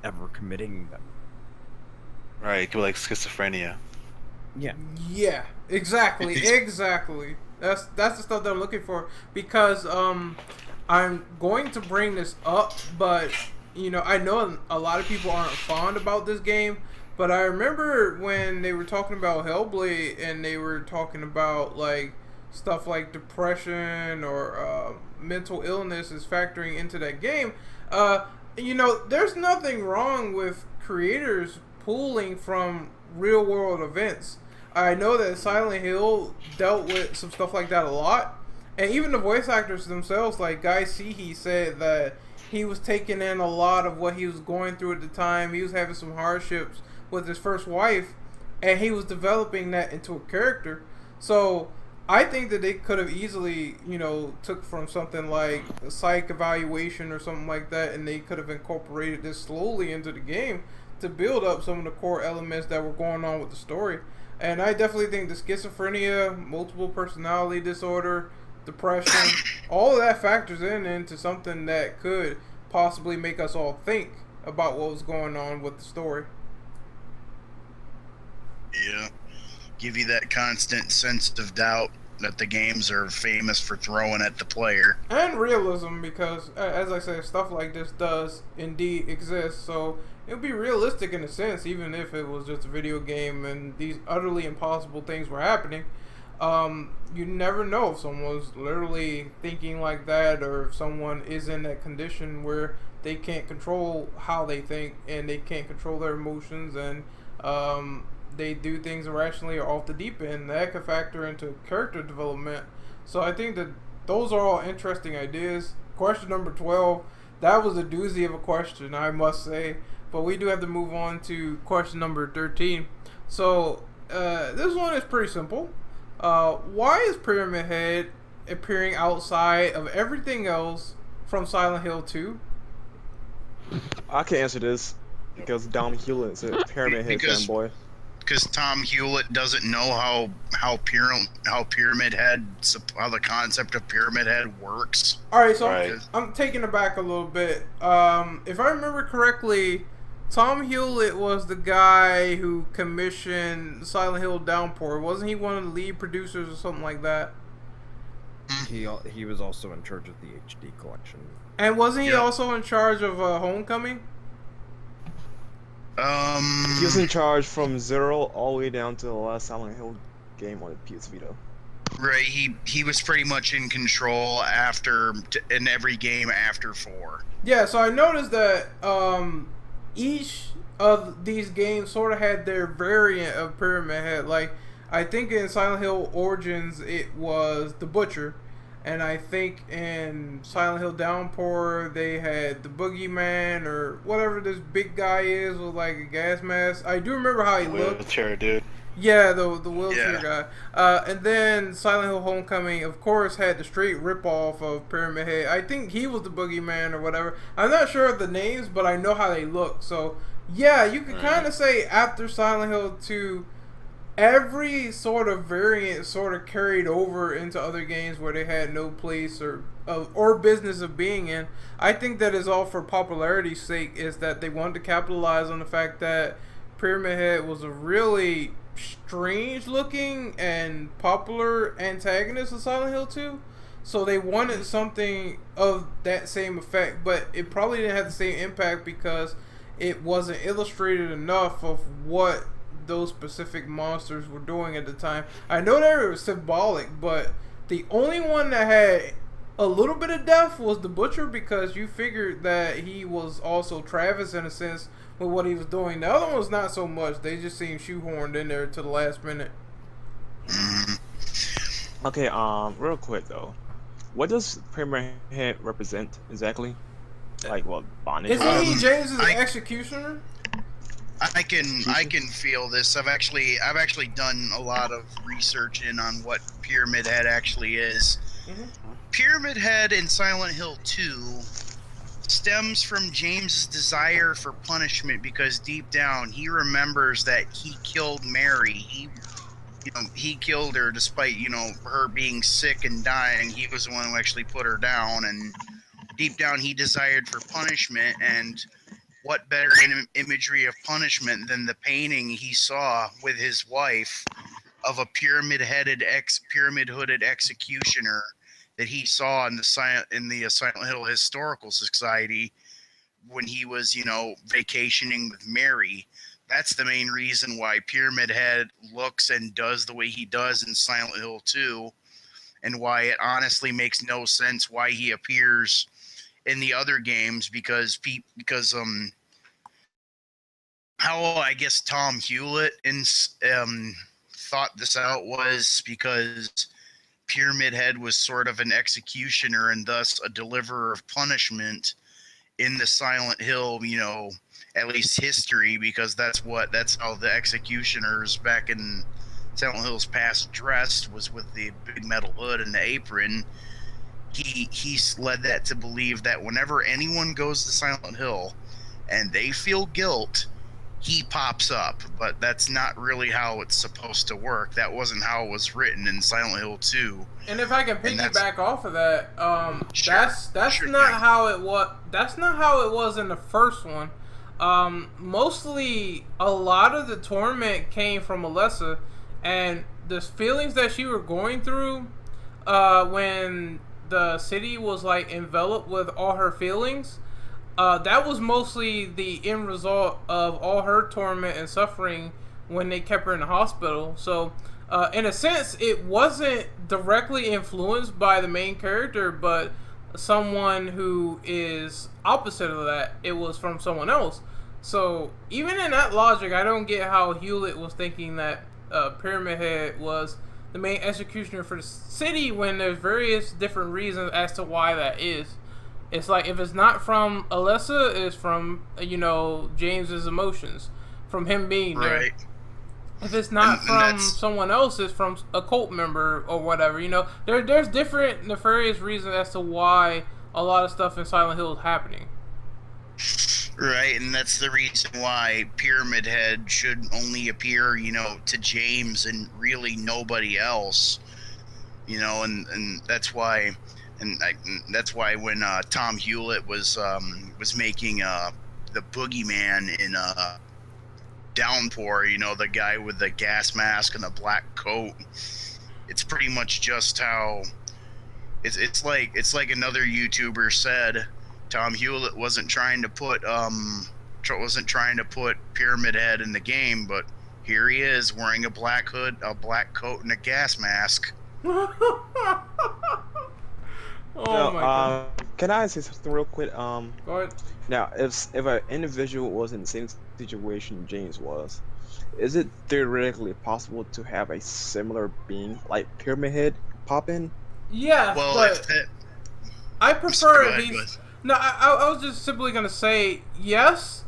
ever committing them. Right, it could be like schizophrenia. Yeah. Yeah, exactly, exactly. That's the stuff that I'm looking for, because I'm going to bring this up, but you know, I know a lot of people aren't fond about this game, but I remember when they were talking about Hellblade and they were talking about like stuff like depression or mental illness is factoring into that game. You know, there's nothing wrong with creators pulling from real world events. I know that Silent Hill dealt with some stuff like that a lot, and even the voice actors themselves, like Guy Seehee, said that he was taking in a lot of what he was going through at the time. He was having some hardships with his first wife, and he was developing that into a character. So I think that they could have easily, you know, took from something like a psych evaluation or something like that, and they could have incorporated this slowly into the game to build up some of the core elements that were going on with the story. And I definitely think the schizophrenia, multiple personality disorder, depression, all of that factors into something that could possibly make us all think about what was going on with the story. Yeah. Give you that constant sense of doubt that the games are famous for throwing at the player. And realism, because, as I said, stuff like this does indeed exist, so it would be realistic in a sense, even if it was just a video game and these utterly impossible things were happening. You never know if someone's literally thinking like that, or if someone is in that condition where they can't control how they think and they can't control their emotions, and they do things irrationally or off the deep end. That could factor into character development. So I think that those are all interesting ideas. Question number 12, that was a doozy of a question, I must say. But we do have to move on to question number 13. So this one is pretty simple. Why is Pyramid Head appearing outside of everything else from Silent Hill 2? I can answer this because Dom Hewlett's a Pyramid Head fanboy. Because Tom Hewlett doesn't know how Pyramid Head, how the concept of Pyramid Head works. All right, so I'm taking it back a little bit. If I remember correctly, Tom Hewlett was the guy who commissioned Silent Hill Downpour. Wasn't he one of the lead producers or something like that? He was also in charge of the HD collection. And wasn't he also in charge of Homecoming? He was in charge from 0 all the way down to the last Silent Hill game on the PS Vita. Right, he was pretty much in control in every game after 4. Yeah, so I noticed that each of these games sort of had their variant of Pyramid Head. Like, I think in Silent Hill Origins it was the Butcher, and I think in Silent Hill Downpour they had the Boogeyman, or whatever this big guy is with like a gas mask. I do remember how he looked. Wheelchair dude. Yeah, the wheelchair guy. And then Silent Hill Homecoming, of course, had the straight ripoff of Pyramid Head. I think he was the Boogeyman or whatever. I'm not sure of the names, but I know how they look. So, yeah, you can kind of say after Silent Hill 2, every sort of variant sort of carried over into other games where they had no place or business of being in. I think that is all for popularity's sake, is that they wanted to capitalize on the fact that Pyramid Head was a really strange looking and popular antagonist of Silent Hill 2, so they wanted something of that same effect, but it probably didn't have the same impact because it wasn't illustrated enough of what those specific monsters were doing at the time. I know they were symbolic, but the only one that had a little bit of death was the Butcher, because you figured that he was also Travis in a sense with what he was doing. The other ones not so much. They just seemed shoehorned in there to the last minute. Okay, real quick though, what does Pyramid Head represent exactly? Like, what, bondage? Isn't he James's executioner? I can feel this. I've actually done a lot of research on what Pyramid Head actually is. Mm-hmm. Pyramid Head in Silent Hill 2 stems from James's desire for punishment, because deep down he remembers that he killed Mary. He killed her despite, her being sick and dying. He was the one who actually put her down, and deep down he desired for punishment. And what better imagery of punishment than the painting he saw with his wife of a pyramid-hooded executioner that he saw in the Silent Hill Historical Society when he was, vacationing with Mary. That's the main reason why Pyramid Head looks and does the way he does in Silent Hill 2, and why it honestly makes no sense why he appears in the other games, because how I guess Tom Hewlett thought this out was because Pyramid Head was sort of an executioner and thus a deliverer of punishment in the Silent Hill, at least history, because that's how the executioners back in Silent Hill's past dressed, was with the big metal hood and the apron. He led that to believe that whenever anyone goes to Silent Hill and they feel guilt, he pops up. But that's not really how it's supposed to work. That wasn't how it was written in Silent Hill 2. And if I can piggyback off of that, that's sure not how it was. That's not how it was in the first one. Mostly, a lot of the torment came from Alessa, and the feelings that she was going through when the city was like enveloped with all her feelings. That was mostly the end result of all her torment and suffering when they kept her in the hospital. So, in a sense, it wasn't directly influenced by the main character, but someone who is opposite of that. It was from someone else. So, even in that logic, I don't get how Hewlett was thinking that Pyramid Head was the main executioner for the city, when there's various different reasons as to why that is. It's like, if it's not from Alessa, it's from, James's emotions, from him being there. Right. If it's not from someone else, it's from a cult member or whatever. There's different nefarious reasons as to why a lot of stuff in Silent Hill is happening. Right, and that's the reason why Pyramid Head should only appear, to James and really nobody else. And that's why, that's why when Tom Hewlett was making the boogeyman in Downpour, the guy with the gas mask and the black coat, it's pretty much just how it's like another YouTuber said. Tom Hewlett wasn't trying to put Pyramid Head in the game, but here he is wearing a black hood, a black coat, and a gas mask. Oh my god! Can I say something real quick? Go ahead. Now, if an individual was in the same situation James was, is it theoretically possible to have a similar being like Pyramid Head pop in? Yeah, well, but I prefer these. No, I was just simply gonna say yes,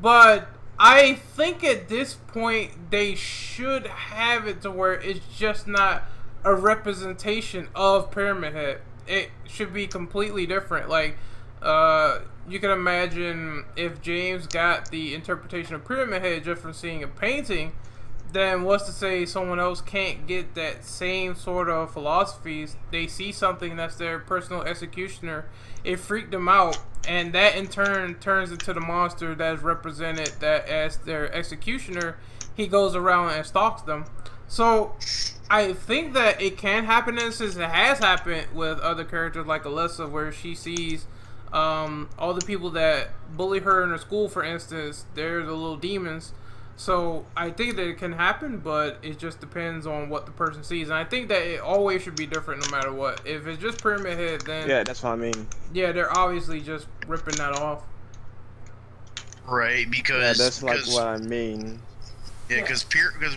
but I think at this point they should have it to where it's just not a representation of Pyramid Head. It should be completely different. Like, you can imagine if James got the interpretation of Pyramid Head just from seeing a painting, then what's to say someone else can't get that same sort of philosophies? They see something that's their personal executioner, it freaked them out, and that in turn turns into the monster that's represented that as their executioner. He goes around and stalks them. So I think that it can happen, and since it has happened with other characters like Alessa, where she sees all the people that bully her in her school, for instance, they're the little demons. So I think that it can happen, but it just depends on what the person sees. And I think that it always should be different no matter what. If it's just Pyramid Head, then Yeah, that's what I mean. yeah, they're obviously just ripping that off. Right, Yeah, because that's like what I mean. yeah, because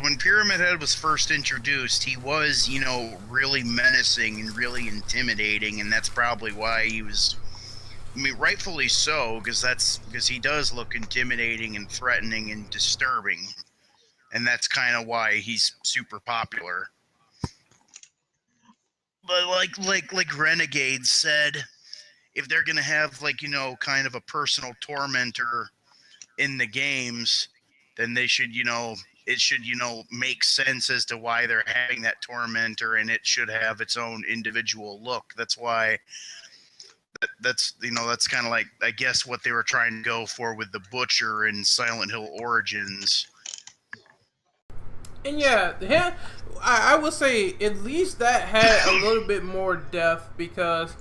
when Pyramid Head was first introduced, he was, you know, really menacing and really intimidating, and that's probably why he was. I mean, rightfully so, because he does look intimidating and threatening and disturbing, and that's kind of why he's super popular. But like Renegade said, if they're gonna have like, you know, kind of a personal tormentor in the games, then they should, you know, it should, you know, make sense as to why they're having that tormentor, and it should have its own individual look. That's why that's, you know, that's kind of like, I guess, what they were trying to go for with the Butcher in Silent Hill Origins. And yeah, I would say at least that had a little bit more depth because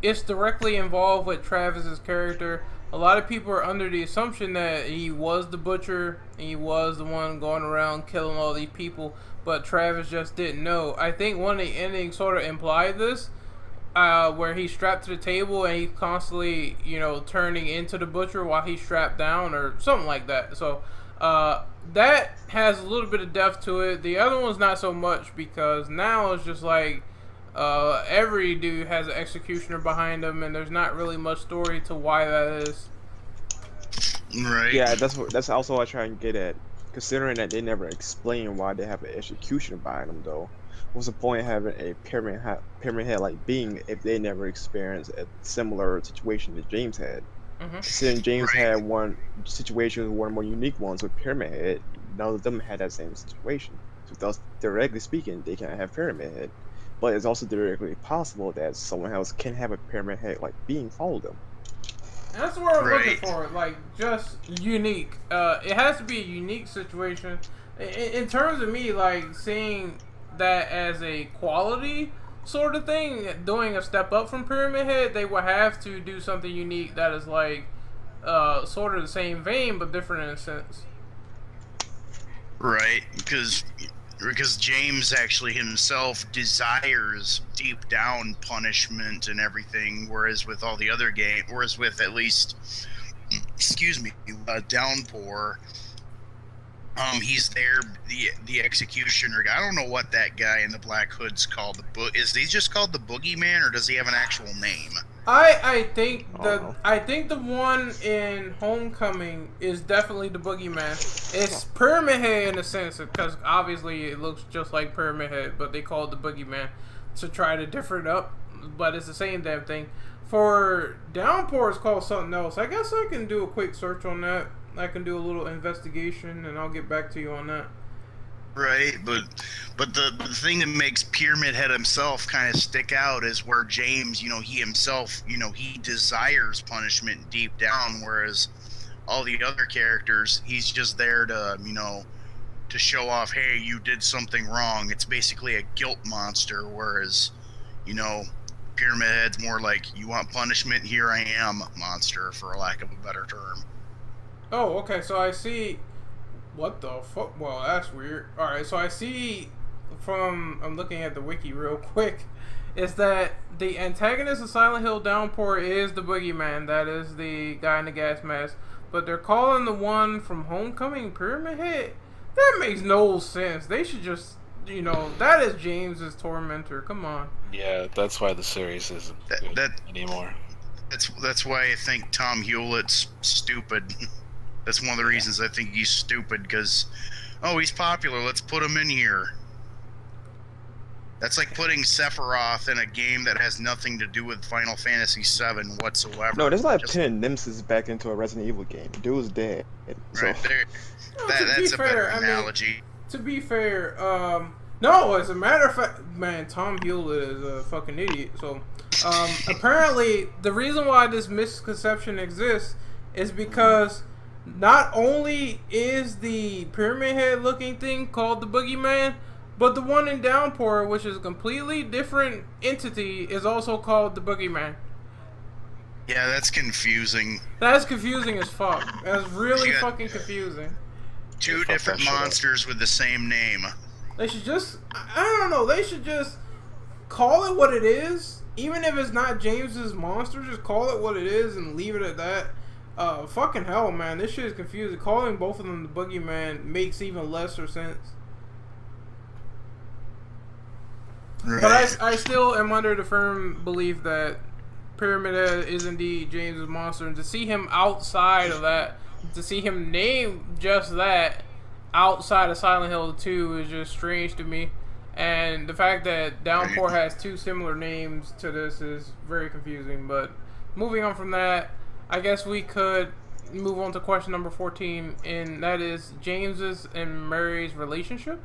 it's directly involved with Travis's character. A lot of people are under the assumption that he was the Butcher, and he was the one going around killing all these people, but Travis just didn't know. I think one of the endings sort of implied this, where he's strapped to the table and he's constantly, you know, turning into the Butcher while he's strapped down or something like that. So that has a little bit of depth to it. The other one's not so much because now it's just like every dude has an executioner behind him, and there's not really much story to why that is. Right. Yeah, that's also what I try and get at. Considering that they never explain why they have an executioner behind them, though. What's the point of having a pyramid head like being if they never experienced a similar situation that James had? Considering James had one situation, one more unique ones with Pyramid Head, none of them had that same situation. So thus, theoretically speaking, they can't have Pyramid Head. But it's also theoretically possible that someone else can have a Pyramid Head like being follow them. And that's what I'm looking for, like, just unique. It has to be a unique situation. In terms of me, like, seeing that as a quality sort of thing, doing a step up from Pyramid Head, they will have to do something unique that is like sort of the same vein but different in a sense. Right, because James actually himself desires deep down punishment and everything, whereas with all the other whereas with at least, excuse me, Downpour, he's there, the executioner guy. I don't know what that guy in the black hood's called. Is he just called the Boogeyman, or does he have an actual name? I think the one in Homecoming is definitely the Boogeyman. It's Pyramid Head in a sense because obviously it looks just like Pyramid Head, but they call it the Boogeyman to try to differ it up. But it's the same damn thing. For Downpour, it's called something else. I guess I can do a quick search on that. I can do a little investigation, and I'll get back to you on that. Right, but the thing that makes Pyramid Head himself kind of stick out is where James, you know, he himself, you know, he desires punishment deep down, whereas all the other characters, he's just there to, you know, to show off, hey, you did something wrong. It's basically a guilt monster, whereas, you know, Pyramid Head's more like, you want punishment, here I am, monster, for lack of a better term. Oh, okay, so I see. What the fuck? Well, that's weird. Alright, so I see I'm looking at the wiki real quick, is that the antagonist of Silent Hill Downpour is the Boogeyman. That is the guy in the gas mask. But they're calling the one from Homecoming Pyramid Head? That makes no sense. They should just, you know, that is James's tormentor. Come on. Yeah, that's why the series isn't good anymore. That's why I think Tom Hewlett's stupid. That's one of the reasons I think he's stupid, because, oh, he's popular, let's put him in here. That's like putting Sephiroth in a game that has nothing to do with Final Fantasy VII whatsoever. No, that's like putting Nemesis back into a Resident Evil game. Dude's dead. Right there. That's a better analogy. To be fair, no, as a matter of fact, man, Tom Hewlett is a fucking idiot. So, apparently, the reason why this misconception exists is because not only is the Pyramid Head looking thing called the Boogeyman, but the one in Downpour, which is a completely different entity, is also called the Boogeyman. Yeah, that's confusing. That's confusing as fuck. That's really fucking confusing. Two fuck different that shit up. monsters with the same name. They should just, I don't know, they should just call it what it is. Even if it's not James's monster, just call it what it is and leave it at that. Fucking hell, man, this shit is confusing. Calling both of them the Boogeyman makes even lesser sense. Right. But I still am under the firm belief that Pyramid Head is indeed James's monster, and to see him outside of that, to see him name just that outside of Silent Hill 2 is just strange to me. And the fact that Downpour has two similar names to this is very confusing. But moving on from that, I guess we could move on to question number 14, and that is James's and Mary's relationship.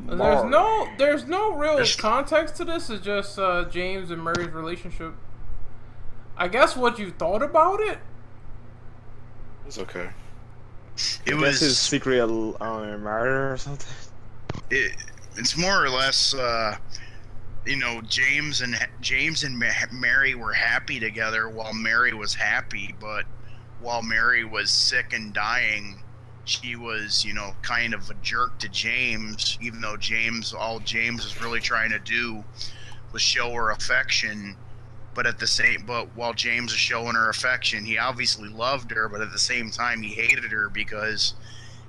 There's no real context to this. It's just James and Mary's relationship. I guess what you thought about it. It's okay. It was his was. secret murder or something. It's more or less. You know, James and Mary were happy together while Mary was happy, but while Mary was sick and dying, she was, you know, kind of a jerk to James, even though all James was really trying to do was show her affection. But while James was showing her affection, he obviously loved her, but at the same time he hated her because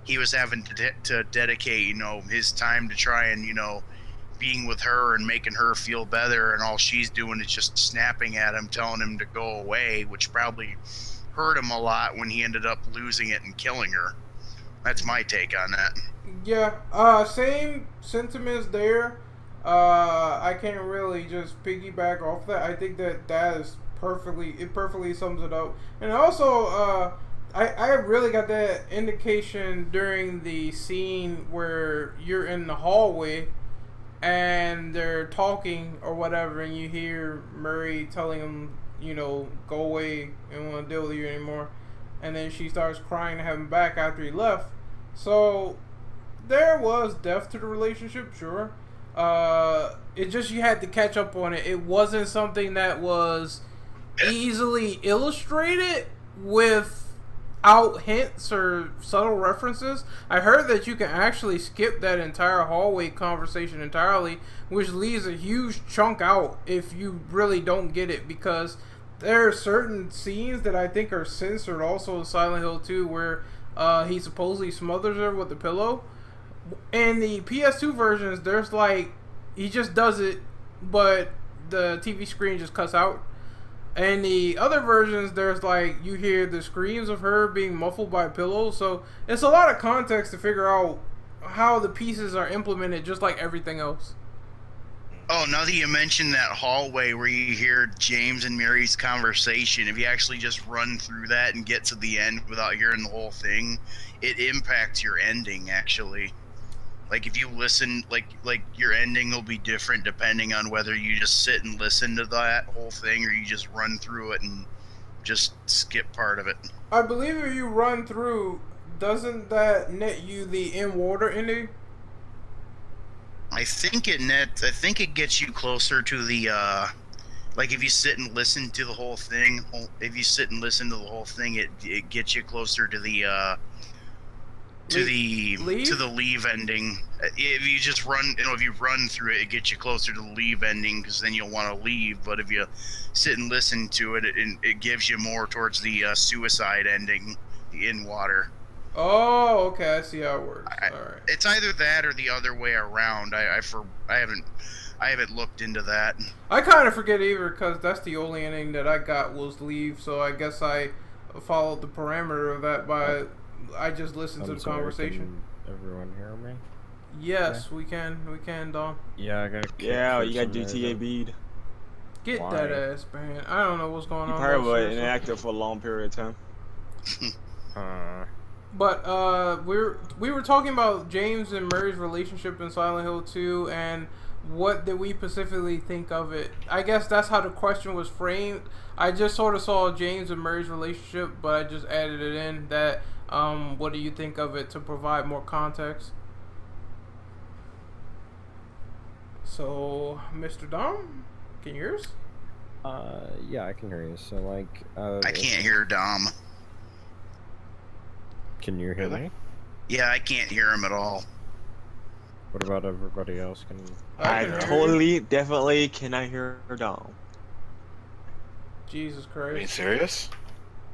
he was having to dedicate, you know, his time to try and, you know, being with her and making her feel better, and all she's doing is just snapping at him, telling him to go away, which probably hurt him a lot when he ended up losing it and killing her. That's my take on that. Yeah, same sentiments there. I can't really just piggyback off that. I think that is perfectly sums it up. And also, I really got that indication during the scene where you're in the hallway and they're talking or whatever, and you hear Murray telling him, you know, go away, I don't want to deal with you anymore. And then she starts crying to have him back after he left. So there was depth to the relationship, sure. It just, you had to catch up on it. It wasn't something that was easily illustrated without hints or subtle references. I heard that you can actually skip that entire hallway conversation entirely, which leaves a huge chunk out if you really don't get it, because there are certain scenes that I think are censored also in Silent Hill 2 where he supposedly smothers her with a pillow. In the PS2 versions, there's like, he just does it, but the TV screen just cuts out. And the other versions, there's like, you hear the screams of her being muffled by a pillow. So it's a lot of context to figure out how the pieces are implemented, just like everything else. Oh, now that you mentioned that hallway where you hear James and Mary's conversation, if you actually just run through that and get to the end without hearing the whole thing, it impacts your ending, actually. Like, if you listen, like your ending will be different depending on whether you just sit and listen to that whole thing or you just run through it and just skip part of it. I believe if you run through, doesn't that net you the in-water ending? I think it gets you closer to the, like, if you sit and listen to the whole thing, it gets you closer to the, to the leave ending. If you just run, if you run through it, it gets you closer to the leave ending, because then you'll want to leave. But if you sit and listen to it, it gives you more towards the suicide ending, the in water. Oh, okay, I see how it works. All right. It's either that or the other way around. I haven't looked into that. I kind of forget either, because that's the only ending that I got was leave. So I guess I followed the parameter of that by I just listened to the conversation. Can everyone hear me? Yes, yeah. we can, Dom. Yeah, I got. Yeah, you got GTA bead. Get Why? that ass, man. I don't know what's going You on. probably were inactive for a long period of time. But we were talking about James and Murray's relationship in Silent Hill 2, and what did we specifically think of it? I guess that's how the question was framed. I just sort of saw James and Murray's relationship, but I just added it in that what do you think of it to provide more context? So, Mr. Dom, can you hear us? Yeah, I can hear you. So, like, I can't hear Dom. Can you hear Really? me? Yeah, I can't hear him at all. What about everybody else? Can I can hear you. totally, definitely cannot hear Dom. Jesus Are you being Christ. serious?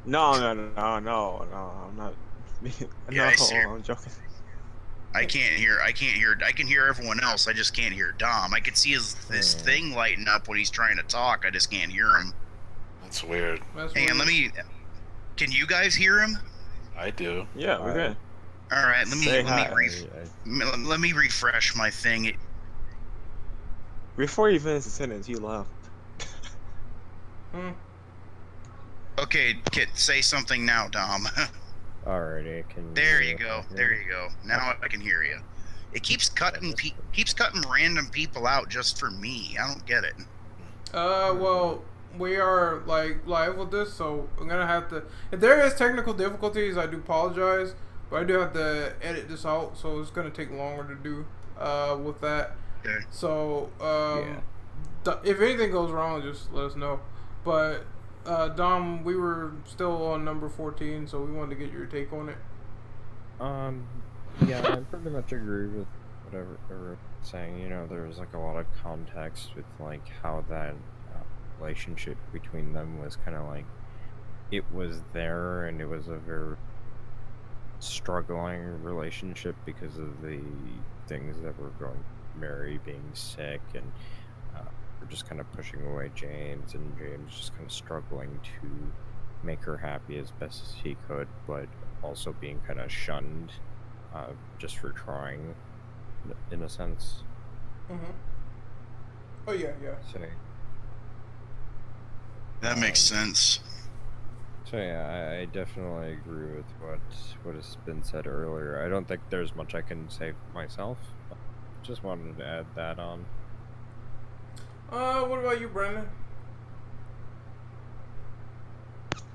No, I'm not. Yeah, I see. I'm joking. I can't hear. I can hear everyone else. I just can't hear Dom. I can see his thing lighting up when he's trying to talk. I just can't hear him. That's weird. That's Hang on, weird. Can you guys hear him? I do. Yeah, we're good. All right, Say hi. let me refresh my thing. Before you finish the sentence, you left. Hmm. Okay, say something now, Dom. Alrighty, There you go. There you go. Now I can hear you. It keeps cutting random people out just for me. I don't get it. Well, we are like live with this, so I'm gonna have to. If there is technical difficulties, I do apologize, but I do have to edit this out, so it's gonna take longer to do. With that. Okay. So, if anything goes wrong, just let us know. But, Dom, we were still on number 14, so we wanted to get your take on it. Yeah, I pretty much agree with whatever you're saying. You know, there's like a lot of context with like how that relationship between them was kind of like it was there, and it was a very struggling relationship because of the things that were going. Mary being sick, and we're just kind of pushing away James, and James just kind of struggling to make her happy as best as he could, but also being kind of shunned just for trying, in a sense. Mm-hmm. Oh, yeah. So, That makes sense. So yeah, I definitely agree with what has been said earlier. I don't think there's much I can say for myself. Just wanted to add that on. What about you, Brandon?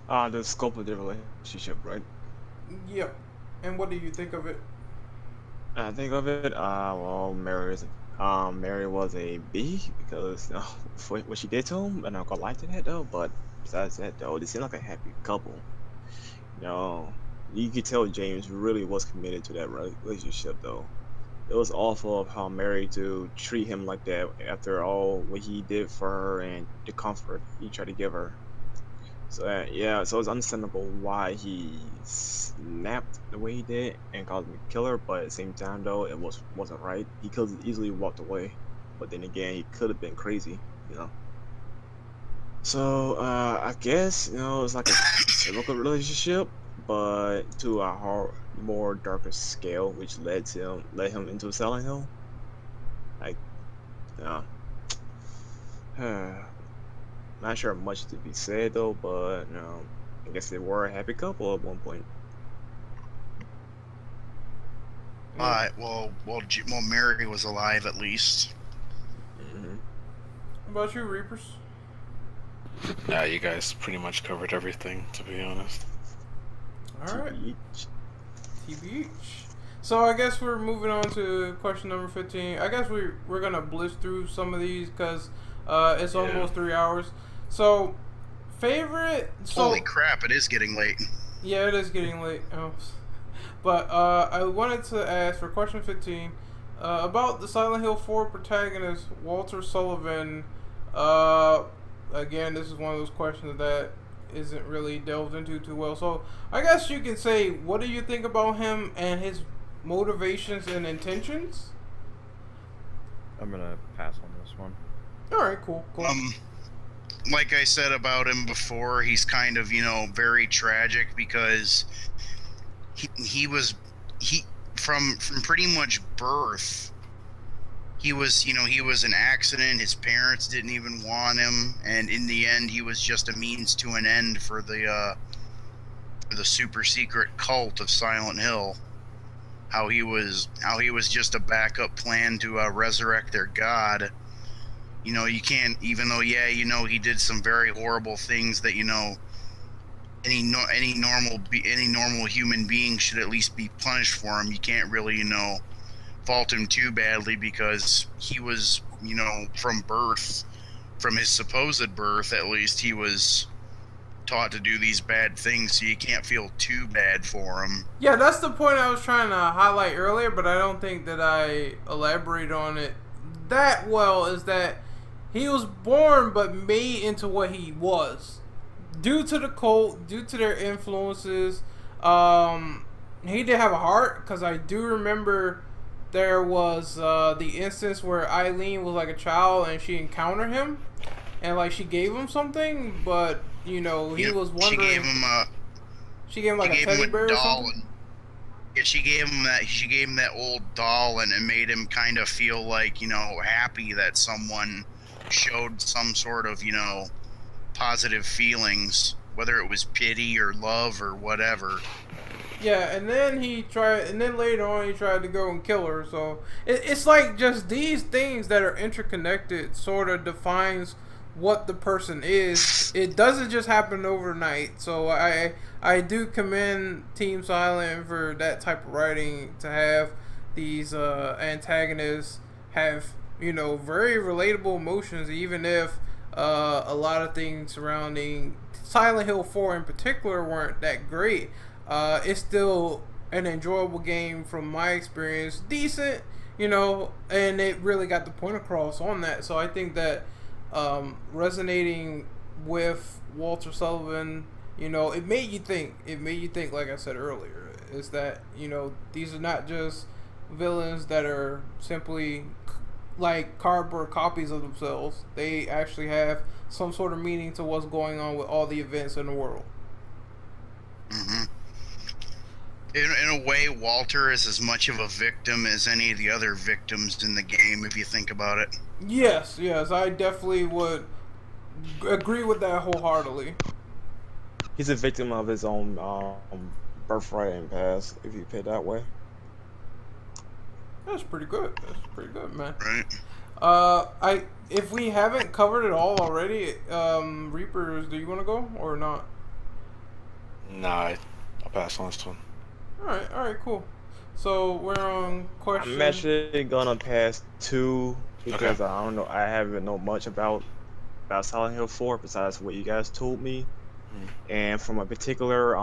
The scope of the relationship, right? Yep. And what do you think of it? I think of it, well, Mary was a B because for what she did to him, and I got lie to that though. But besides that, though, they seem like a happy couple. You know, you could tell James really was committed to that relationship, though. It was awful of how Mary to treat him like that after all what he did for her and the comfort he tried to give her. So yeah, so it's understandable why he snapped the way he did and caused him to kill her, but at the same time though, it wasn't right. He could have easily walked away, but then again, he could have been crazy, you know. So I guess it's like a typical relationship, but to a more darker scale, which led him into Silent Hill. Like, not sure much to be said though, but I guess they were a happy couple at one point. Well, Mary was alive at least. Mm-hmm. What about you, Reapers? Yeah, you guys pretty much covered everything, to be honest. Alright. TBH. TBH. So I guess we're moving on to question number 15. I guess we're gonna blitz through some of these because it's almost 3 hours. So, favorite... Holy crap, it is getting late. Yeah, it is getting late. Oh. But I wanted to ask for question 15 about the Silent Hill 4 protagonist, Walter Sullivan. Again, this is one of those questions that isn't really delved into too well. So, I guess you can say, what do you think about him and his motivations and intentions? I'm gonna pass on this one. Alright, cool. Like I said about him before, he's kind of, very tragic because he was from pretty much birth. He was an accident. His parents didn't even want him, and in the end, he was just a means to an end for the super secret cult of Silent Hill. How he was just a backup plan to resurrect their god. You can't, even though he did some very horrible things that any normal human being should at least be punished for him. You can't really fault him too badly because he was from birth, from his supposed birth at least, he was taught to do these bad things, so you can't feel too bad for them. Yeah, that's the point I was trying to highlight earlier, but I don't think that I elaborate on it that well. Is that he was born but made into what he was due to the cult, due to their influences. He did have a heart, because I do remember there was the instance where Eileen was like a child and she encountered him and like she gave him something, but you know he was wondering. She gave him like a teddy bear or something. Yeah, she gave him that old doll, and it made him kind of feel like, you know, happy that someone showed some sort of, you know, positive feelings, whether it was pity or love or whatever. Yeah, and then later on he tried to go and kill her. So it's like just these things that are interconnected sort of defines what the person is. It doesn't just happen overnight. So I do commend Team Silent for that type of writing, to have these antagonists have, you know, very relatable emotions, even if a lot of things surrounding Silent Hill 4 in particular weren't that great. It's still an enjoyable game from my experience. Decent, you know, and it really got the point across on that. So I think that resonating with Walter Sullivan, you know, it made you think. It made you think, like I said earlier, is that, you know, these are not just villains that are simply like cardboard copies of themselves. They actually have some sort of meaning to what's going on with all the events in the world. Mm-hmm. In a way, Walter is as much of a victim as any of the other victims in the game, if you think about it. Yes, I definitely would agree with that wholeheartedly. He's a victim of his own birthright and past, if you put it that way. That's pretty good. That's pretty good, man. Right. If we haven't covered it all already, Reapers, do you want to go or not? Nah, I'll pass on this one. All right, cool. So we're on question. I'm actually gonna pass 2 because Okay. I don't know. I haven't know much about Silent Hill 4 besides what you guys told me. And from a particular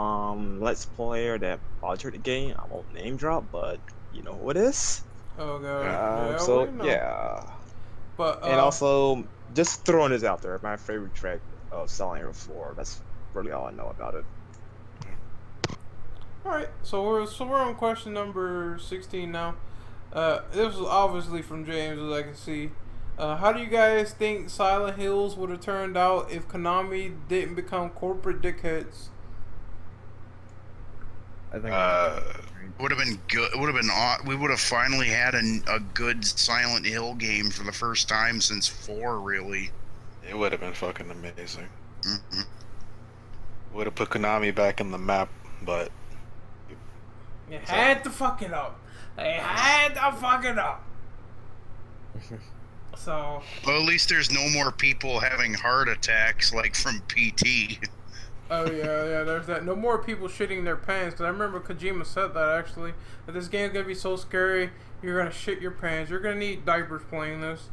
Let's Player that altered the game, I won't name drop, but you know who it is. Oh god. So we know. yeah. But And also, just throwing this out there, my favorite track of Silent Hill 4. That's really all I know about it. all right. So we're on question number 16 now. This was obviously from James, as I can see. How do you guys think Silent Hills would have turned out if Konami didn't become corporate dickheads? I think It would have been good. It would have been. We would have finally had a good Silent Hill game for the first time since 4, really. It would have been fucking amazing. Mm-hmm. Would have put Konami back in the map, but You had to fuck it up. They had to fuck it up. So. Well, at least there's no more people having heart attacks like from PT. Oh yeah, there's that. No more people shitting their pants. Cause I remember Kojima said that actually. That this game's gonna be so scary, you're gonna shit your pants. You're gonna need diapers playing this.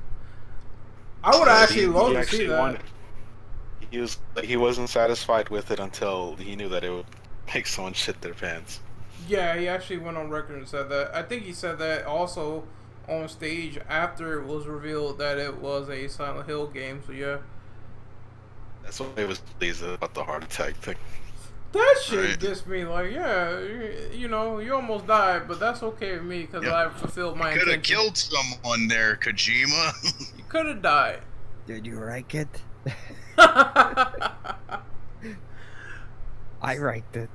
I would actually love to see that. He wasn't satisfied with it until he knew that it would make someone shit their pants. Yeah, he actually went on record and said that. I think he said that also on stage after it was revealed that it was a Silent Hill game. So yeah. That's what he was pleased about the heart attack thing. That shit Right. gets me like, yeah, you know, you almost died, but that's okay with me because Yep. I fulfilled my Could have intention. killed someone there, Kojima. You could have died. Did you like it? I I liked it.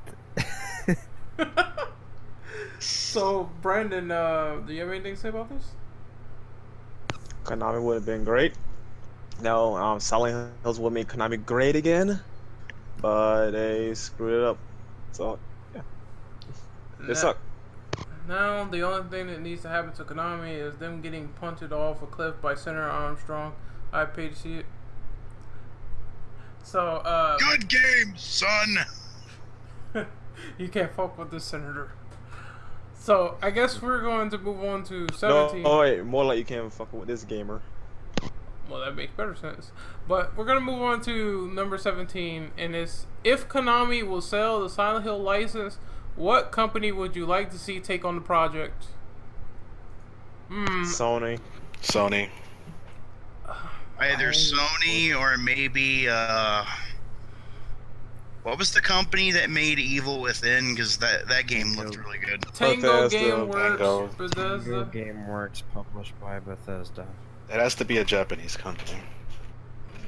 So, Brandon, do you have anything to say about this? Konami would have been great. No, Silent Hills would make Konami great again, but they screwed it up. So, yeah. They suck. Now, the only thing that needs to happen to Konami is them getting punted off a cliff by Senator Armstrong. I paid to see it. So, Good game, son. you can't fuck with this senator. So, I guess we're going to move on to 17. No, oh wait, more like you can't fuck with this gamer. Well, that makes better sense. But we're gonna move on to number 17, and it's if Konami will sell the Silent Hill license, what company would you like to see take on the project? Sony. Sony. Either Sony or maybe what was the company that made Evil Within? Because that game looked really good. Tango Bethesda. Gameworks, Video Bethesda. GameWorks, published by Bethesda. It has to be a Japanese company.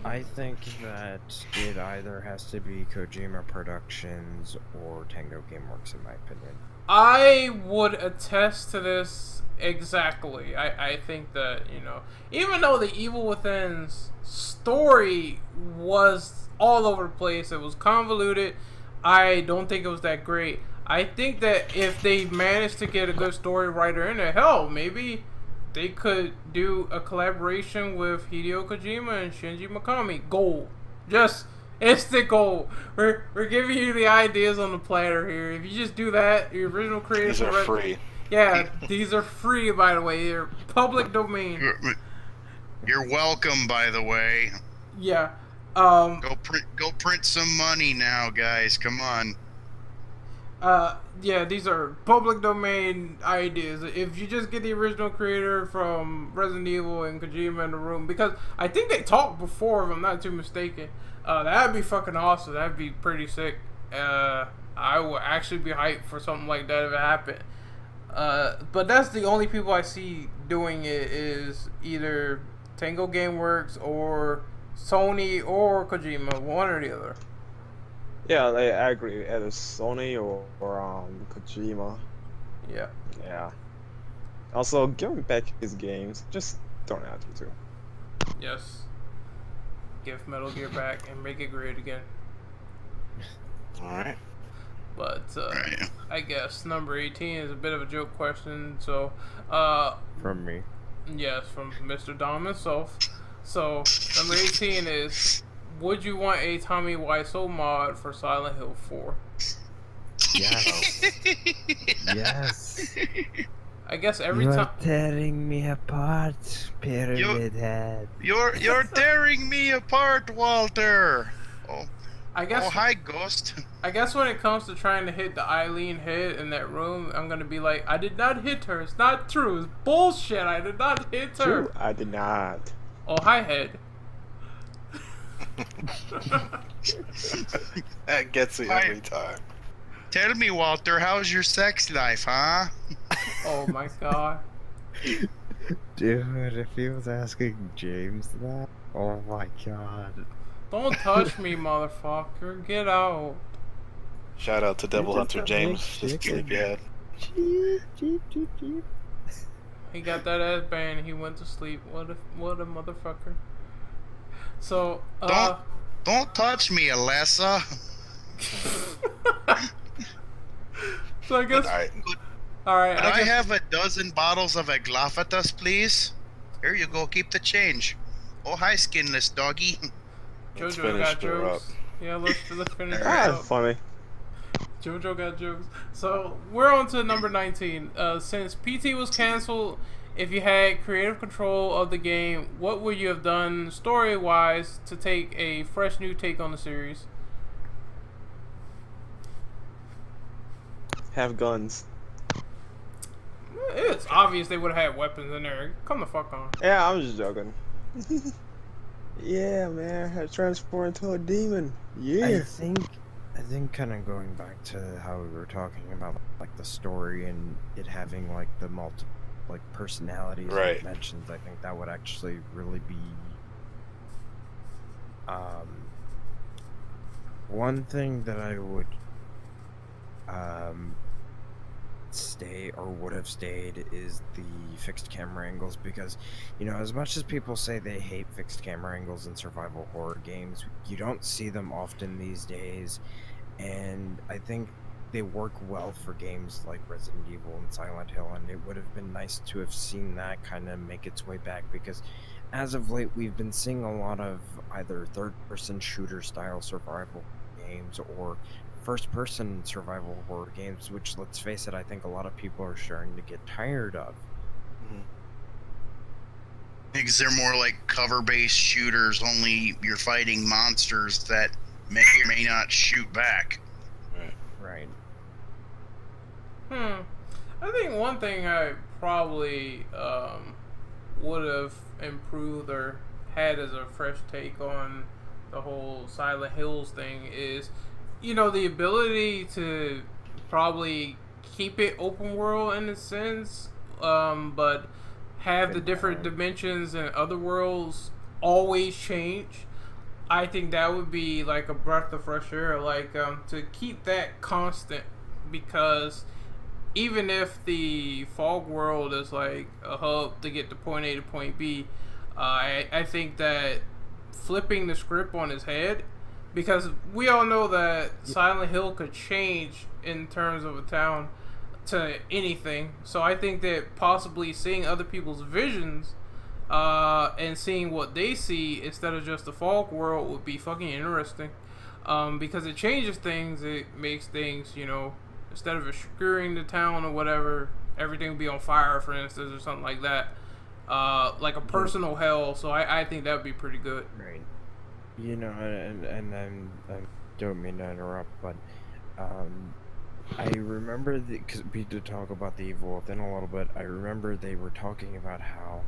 I think that it either has to be Kojima Productions or Tango Gameworks, in my opinion. I would attest to this exactly. I think that, you know, even though the Evil Within's story was all over the place, it was convoluted, I don't think it was that great. I think that if they managed to get a good story writer in there, hell, maybe they could do a collaboration with Hideo Kojima and Shinji Mikami. Gold. Just instant gold. We're giving you the ideas on the platter here. If you just do that, your original creators These are free. Yeah, these are free, by the way. They're public domain. You're welcome, by the way. Yeah. Go print some money now, guys. Come on. Yeah, these are public domain ideas. If you just get the original creator from Resident Evil and Kojima in the room, because I think they talked before, if I'm not too mistaken. That'd be fucking awesome. That'd be pretty sick. I would actually be hyped for something like that if it happened. But that's the only people I see doing it is either Tango Gameworks or Sony or Kojima, one or the other. Yeah, I agree. Either Sony or Kojima. Yeah. Yeah. Also, give him back his games. Just don't have to. Yes. Give Metal Gear back and make it great again. Alright. But I guess number 18 is a bit of a joke question. So, From me. yes, from Mr. Dom himself. So, number 18 is, would you want a Tommy Wiseau mod for Silent Hill 4? Yes. Yes. I guess every You time. are tearing me apart, Pyramid Head. You're tearing me apart, Walter. Oh, I guess. oh, hi, Ghost. I guess when it comes to trying to hit the Eileen head in that room, I'm gonna be like, I did not hit her. It's not true. It's bullshit. I did not hit her. True, I did not. Oh, hi, head. That gets you every time. Tell me, Walter, how's your sex life, huh? Oh my god. Dude, if he was asking James that, oh my god. Don't touch me, motherfucker. Get out. Shout out to Devil just Hunter a James. big Just keep your head. Cheep, cheep, cheep, cheep. He got that ass band and he went to sleep. What a motherfucker. So, Don't touch me, Alessa. So I guess. Alright. Alright. Could I guess, have a dozen bottles of Aglafatus, please? Here you go, keep the change. Oh, hi, skinless doggy. Let's Jojo finish got the jokes. up. Yeah, let's finish this Ah, up. funny. Jojo got jokes. So we're on to number 19. Since PT was canceled, if you had creative control of the game, what would you have done story-wise to take a fresh new take on the series? Have guns. It's obvious they would have had weapons in there. Come the fuck on. Yeah, I'm just joking. Yeah, man, had transformed into a demon. Yeah. I think kind of going back to how we were talking about like the story and it having like the multiple like personalities Right. and dimensions, I think that would actually really be one thing that I would stay or would have stayed is the fixed camera angles, because you know, as much as people say they hate fixed camera angles in survival horror games, you don't see them often these days, and I think they work well for games like Resident Evil and Silent Hill, and it would have been nice to have seen that kind of make its way back, because as of late we've been seeing a lot of either third-person shooter style survival games or first-person survival horror games, which, let's face it, I think a lot of people are starting to get tired of. Because they're more like cover-based shooters, only you're fighting monsters that may or may not shoot back. Right. I think one thing I probably would have improved or had as a fresh take on the whole Silent Hills thing is, the ability to probably keep it open world in a sense, but have the different dimensions and other worlds always change. I think that would be like a breath of fresh air, like to keep that constant, because even if the fog world is like a hub to get to point A to point B, I think that flipping the script on his head, because we all know that Silent Hill could change in terms of a town to anything. So I think that possibly seeing other people's visions and seeing what they see instead of just the fog world would be fucking interesting, because it changes things. It makes things, instead of obscuring the town or whatever, everything would be on fire, for instance, or something like that. Like a personal hell. So I think that would be pretty good. Right. And I don't mean to interrupt, but I remember because we did talk about the Evil Within a little bit. I remember they were talking about how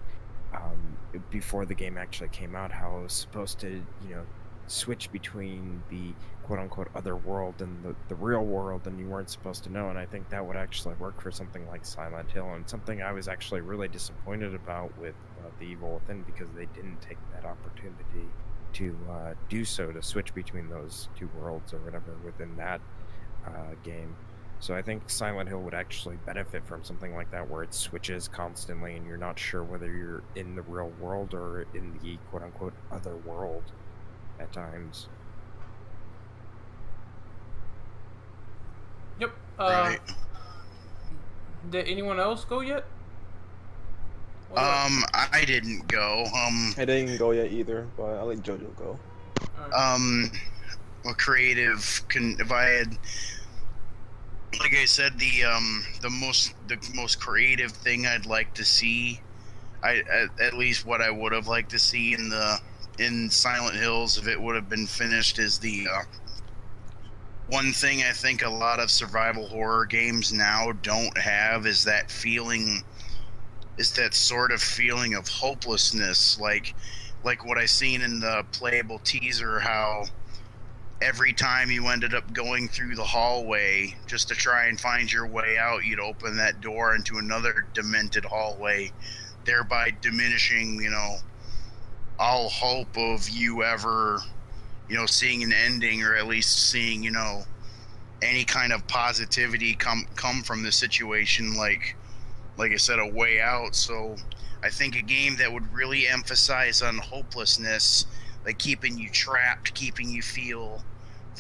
before the game actually came out, how it was supposed to switch between the quote-unquote other world and the real world, and you weren't supposed to know. And I think that would actually work for something like Silent Hill, and something I was actually really disappointed about with the Evil Within, because they didn't take that opportunity to do so, to switch between those two worlds or whatever within that game. So I think Silent Hill would actually benefit from something like that, where it switches constantly and you're not sure whether you're in the real world or in the quote-unquote other world at times. Yep. Right. Did anyone else go yet? I didn't go. I didn't go yet either, but I let JoJo go. Well, creative if I had, like I said, the most creative thing I'd like to see, at least what I would have liked to see in Silent Hills if it would have been finished, is the one thing I think a lot of survival horror games now don't have is that feeling, is that sort of feeling of hopelessness, like what I seen in the playable teaser, how every time you ended up going through the hallway just to try and find your way out, you'd open that door into another demented hallway, thereby diminishing, all hope of you ever, seeing an ending, or at least seeing, any kind of positivity come from the situation, like I said, a way out. So I think a game that would really emphasize on hopelessness, like keeping you trapped, keeping you feel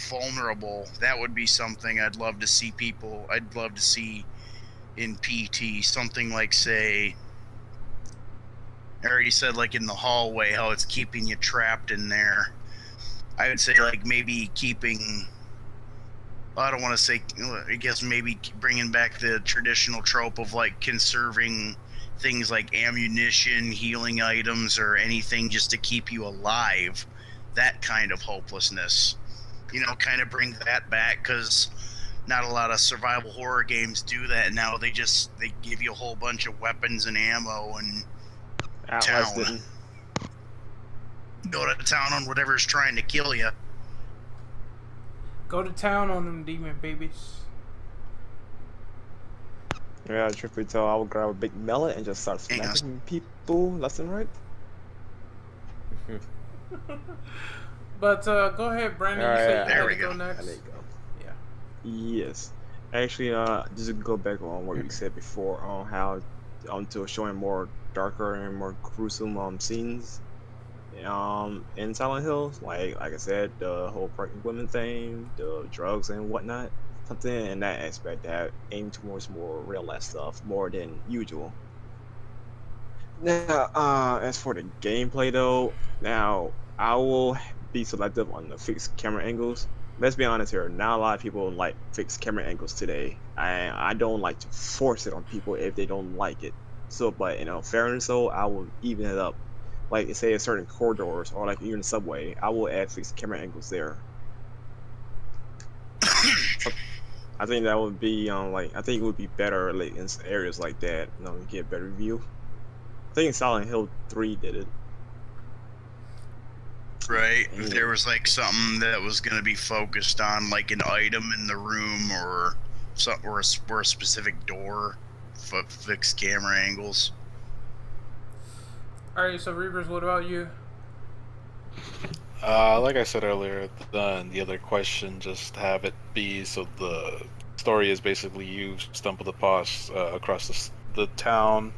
vulnerable, that would be something I'd love to see in PT. Something like, say, I already said, like in the hallway, how it's keeping you trapped in there. I would say, like, maybe keeping, I don't want to say, I guess maybe bringing back the traditional trope of like conserving things like ammunition, healing items, or anything just to keep you alive. That kind of hopelessness, kind of bring that back, because not a lot of survival horror games do that now. They give you a whole bunch of weapons and ammo and Outlast town. Go to town on whatever's trying to kill you. Go to town on them demon babies. Yeah, truth be told, I would grab a big mallet and just start smacking people left and right. But go ahead, Brandon. You said there you we had to go. next. There you go. Yeah. Yes. Actually, just to go back on what you said before on how to showing more darker and more gruesome scenes in Silent Hills, like I said, the whole pregnant women thing, the drugs and whatnot, something in that aspect that aim towards more real life stuff more than usual. Now, as for the gameplay though, now I will be selective on the fixed camera angles. Let's be honest here, not a lot of people like fixed camera angles today. I don't like to force it on people if they don't like it. So, but fair and so, I will even it up like say in certain corridors or like even the subway, I will add fixed camera angles there. So I think that would be like I think it would be better like in areas like that, you know, to get better view. I think Silent Hill 3 did it. Right. If there was like something that was going to be focused on, like an item in the room or something, or a specific door, fixed camera angles. All right, so Reapers, what about you? Like I said earlier, the other question, just have it be so the story is basically you stumbled across the town,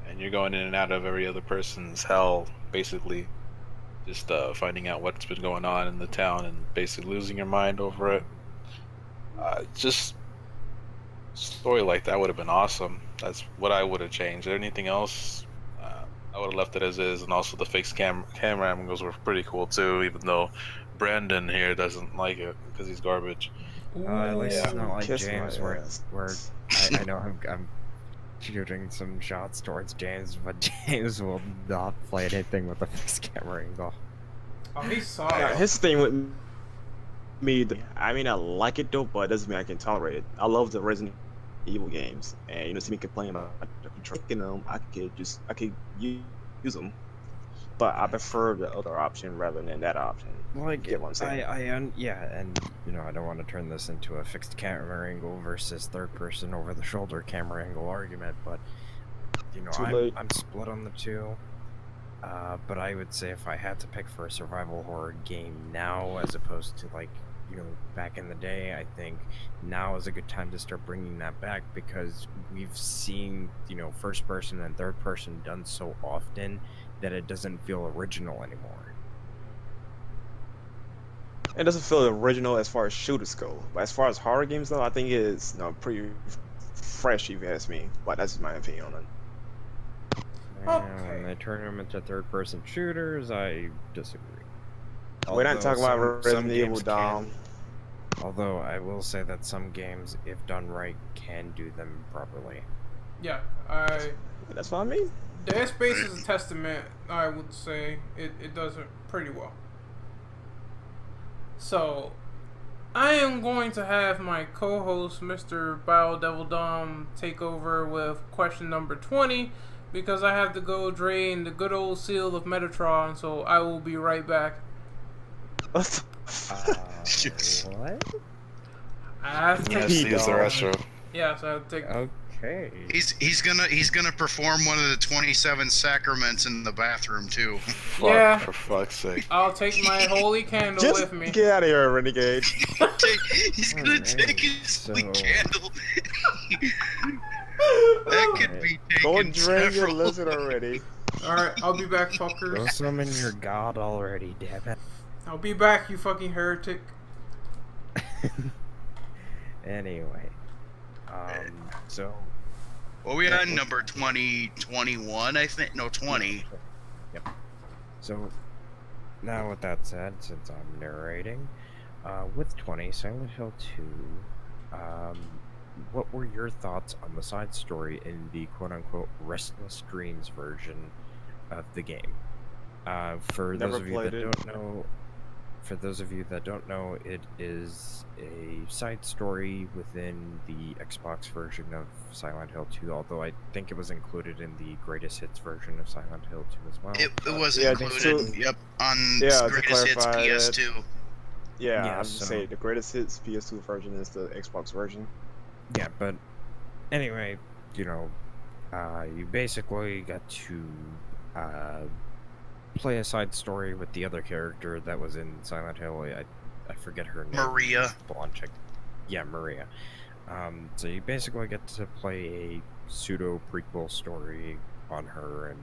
and you're going in and out of every other person's hell, basically. Just finding out what's been going on in the town and basically losing your mind over it. Just story like that would have been awesome. That's what I would have changed. Is there anything else? I would have left it as is, and also the fixed camera angles were pretty cool too, even though Brandon here doesn't like it because he's garbage. At least it's not like Kiss my James, where ass. I know I'm shooting some shots towards James, but James will not play anything with a fixed camera angle. Oh, he saw Yeah, it. his thing with me, I mean, I like it though, but it doesn't mean I can tolerate it. I love the Resident Evil games, and you know, see me complain about tricking them. I could use them, but I prefer the other option rather than that option. Like, Get what I'm saying? yeah, and you know, I don't want to turn this into a fixed camera angle versus third-person over-the-shoulder camera angle argument, but you know, I'm split on the two. But I would say if I had to pick for a survival horror game now, as opposed to like, you know, back in the day, I think now is a good time to start bringing that back, because we've seen, you know, first person and third person done so often that it doesn't feel original anymore. It doesn't feel original as far as shooters go, but as far as horror games though, I think it is, you know, pretty fresh if you ask me. But that's just my opinion on it. And when they turn them into third-person shooters, I disagree. We're not talking about some Resident Evil, games Dom. Although I will say that some games, if done right, can do them properly. Yeah, That's what I mean. Dead Space is a testament. I would say it does it pretty well. So, I am going to have my co-host, Mr. Bio Devil Dom, take over with question number 20, because I have to go drain the good old seal of Metatron, so I will be right back. What? What? I have to Yes, take... use the restroom. Yeah, so I have to take... Okay. He's gonna perform one of the 27 sacraments in the bathroom too. Fuck, Yeah. for fuck's sake. I'll take my holy candle Just with me. get out of here, Renegade. He's gonna Alright, take his sweet so- candle. That could be Go taken and drain your several. lizard already. Alright, I'll be back, Go fuckers. summon your god already, damn it. I'll be back, you fucking heretic. Anyway. So... Well, we on number 20, 21, I think. No, 20. Yep. So, now with that said, since I'm narrating, with 20, Silent Hill 2, what were your thoughts on the side story in the quote-unquote Restless Dreams version of the game? For Never those of you played that it. don't know, it is a side story within the Xbox version of Silent Hill 2, although I think it was included in the Greatest Hits version of Silent Hill 2 as well. It was Yeah, included, so- yep, on Yeah, to Greatest Hits clarify that- PS2. Yeah, Yeah, I'm just so- saying the greatest hits PS2 version is the Xbox version. Yeah, but anyway, you know, you basically got to play a side story with the other character that was in Silent Hill. I forget her name. Maria. Blonde chick. Yeah, Maria. So you basically get to play a pseudo prequel story on her and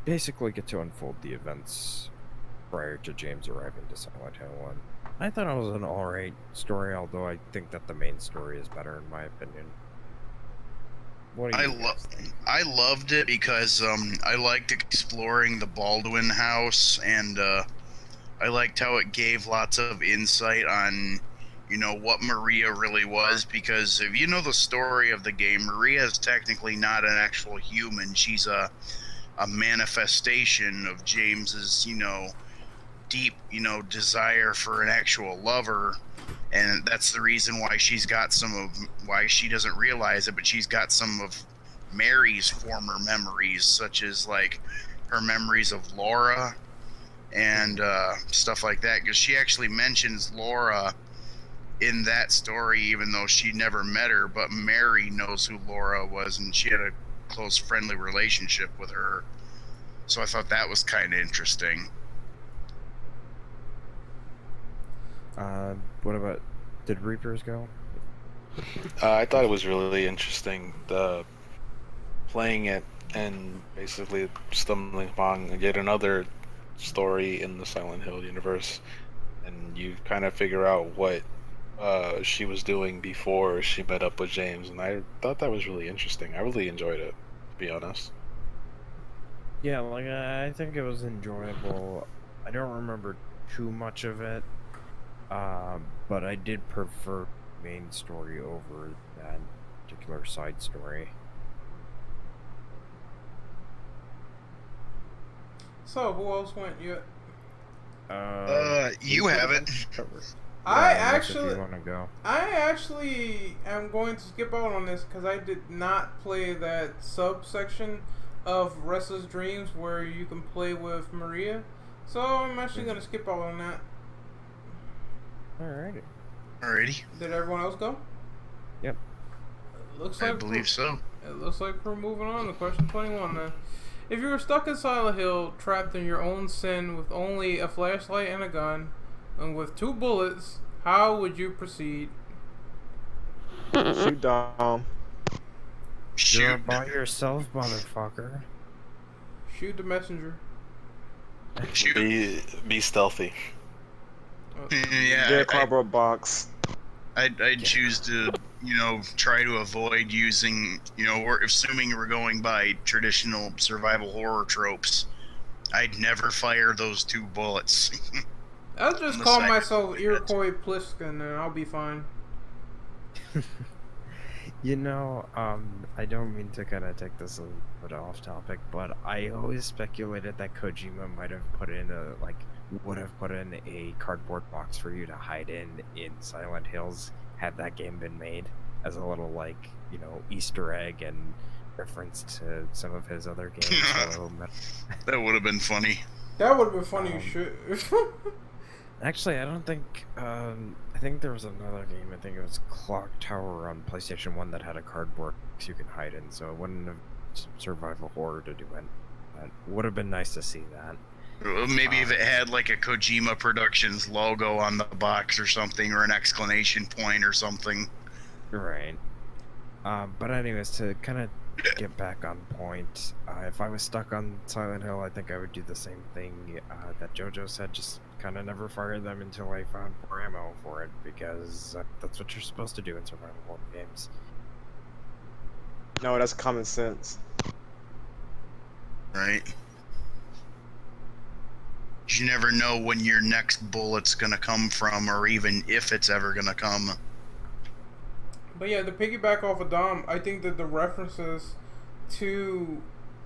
basically get to unfold the events prior to James arriving to Silent Hill 1. I thought it was an alright story, although I think that the main story is better in my opinion. What do you guys think? I loved it because I liked exploring the Baldwin house, and I liked how it gave lots of insight on, you know, what Maria really was. Because if you know the story of the game, Maria is technically not an actual human. She's a a manifestation of James's, deep, desire for an actual lover. And that's the reason why why she doesn't realize it, but she's got some of Mary's former memories, such as like her memories of Laura and stuff like that, because she actually mentions Laura in that story, even though she never met her, but Mary knows who Laura was, and she had a close friendly relationship with her. So I thought that was kind of interesting. What about, did Reapers go? I thought it was really interesting, playing it and basically stumbling upon yet another story in the Silent Hill universe, and you kind of figure out what she was doing before she met up with James, and I thought that was really interesting. I really enjoyed it, to be honest. Yeah, like, I think it was enjoyable. I don't remember too much of it, but I did prefer main story over that particular side story. So, who else went yet? You have it. I If you actually want to go. am going to skip out on this because I did not play that subsection of Restless Dreams where you can play with Maria. So I'm actually going to skip out on that. Alrighty. Did everyone else go? Yep. Looks I like believe so. It looks like we're moving on to question 21 then. If you were stuck in Silent Hill, trapped in your own sin with only a flashlight and a gun, and with 2 bullets, how would you proceed? Shoot Dom. You're Shoot. by yourself, motherfucker. Shoot the messenger. Shoot. Be stealthy. Yeah, Get a cardboard box. I'd choose to, try to avoid using, we're assuming we're going by traditional survival horror tropes. I'd never fire those 2 bullets. I'll just On the call side. myself Iroquois Pliskin and I'll be fine. I don't mean to kind of take this a bit off topic, but I always speculated that Kojima would have put in a cardboard box for you to hide in Silent Hills had that game been made, as a little, Easter egg and reference to some of his other games. That would have been funny. That would have been funny as shit. Actually, I don't think, I think there was another game, I think it was Clock Tower on PlayStation 1 that had a cardboard box you can hide in, so it wouldn't have survival horror to do it. But it would have been nice to see that. Maybe if it had like a Kojima Productions logo on the box or something, or an exclamation point or something. Right. But anyways, to kind of get back on point, if I was stuck on Silent Hill, I think I would do the same thing that JoJo said, just kind of never fire them until I found more ammo for it, because that's what you're supposed to do in survival horror games. No, that's common sense. Right. You never know when your next bullet's gonna come from, or even if it's ever gonna come. But yeah, to piggyback off of Dom, I think that the references to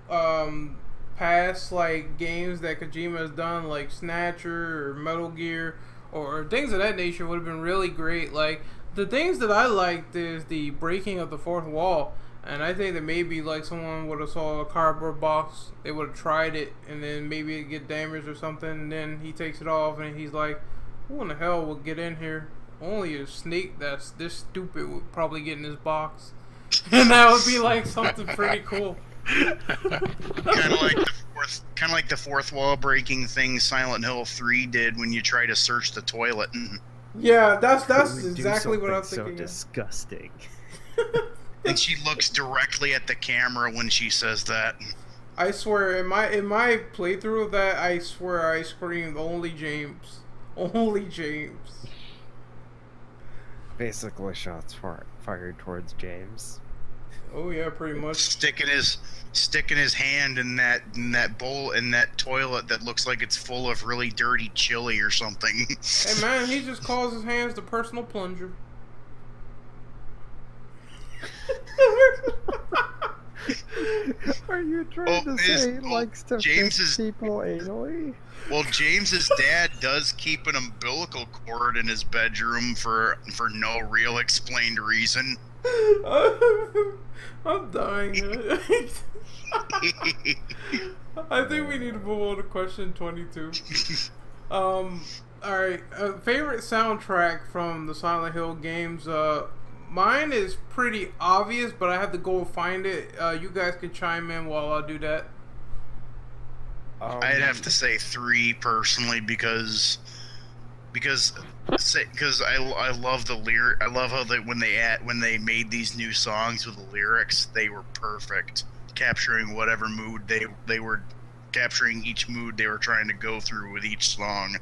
past games that Kojima has done, like Snatcher or Metal Gear or things of that nature, would have been really great. Like, the things that I liked is the breaking of the fourth wall. And I think that maybe someone would have saw a cardboard box, they would have tried it, and then maybe it get damaged or something, and then he takes it off and he's like, who in the hell would get in here? Only a snake that's this stupid would probably get in this box. And that would be something pretty cool. Kind of like the fourth wall breaking thing Silent Hill 3 did when you try to search the toilet. Yeah, that's Who would do exactly what I'm something thinking. so disgusting. And she looks directly at the camera when she says that. I swear, in my playthrough of that, I swear I screamed, only James. Only James. Basically, shots fired towards James. Oh yeah, pretty much. Sticking his hand in that bowl in that toilet that looks like it's full of really dirty chili or something. Hey man, he just calls his hands the personal plunger. Are you trying to say he likes to James's fish people anally? Well, James's dad does keep an umbilical cord in his bedroom for no real explained reason. I'm dying. I think we need to move on to question 22. Alright, favorite soundtrack from the Silent Hill games. Mine is pretty obvious, but I have to go find it. You guys can chime in while I do that. I'd have to say 3 personally because I love the lyric. I love how when they made these new songs with the lyrics, they were perfect, capturing whatever mood they were capturing, each mood they were trying to go through with each song.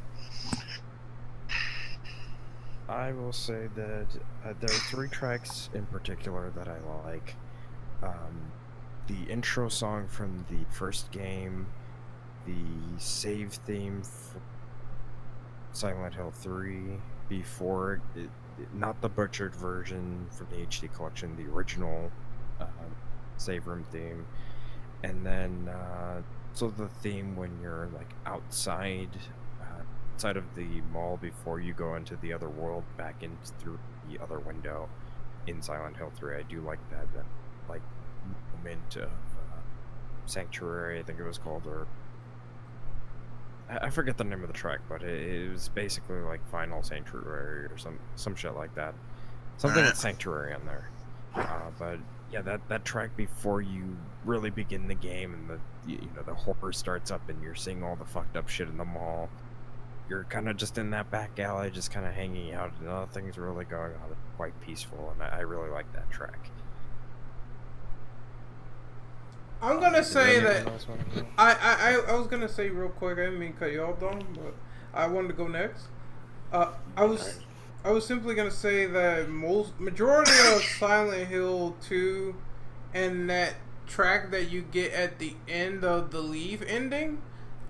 I will say that there are 3 tracks in particular that I like. The intro song from the first game, the save theme for Silent Hill 3 before not the butchered version from the HD collection, the original save room theme, and then so the theme when you're like outside of the mall before you go into the other world back in through the other window in Silent Hill 3. I do like that like moment of Sanctuary, I think it was called, or I forget the name of the track, but it was basically like Final Sanctuary or some shit like that. Something with Sanctuary on there. But yeah, that track before you really begin the game and the horror starts up and you're seeing all the fucked up shit in the mall. You're kind of just in that back alley, just kind of hanging out, and nothing's really going on. It's quite peaceful, and I really like that track. I'm gonna say that I was gonna say real quick. I didn't mean to cut you off, Dom, but I wanted to go next. I was simply gonna say that majority of Silent Hill 2 and that track that you get at the end of the Leave ending,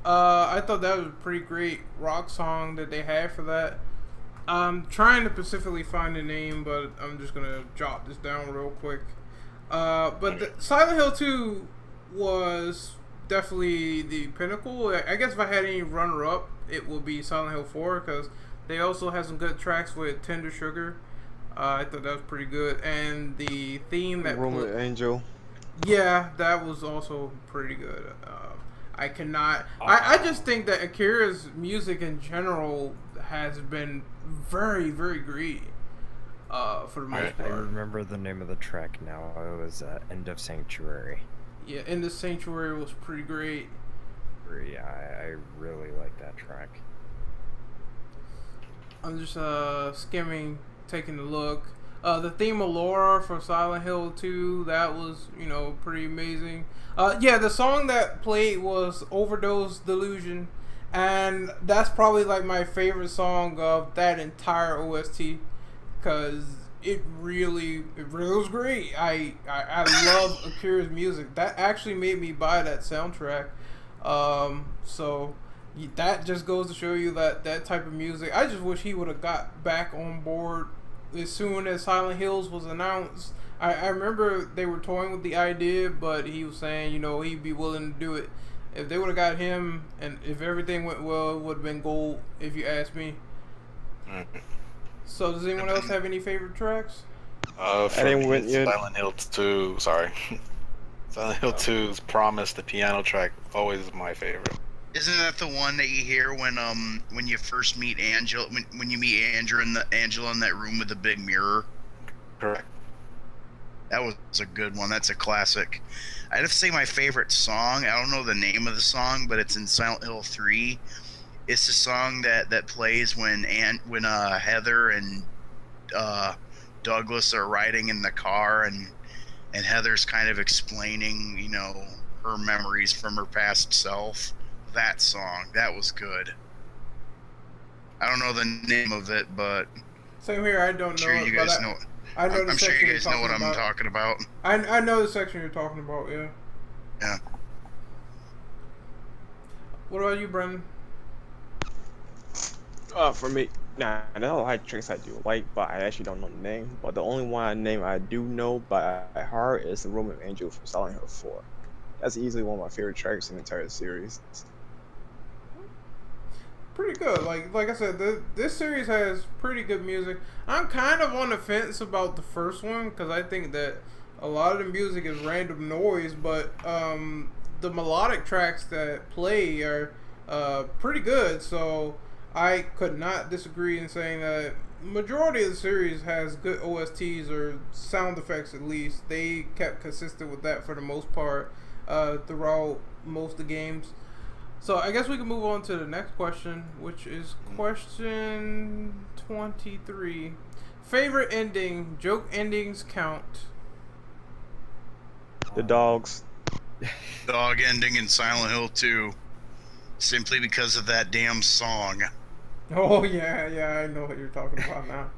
I thought that was a pretty great rock song that they had for that. I'm trying to specifically find the name, but I'm just gonna jot this down real quick. But Silent Hill 2 was definitely the pinnacle. I guess if I had any runner-up, it would be Silent Hill 4, because they also had some good tracks with Tender Sugar. I thought that was pretty good, and the theme that Roman Angel. Yeah, that was also pretty good. I just think that Akira's music in general has been very, very great. For the most part. I remember the name of the track now. It was End of Sanctuary. Yeah, End of Sanctuary was pretty great. Yeah, I really like that track. I'm just skimming, taking a look. The theme of Laura for Silent Hill 2, that was, pretty amazing. Yeah, the song that played was Overdose Delusion, and that's probably like my favorite song of that entire OST, because it really was great. I love Akira's music. That actually made me buy that soundtrack. So that just goes to show you that type of music. I just wish he would have got back on board as soon as Silent Hills was announced. I remember they were toying with the idea, but he was saying, he'd be willing to do it. If they would have got him, and if everything went well, it would have been gold, if you ask me. So does anyone else have any favorite tracks? Silent Hill 2, sorry. Silent Hill 2's Promise, the piano track, always my favorite. Isn't that the one that you hear when you first meet Angela, when you meet Angela in that room with the big mirror? Correct. That was a good one. That's a classic. I'd have to say my favorite song, I don't know the name of the song, but it's in Silent Hill 3. It's the song that plays when Heather and Douglas are riding in the car, and Heather's kind of explaining, her memories from her past self. That song, that was good. I don't know the name of it, but same here. I don't know. I'm sure you guys know. I'm sure you guys know what I'm talking about. I know the section you're talking about. Yeah. Yeah. What about you, Brendan? For me, Nah, there are a lot of tracks I do like, but I actually don't know the name. But the only one name I do know by heart is the Roman Angel from Silent Hill 4. That's easily one of my favorite tracks in the entire series. Pretty good. Like I said, this series has pretty good music. I'm kind of on the fence about the first one because I think that a lot of the music is random noise, but the melodic tracks that play are pretty good. So I could not disagree in saying that majority of the series has good OSTs or sound effects at least. They kept consistent with that for the most part throughout most of the games. So I guess we can move on to the next question, which is question 23. Favorite ending, joke endings count. The dogs. Dog ending in Silent Hill 2. Simply because of that damn song. Oh yeah, I know what you're talking about now.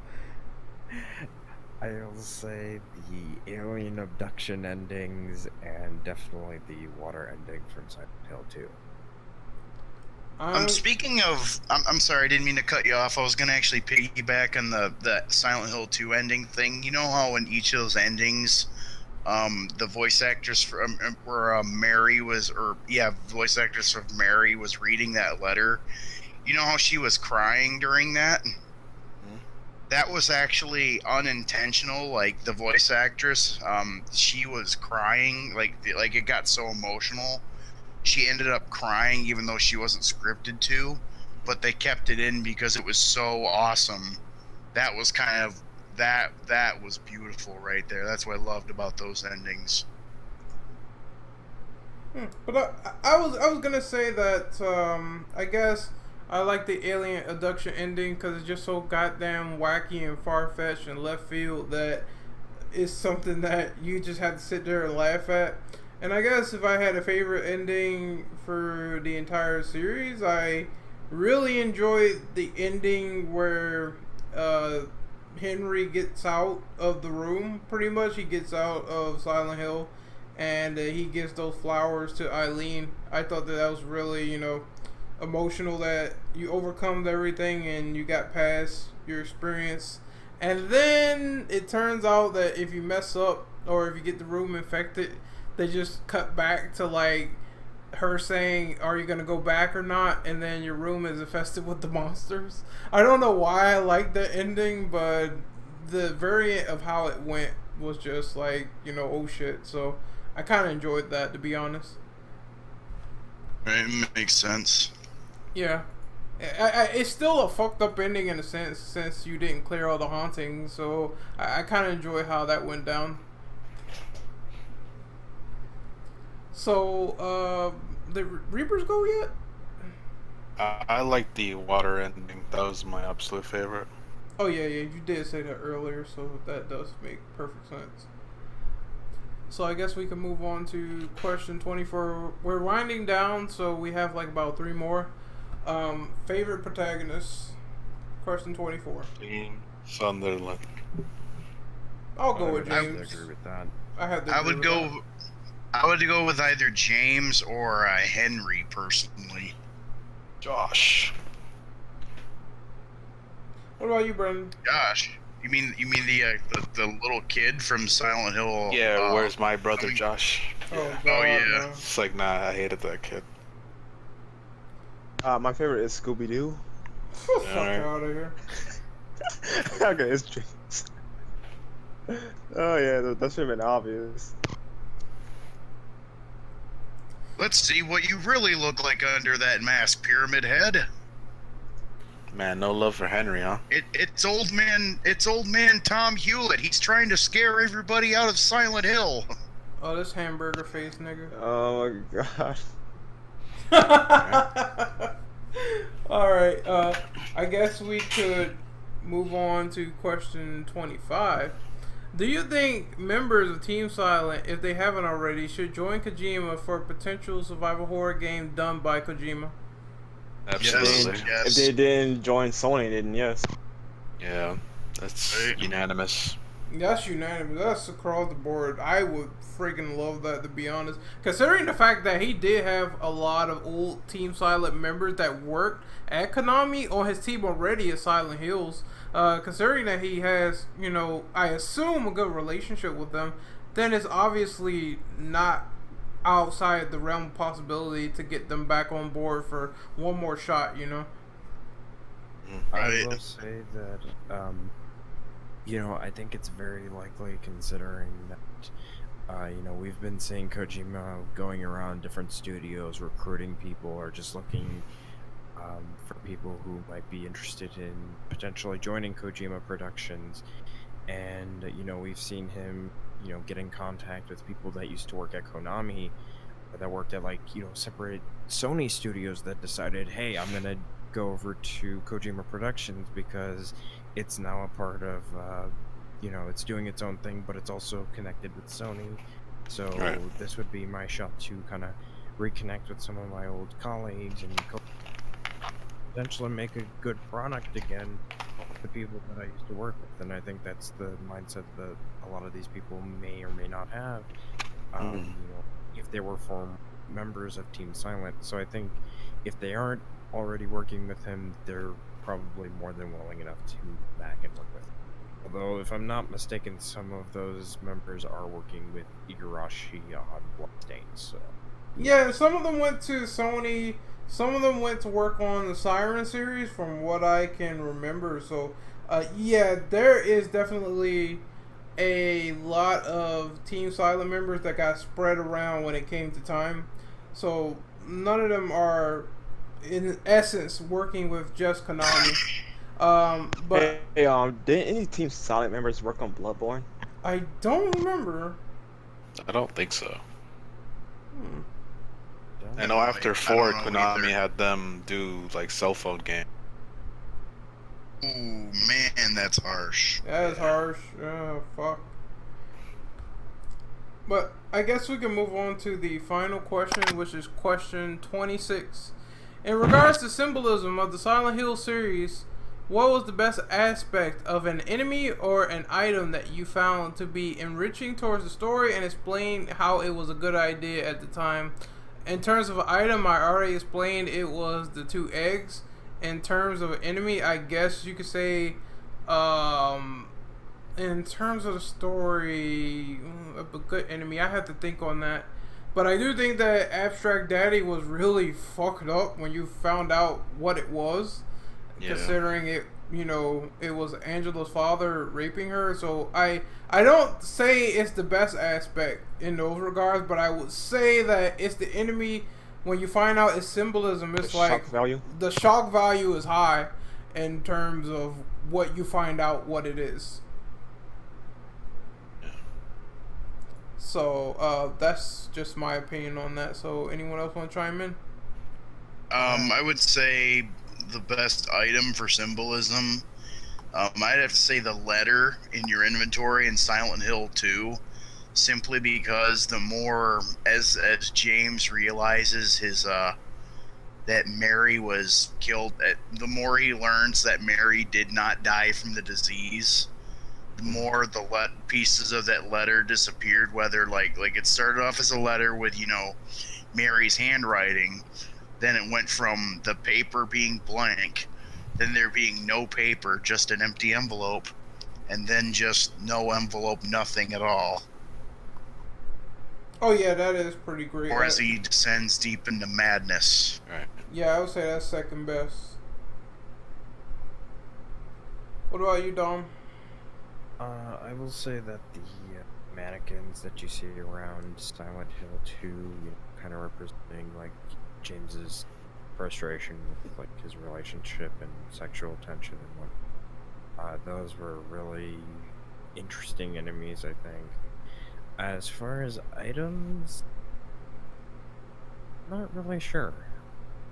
I'll say the alien abduction endings and definitely the water ending from Silent Hill 2. Speaking of, I'm sorry, I didn't mean to cut you off. I was gonna actually piggyback on the Silent Hill 2 ending thing. You know how in each of those endings, the voice actress for where Mary was, voice actress for Mary was reading that letter. You know how she was crying during that? Mm-hmm. That was actually unintentional. Like the voice actress, she was crying. Like it got so emotional. She ended up crying even though she wasn't scripted to, but they kept it in because it was so awesome. That was kind of that was beautiful right there. That's what I loved about those endings. But I was gonna say that I guess I like the alien abduction ending because it's just so goddamn wacky and far-fetched and left field that it's something that you just have to sit there and laugh at. And I guess if I had a favorite ending for the entire series, I really enjoyed the ending where Henry gets out of the room. Pretty much he gets out of Silent Hill and he gives those flowers to Eileen. I thought that was really, emotional, that you overcome everything and you got past your experience. And then it turns out that if you mess up or if you get the room infected, they just cut back to like her saying, "Are you gonna go back or not?" And then your room is infested with the monsters. I don't know why I like the ending, but the variant of how it went was just like, oh shit. So I kind of enjoyed that, to be honest. It makes sense. Yeah. It's still a fucked up ending in a sense, since you didn't clear all the hauntings. So I kind of enjoy how that went down. So, the Reapers go yet? I like the water ending. That was my absolute favorite. Oh yeah, you did say that earlier, so that does make perfect sense. So I guess we can move on to question 24. We're winding down, so we have like about 3 more. Favorite protagonists? Question 24. James Sunderland. I'll go with I James. would agree with that. I would go with either James or Henry personally. Josh. What about you, Brendan? Josh, you mean the little kid from Silent Hill? Yeah, where's my brother Josh? Oh, God, yeah. no. It's like, nah, I hated that kid. My favorite is Scooby-Doo. Fuck out of here. Okay, it's James. Oh yeah, that should have been obvious. Let's see what you really look like under that mask, Pyramid Head. Man, no love for Henry, huh? It's old man Tom Hewlett. He's trying to scare everybody out of Silent Hill. Oh, this hamburger face nigga. Oh my god. Alright, I guess we could move on to question 25. Do you think members of Team Silent, if they haven't already, should join Kojima for a potential survival horror game done by Kojima? Absolutely. Yes. If they didn't join Sony, then yes. Yeah, that's unanimous. That's unanimous. That's across the board. I would freaking love that, to be honest. Considering the fact that he did have a lot of old Team Silent members that worked at Konami on his team already at Silent Hills. Considering that he has, you know, I assume a good relationship with them, then it's obviously not outside the realm of possibility to get them back on board for one more shot, you know? I will say that, you know, I think it's very likely, considering that, you know, we've been seeing Kojima going around different studios, recruiting people, or just looking for people who might be interested in potentially joining Kojima Productions. And, you know, we've seen him, you know, get in contact with people that used to work at Konami, that worked at, like, you know, separate Sony studios, that decided, hey, I'm gonna go over to Kojima Productions because it's now a part of, you know, it's doing its own thing, but it's also connected with Sony. So this would be my shot to kind of reconnect with some of my old colleagues and potentially make a good product again with the people that I used to work with. And I think that's the mindset that a lot of these people may or may not have, you know, if they were former members of Team Silent. So I think if they aren't already working with him, they're probably more than willing enough to back and work with him. Although, if I'm not mistaken, some of those members are working with Igarashi on Bloodstained, so... Yeah, some of them went to Sony, some of them went to work on the Siren series, from what I can remember. So, yeah, there is definitely a lot of Team Silent members that got spread around when it came to time. So, none of them are, in essence, working with just Konami. But hey, did any Team Silent members work on Bloodborne? I don't remember. I don't think so. Hmm. I know after I 4, don't know Konami either. had them do like cell phone game. Ooh, man, that's harsh. That is harsh. Fuck. But I guess we can move on to the final question, which is question 26. In regards to symbolism of the Silent Hill series, what was the best aspect of an enemy or an item that you found to be enriching towards the story, and explain how it was a good idea at the time? In terms of item, I already explained it was the 2 eggs. In terms of enemy, I guess you could say, in terms of the story, a good enemy, I have to think on that. But I do think that Abstract Daddy was really fucked up when you found out what it was. Yeah. Considering it, you know, it was Angela's father raping her. So I don't say it's the best aspect in those regards, but I would say that it's the enemy. When you find out its symbolism, it's The like shock value? the shock value is high in terms of what you find out what it is. So that's just my opinion on that. So anyone else want to chime in? I would say the best item for symbolism, I'd have to say the letter in your inventory in Silent Hill 2, simply because the more, as James realizes his that Mary was killed, the more he learns that Mary did not die from the disease, the more the pieces of that letter disappeared. Whether like it started off as a letter with, you know, Mary's handwriting, then it went from the paper being blank, then there being no paper, just an empty envelope, and then just no envelope, nothing at all. Oh yeah, that is pretty great. Or as he descends deep into madness. Right. Yeah, I would say that's second best. What about you, Dom? I will say that the mannequins that you see around Silent Hill 2, you know, kind of representing like James's frustration with like his relationship and sexual tension and what, those were really interesting enemies, I think. As far as items, not really sure.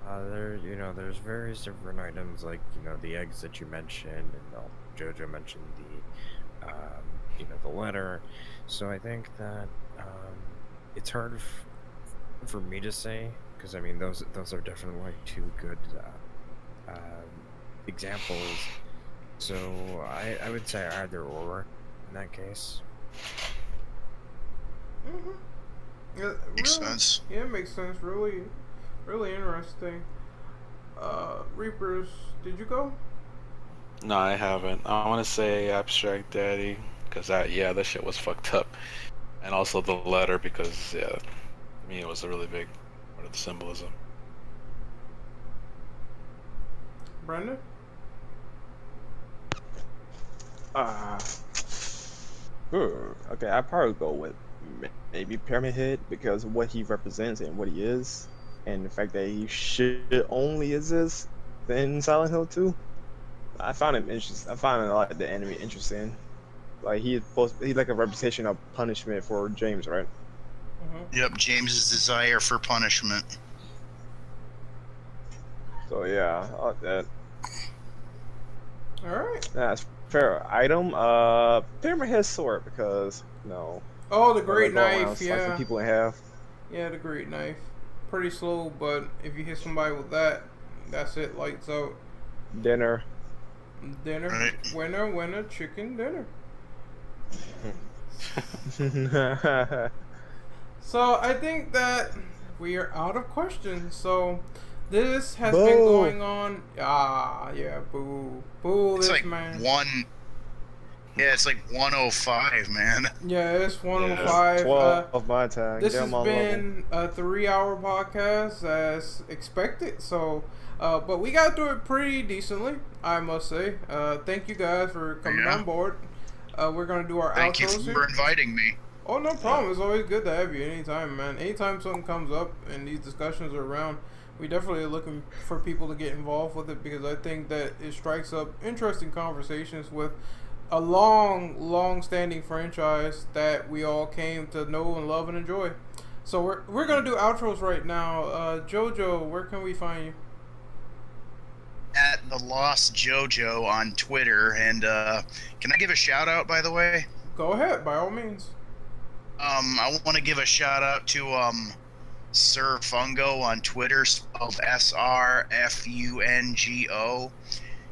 You know, there's various different items, like, you know, the eggs that you mentioned, and Jojo mentioned the, you know, the letter. So I think that it's hard for me to say, because I mean those are definitely 2 good examples. So I would say either or. in that case. Yeah, Makes really, sense. Yeah, it makes sense. Really, really interesting. Reapers, did you go? No, I haven't. I want to say Abstract Daddy because that shit was fucked up, and also the letter because to me it was a really big part of the symbolism. Brendan? Okay, I'd probably go with maybe Pyramid Head because of what he represents and what he is, and the fact that he should only exist in Silent Hill 2. I found him interesting. I found a lot of the enemy interesting. Like he's like a representation of punishment for James, right? Yep, James's desire for punishment. So yeah, I like that. All right. That's fair item. Pyramid Head sword because Oh, the great go around knife. slicing Yeah. people in half. Yeah, the great knife. Pretty slow, but if you hit somebody with that, that's it. Lights out. Dinner. Dinner. Right. Winner, chicken dinner. So I think that we are out of questions. So this has been Boo. going on. Yeah, boo, boo. It's This like man. it's like 105, man. Yeah, it's 105. 12 of my time. This Get has on my level. been a 3-hour podcast as expected. So, but we got through it pretty decently, I must say. Thank you guys for coming Yeah. on board. We're gonna do our Thank you outros here. for inviting me. Oh, no problem. It's always good to have you anytime, man. Anytime something comes up and these discussions are around, we definitely are looking for people to get involved with it because I think that it strikes up interesting conversations with a long-standing franchise that we all came to know and love and enjoy. So we're gonna do outros right now. Jojo, where can we find you? At the Lost JoJo on Twitter, and can I give a shout out, by the way? Go ahead, by all means. I want to give a shout out to Sir Fungo on Twitter, spelled SRFUNGO.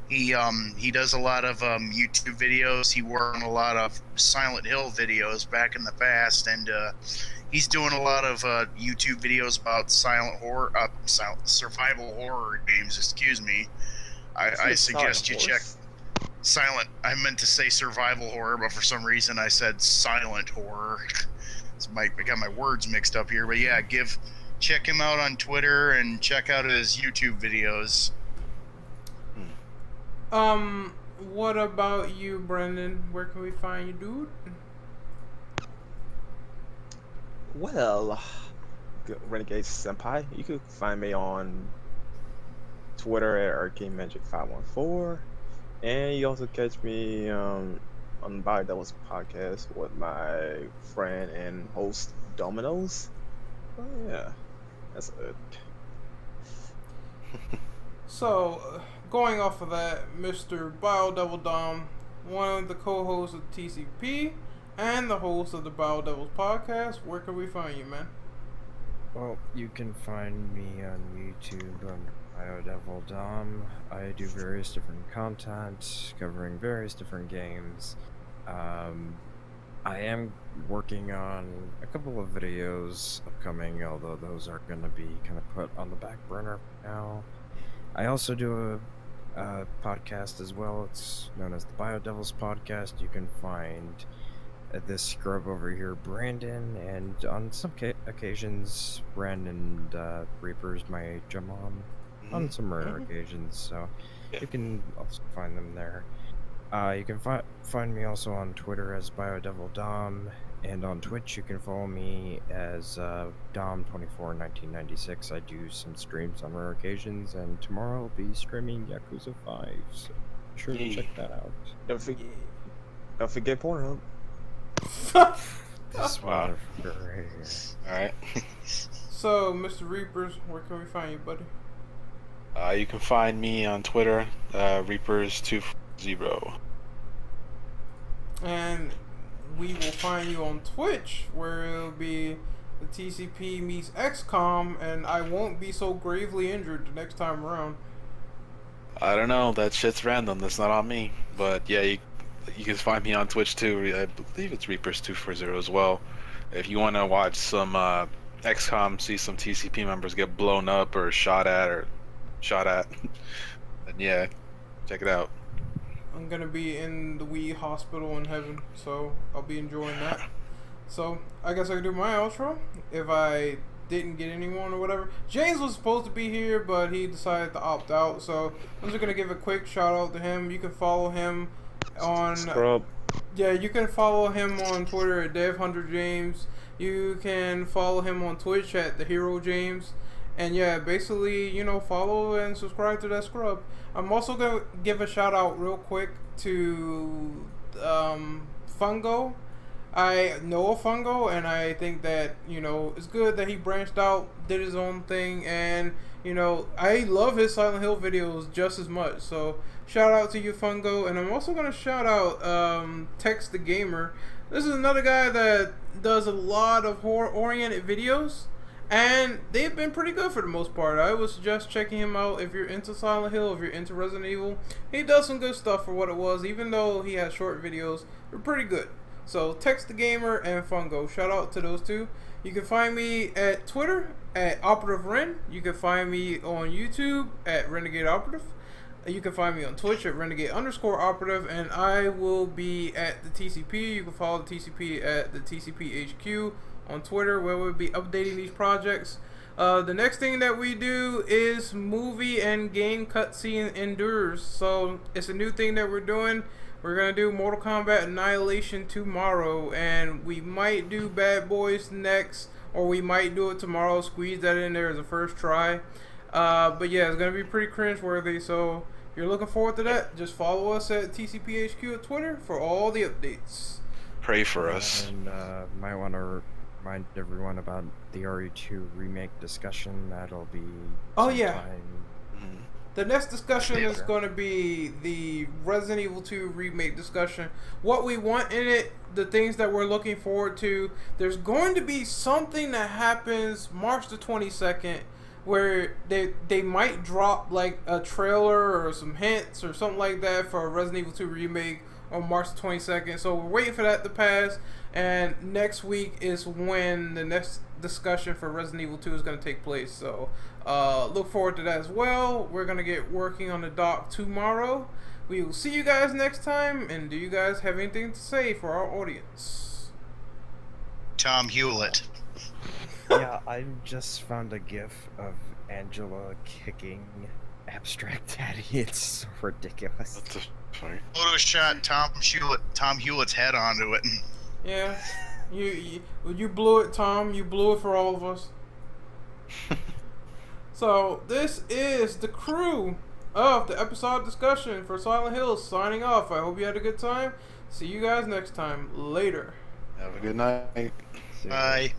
He does a lot of YouTube videos. He worked on a lot of Silent Hill videos back in the past, and he's doing a lot of YouTube videos about survival horror games. Excuse me. I suggest you check Silent. I meant to say survival horror, but for some reason I said silent horror. I got my words mixed up here, but yeah, check him out on Twitter and check out his YouTube videos. What about you, Brendan? Where can we find you, dude? Well, Renegade Senpai, you could find me on Twitter at ArcadeMagic514, and you also catch me on Bio Devil's podcast with my friend and host Dominoes. Oh yeah, that's it. So, going off of that, Mr. Bio Devil Dom, one of the co-hosts of TCP and the host of the Bio Devils podcast, where can we find you, man? Well, you can find me on YouTube under BioDevil Dom. I do various different content covering various different games. I am working on a couple of videos upcoming, although those are going to be kind of put on the back burner now. I also do a podcast as well. It's known as the BioDevils Podcast. You can find this scrub over here, Brandon, and on some occasions, Brandon and Reapers might jump on some rare occasions, so you can also find them there. You can find me also on Twitter as BioDevilDom, and on Twitch you can follow me as Dom241996. I do some streams on rare occasions, and tomorrow I'll be streaming Yakuza 5, so be sure to check that out. Don't forget Pornhub. This Wow. motherfucker right here. Alright. So, Mr. Reapers, where can we find you, buddy? You can find me on Twitter, Reapers20. And we will find you on Twitch, where it'll be the TCP meets XCOM, and I won't be so gravely injured the next time around. I don't know, that shit's random, that's not on me. But yeah, You can find me on Twitch too. I believe it's Reapers240 as well. If you want to watch some XCOM, see some TCP members get blown up or shot at, then yeah, check it out. I'm gonna be in the Wii hospital in heaven, so I'll be enjoying that. So I guess I can do my outro if I didn't get anyone or whatever. James was supposed to be here, but he decided to opt out. So I'm just gonna give a quick shout out to him. You can follow him on Scrub. Yeah, you can follow him on Twitter at DevHunterJames. You can follow him on Twitch at The Hero James. And yeah, basically, you know, follow and subscribe to that scrub. I'm also gonna give a shout out real quick to Fungo. I know of Fungo, and I think that, you know, it's good that he branched out, did his own thing, and, you know, I love his Silent Hill videos just as much. So shout out to you, Fungo. And I'm also gonna shout out Text the Gamer. This is another guy that does a lot of horror-oriented videos, and they've been pretty good for the most part. I would suggest checking him out if you're into Silent Hill, if you're into Resident Evil. He does some good stuff for what it was, even though he has short videos. They're pretty good. So Text the Gamer and Fungo, shout out to those two. You can find me at Twitter at Operative Ren. You can find me on YouTube at Renegade Operative. You can find me on Twitch at Renegade_Operative, and I will be at the TCP. You can follow the TCP at the TCP HQ on Twitter, where we'll be updating these projects. The next thing that we do is movie and game cutscene endures. So it's a new thing that we're doing. We're going to do Mortal Kombat Annihilation tomorrow, and we might do Bad Boys next, or we might do it tomorrow, squeeze that in there as a first try. But yeah, it's going to be pretty cringe-worthy, so if you're looking forward to that, just follow us at TCPHQ at Twitter for all the updates. Pray for us. And might want to remind everyone about the RE2 remake discussion. That'll be sometime. The next discussion is going to be the Resident Evil 2 remake discussion. What we want in it, the things that we're looking forward to. There's going to be something that happens March the 22nd where they might drop like a trailer or some hints or something like that for a Resident Evil 2 remake on March the 22nd. So we're waiting for that to pass, and next week is when the next discussion for Resident Evil 2 is going to take place. So look forward to that as well. We're going to get working on the doc tomorrow. We will see you guys next time, and do you guys have anything to say for our audience? Tom Hewlett. Yeah, I just found a gif of Angela kicking Abstract Daddy. It's so ridiculous. What the fuck? Photoshot Tom Hewlett's head onto it. Yeah, you blew it, Tom. You blew it for all of us. So this is the crew of the episode discussion for Silent Hill signing off. I hope you had a good time. See you guys next time. Later. Have a good night. Bye.